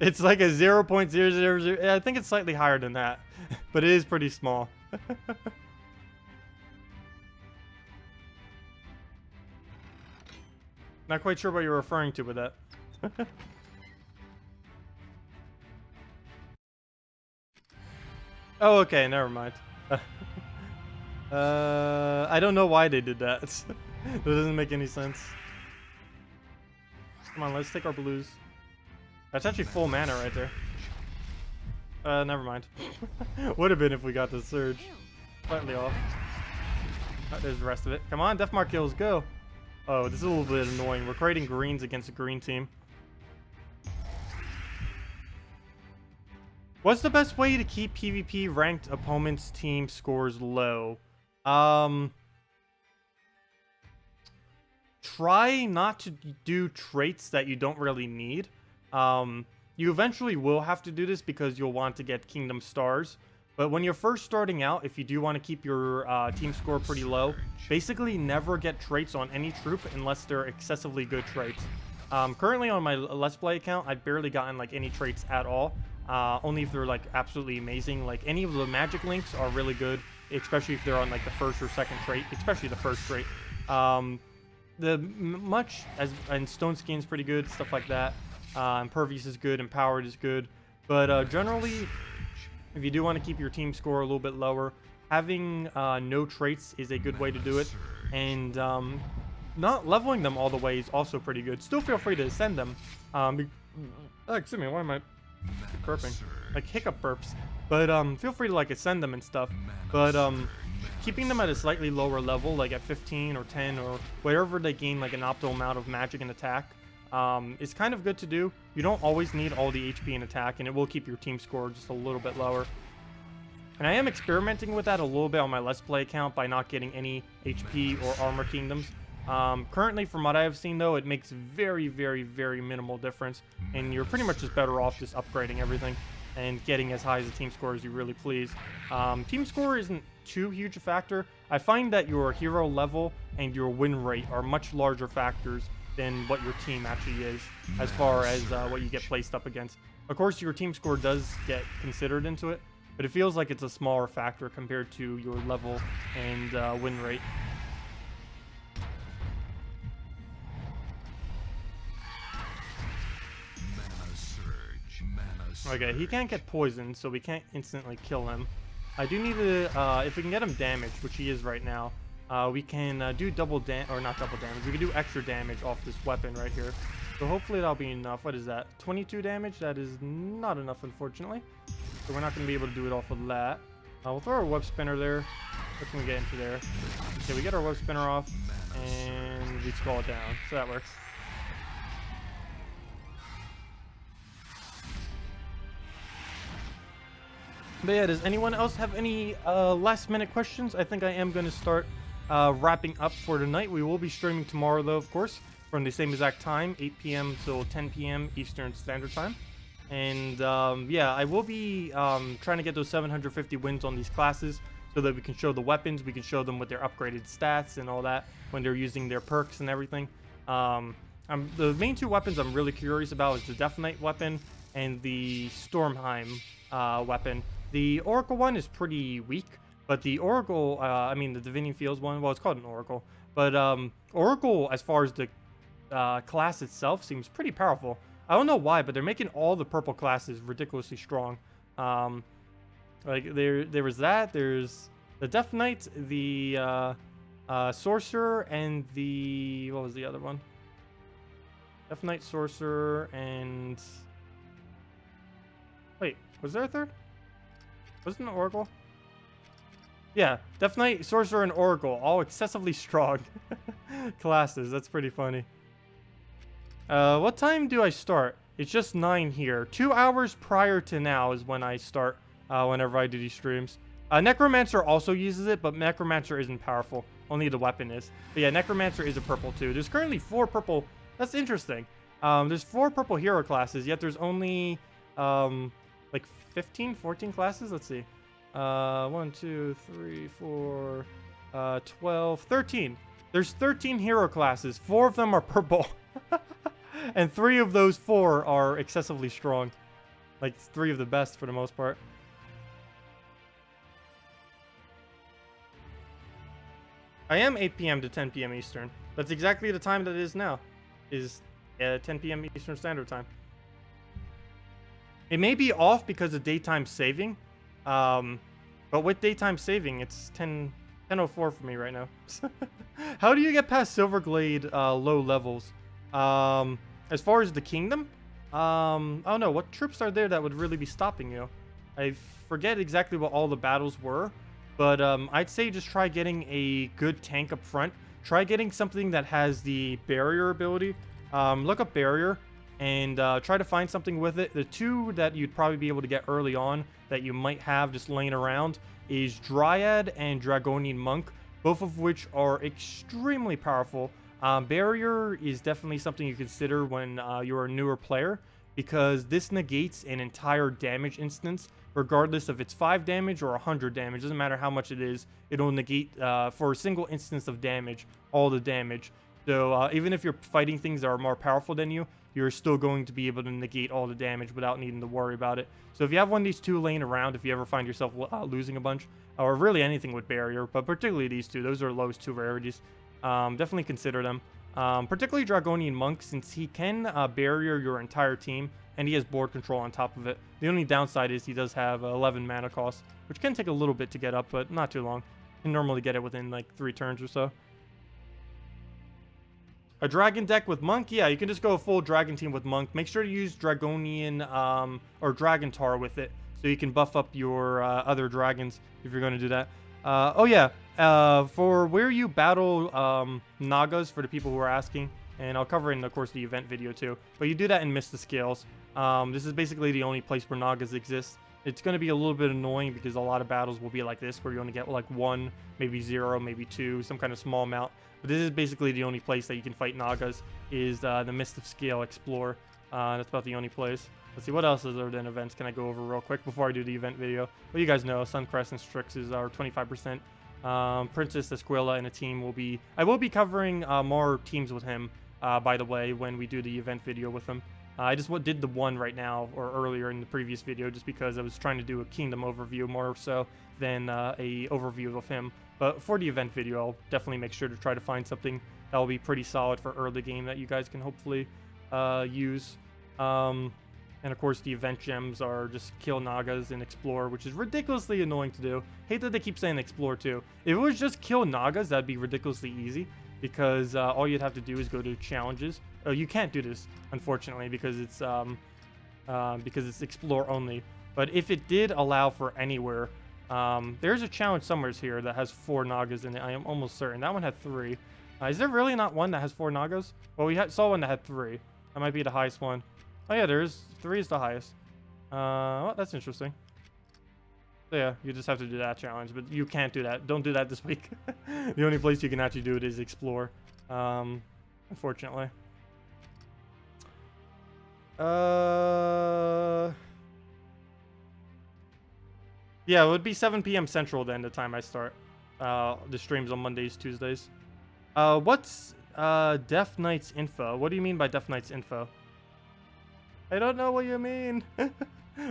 It's like a 0.000. I think it's slightly higher than that, but it is pretty small. Not quite sure what you're referring to with that. Oh, okay, never mind. I don't know why they did that. That doesn't make any sense. Come on, let's take our blues. That's actually full mana right there. Never mind. Would have been if we got the surge. Slightly off. Oh, there's the rest of it. Come on, death mark kills, go. Oh, this is a little bit annoying. We're creating greens against a green team. What's the best way to keep PvP ranked opponents' team scores low? Try not to do traits that you don't really need. You eventually will have to do this because you'll want to get Kingdom Stars. But when you're first starting out, if you do want to keep your team score pretty low, basically never get traits on any troop unless they're excessively good traits. Currently on my Let's Play account, I've barely gotten like any traits at all. Only if they're like absolutely amazing. Like any of the magic links are really good, especially if they're on like the first or second trait, especially the first trait. And Stone Skin's pretty good, stuff like that. Impervious is good, Empowered is good. But generally, if you do want to keep your team score a little bit lower, having no traits is a good way to do it. And not leveling them all the way is also pretty good. Still feel free to send them. Excuse me, why am I burping? Like hiccup burps. But feel free to like ascend them and stuff. But keeping them at a slightly lower level, like at 15 or 10 or wherever they gain like an optimal amount of magic and attack, is kind of good to do. You don't always need all the HP and attack, and it will keep your team score just a little bit lower. And I am experimenting with that a little bit on my Let's Play account by not getting any HP or armor kingdoms. Currently, from what I have seen, though, it makes very, very, very minimal difference, and you're pretty much just better off just upgrading everything and getting as high as a team score as you really please. Team score isn't too huge a factor. I find that your hero level and your win rate are much larger factors than what your team actually is, as far as what you get placed up against. Of course, your team score does get considered into it, but it feels like it's a smaller factor compared to your level and win rate. Okay, he can't get poisoned, so we can't instantly kill him. I do need to, if we can get him damaged, which he is right now, we can do double damage, or not double damage, we can do extra damage off this weapon right here. So hopefully that'll be enough. What is that? 22 damage? That is not enough, unfortunately. So we're not going to be able to do it off of that. We'll throw our web spinner there. What can we get into there? Okay, we get our web spinner off, and we skull it down. So that works. But yeah, does anyone else have any last minute questions? I think I am going to start wrapping up for tonight. We will be streaming tomorrow, though, of course, from the same exact time, 8 p.m. till 10 p.m. Eastern Standard Time. And yeah, I will be trying to get those 750 wins on these classes so that we can show the weapons, we can show them with their upgraded stats and all that when they're using their perks and everything. The main two weapons I'm really curious about is the Death Knight weapon and the Stormheim weapon. The Oracle one is pretty weak, but the Oracle, I mean the Divinium Fields one, well, it's called an Oracle, but Oracle, as far as the class itself, seems pretty powerful. I don't know why, but they're making all the purple classes ridiculously strong. Like there was that, there's the Death Knight, the Sorcerer, and the, what was the other one? Death Knight, Sorcerer, and wait, was there a third? Wasn't it Oracle? Yeah, Death Knight, Sorcerer, and Oracle, all excessively strong classes. That's pretty funny. What time do I start? It's just 9 here. 2 hours prior to now is when I start, whenever I do these streams. Necromancer also uses it, but Necromancer isn't powerful. Only the weapon is. But yeah, Necromancer is a purple too. There's currently 4 purple. That's interesting. There's 4 purple hero classes, yet there's only, like 15, 14 classes? Let's see. 1, 2, 3, 4, 12, 13. There's 13 hero classes. 4 of them are purple. And 3 of those 4 are excessively strong. Like 3 of the best for the most part. I am 8 p.m. to 10 p.m. Eastern. That's exactly the time that it is now. Is 10 p.m. Eastern Standard Time. It may be off because of daytime saving, but with daytime saving, it's 10:04 for me right now. How do you get past Silverglade low levels? As far as the kingdom, I don't know. What troops are there that would really be stopping you? I forget exactly what all the battles were, but I'd say just try getting a good tank up front. Try getting something that has the barrier ability. Look up barrier. and try to find something with it. The two that you'd probably be able to get early on that you might have just laying around is Dryad and Dragonian Monk, both of which are extremely powerful. Barrier is definitely something you consider when you're a newer player, because this negates an entire damage instance, regardless if it's 5 damage or 100 damage. Doesn't matter how much it is, it'll negate for a single instance of damage all the damage. So even if you're fighting things that are more powerful than you, you're still going to be able to negate all the damage without needing to worry about it. So if you have one of these two laying around, if you ever find yourself losing a bunch, or really anything with barrier, but particularly these two, those are the lowest 2 rarities, definitely consider them. Particularly Dragonian Monk, since he can barrier your entire team, and he has board control on top of it. The only downside is he does have 11 mana cost, which can take a little bit to get up, but not too long. You can normally get it within like 3 turns or so. A dragon deck with Monk? Yeah, you can just go a full dragon team with Monk. Make sure to use Dragonian or Dragon Tar with it, so you can buff up your other dragons if you're going to do that. Oh yeah, for where you battle Nagas, for the people who are asking, and I'll cover it in, of course, the event video too, but you do that in Miss the Scales. This is basically the only place where Nagas exist. It's going to be a little bit annoying because a lot of battles will be like this, where you only get like 1, maybe 0, maybe 2, some kind of small amount. But this is basically the only place that you can fight Nagas, is the Mist of Scale Explore. That's about the only place. Let's see, what else is there than events can I go over real quick before I do the event video? Well, you guys know, Suncrest and Strixes are 25%. Princess Esquila and a team will be... I will be covering more teams with him, by the way, when we do the event video with him. I just did the one right now, or earlier in the previous video, just because I was trying to do a kingdom overview more so than a overview of him. But for the event video, I'll definitely make sure to try to find something that will be pretty solid for early game that you guys can hopefully use. And of course, the event gems are just kill Nagas and explore, which is ridiculously annoying to do. Hate that they keep saying explore too. If it was just kill Nagas, that'd be ridiculously easy, because all you'd have to do is go to challenges. You can't do this, unfortunately, because it's explore only. But if it did allow for anywhere, there's a challenge somewhere here that has 4 Nagas in it. I am almost certain that one had 3. Is there really not one that has 4 Nagas? Well, we saw one that had 3. That might be the highest one. Oh yeah, there is 3 is the highest. Well, that's interesting. So yeah, you just have to do that challenge, but you can't do that. Don't do that this week. The only place you can actually do it is explore, unfortunately. Yeah, it would be 7 p.m. Central then, the time I start the streams on Mondays, Tuesdays. What's Death Knight's info? What do you mean by Death Knight's info? I don't know what you mean.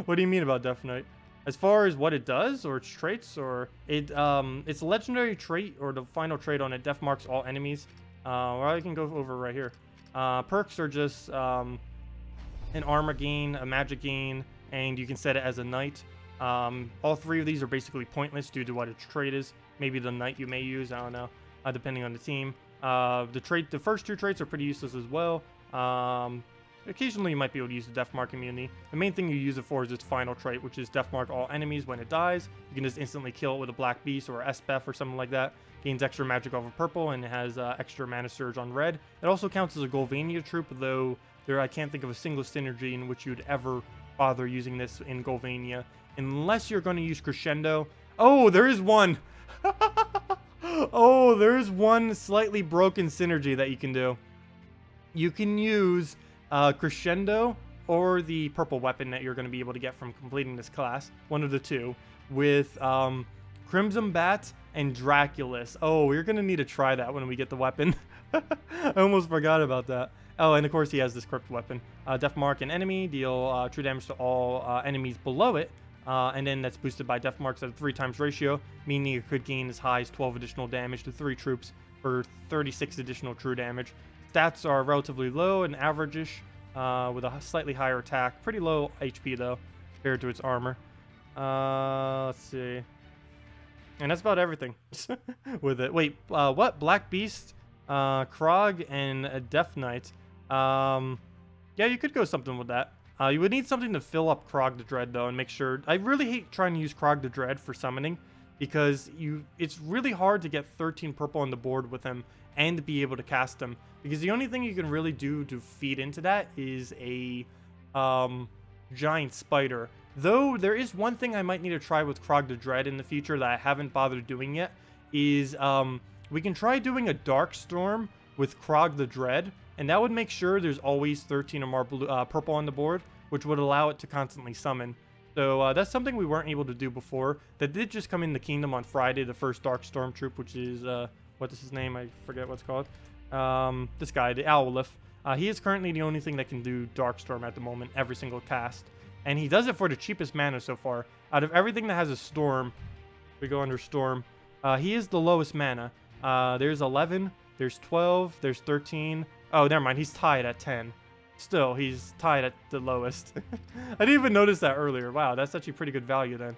What do you mean about Death Knight? As far as what it does, or its traits, or its legendary trait, or the final trait on it, Death marks all enemies. Or I can go over right here. Perks are just an armor gain, a magic gain, and you can set it as a knight. All 3 of these are basically pointless due to what its trait is. Maybe the knight you may use, I don't know, depending on the team. The first 2 traits are pretty useless as well. Occasionally you might be able to use the Death Mark immunity. The main thing you use it for is its final trait, which is Death Mark all enemies when it dies. You can just instantly kill it with a Black Beast or SPF or something like that. Gains extra magic over purple, and it has extra mana surge on red. It also counts as a Golvania troop, though I can't think of a single synergy in which you'd ever bother using this in Golvania, unless you're going to use Crescendo. Oh, there is one! Oh, there's one slightly broken synergy that you can do. You can use Crescendo or the purple weapon that you're going to be able to get from completing this class, one of the 2, with Crimson Bat and Draculus. Oh, we're going to need to try that when we get the weapon. I almost forgot about that. Oh, and of course he has this Crypt weapon. Death Mark an enemy, deal true damage to all enemies below it, and then that's boosted by Death Marks at a 3 times ratio, meaning it could gain as high as 12 additional damage to 3 troops for 36 additional true damage. Stats are relatively low and average-ish, with a slightly higher attack. Pretty low HP, though, compared to its armor. Let's see. And that's about everything with it. Wait, what? Black Beast, Krog, and Death Knight. Yeah, you could go something with that. You would need something to fill up Krog the Dread, though, and make sure... I really hate trying to use Krog the Dread for summoning, because it's really hard to get 13 purple on the board with him and be able to cast him. because the only thing you can really do to feed into that is a giant spider. Though there is one thing I might need to try with Krog the Dread in the future that I haven't bothered doing yet, is we can try doing a Dark Storm with Krog the Dread, and that would make sure there's always 13 or more blue, purple on the board, which would allow it to constantly summon. So that's something we weren't able to do before. That did just come in the kingdom on Friday, the first Dark Storm troop, which is, what is his name? I forget what's called. This guy, the Owlif. He is currently the only thing that can do Dark Storm at the moment, every single cast. And he does it for the cheapest mana so far. Out of everything that has a Storm, we go under Storm, he is the lowest mana. There's 11, there's 12, there's 13. Oh, never mind, he's tied at 10. Still, he's tied at the lowest. I didn't even notice that earlier. Wow, that's actually pretty good value then.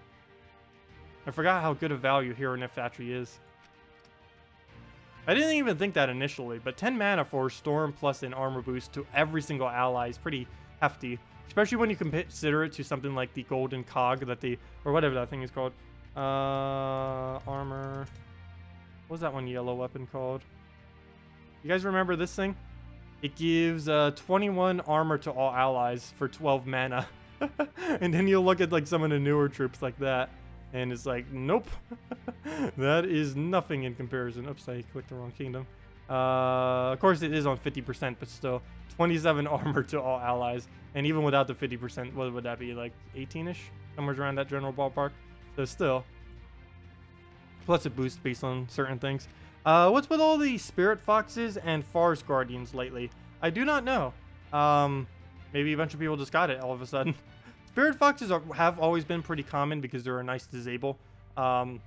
I forgot how good a value Hero Nymph actually is. I didn't even think that initially, but 10 mana for Storm plus an armor boost to every single ally is pretty hefty. Especially when you consider it to something like the Golden Cog that they, or whatever that thing is called. Armor. What was that one yellow weapon called? You guys remember this thing? It gives 21 armor to all allies for 12 mana. And then you'll look at like some of the newer troops like that, and it's like, nope. That is nothing in comparison. Oops, I clicked the wrong kingdom. Of course it is on 50%, but still 27 armor to all allies. And even without the 50%, what would that be, like 18-ish? Somewhere around that general ballpark. So still. Plus it boosts based on certain things. What's with all the Spirit Foxes and Forest Guardians lately? I do not know. Maybe a bunch of people just got it all of a sudden. Spirit Foxes have always been pretty common because they're a nice disable. And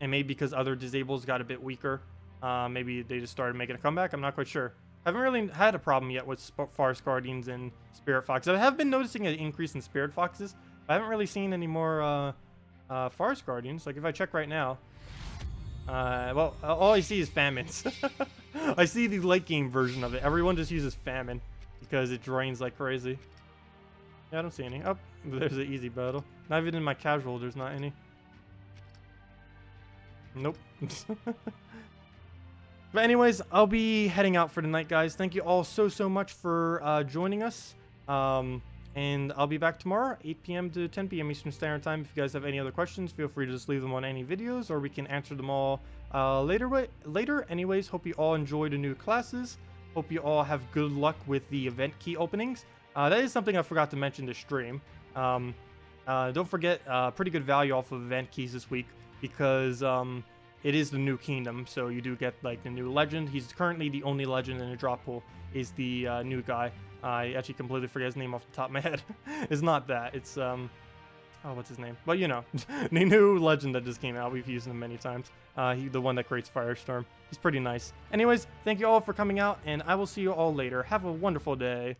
maybe because other disables got a bit weaker. Maybe they just started making a comeback. I'm not quite sure. Haven't really had a problem yet with Forest Guardians and Spirit Foxes. I have been noticing an increase in Spirit Foxes. I haven't really seen any more Forest Guardians. Like if I check right now. Well, all I see is famines. I see the late game version of it. Everyone just uses famine because it drains like crazy. Yeah, I don't see any. Oh, there's an easy battle. Not even in my casual, there's not any. Nope. But anyways, I'll be heading out for the night, guys. Thank you all so much for joining us. And I'll be back tomorrow, 8 p.m. to 10 p.m. Eastern Standard Time. If you guys have any other questions, feel free to just leave them on any videos, or we can answer them all later. Anyways, hope you all enjoy the new classes. Hope you all have good luck with the event key openings. That is something I forgot to mention to stream. Don't forget, pretty good value off of event keys this week, because it is the new kingdom, so you do get like the new legend. He's currently the only legend in the drop pool, is the new guy. I actually completely forget his name off the top of my head. It's not that. It's, oh, what's his name? Well, you know, the new legend that just came out. We've used him many times. The one that creates Firestorm. He's pretty nice. Anyways, thank you all for coming out, and I will see you all later. Have a wonderful day.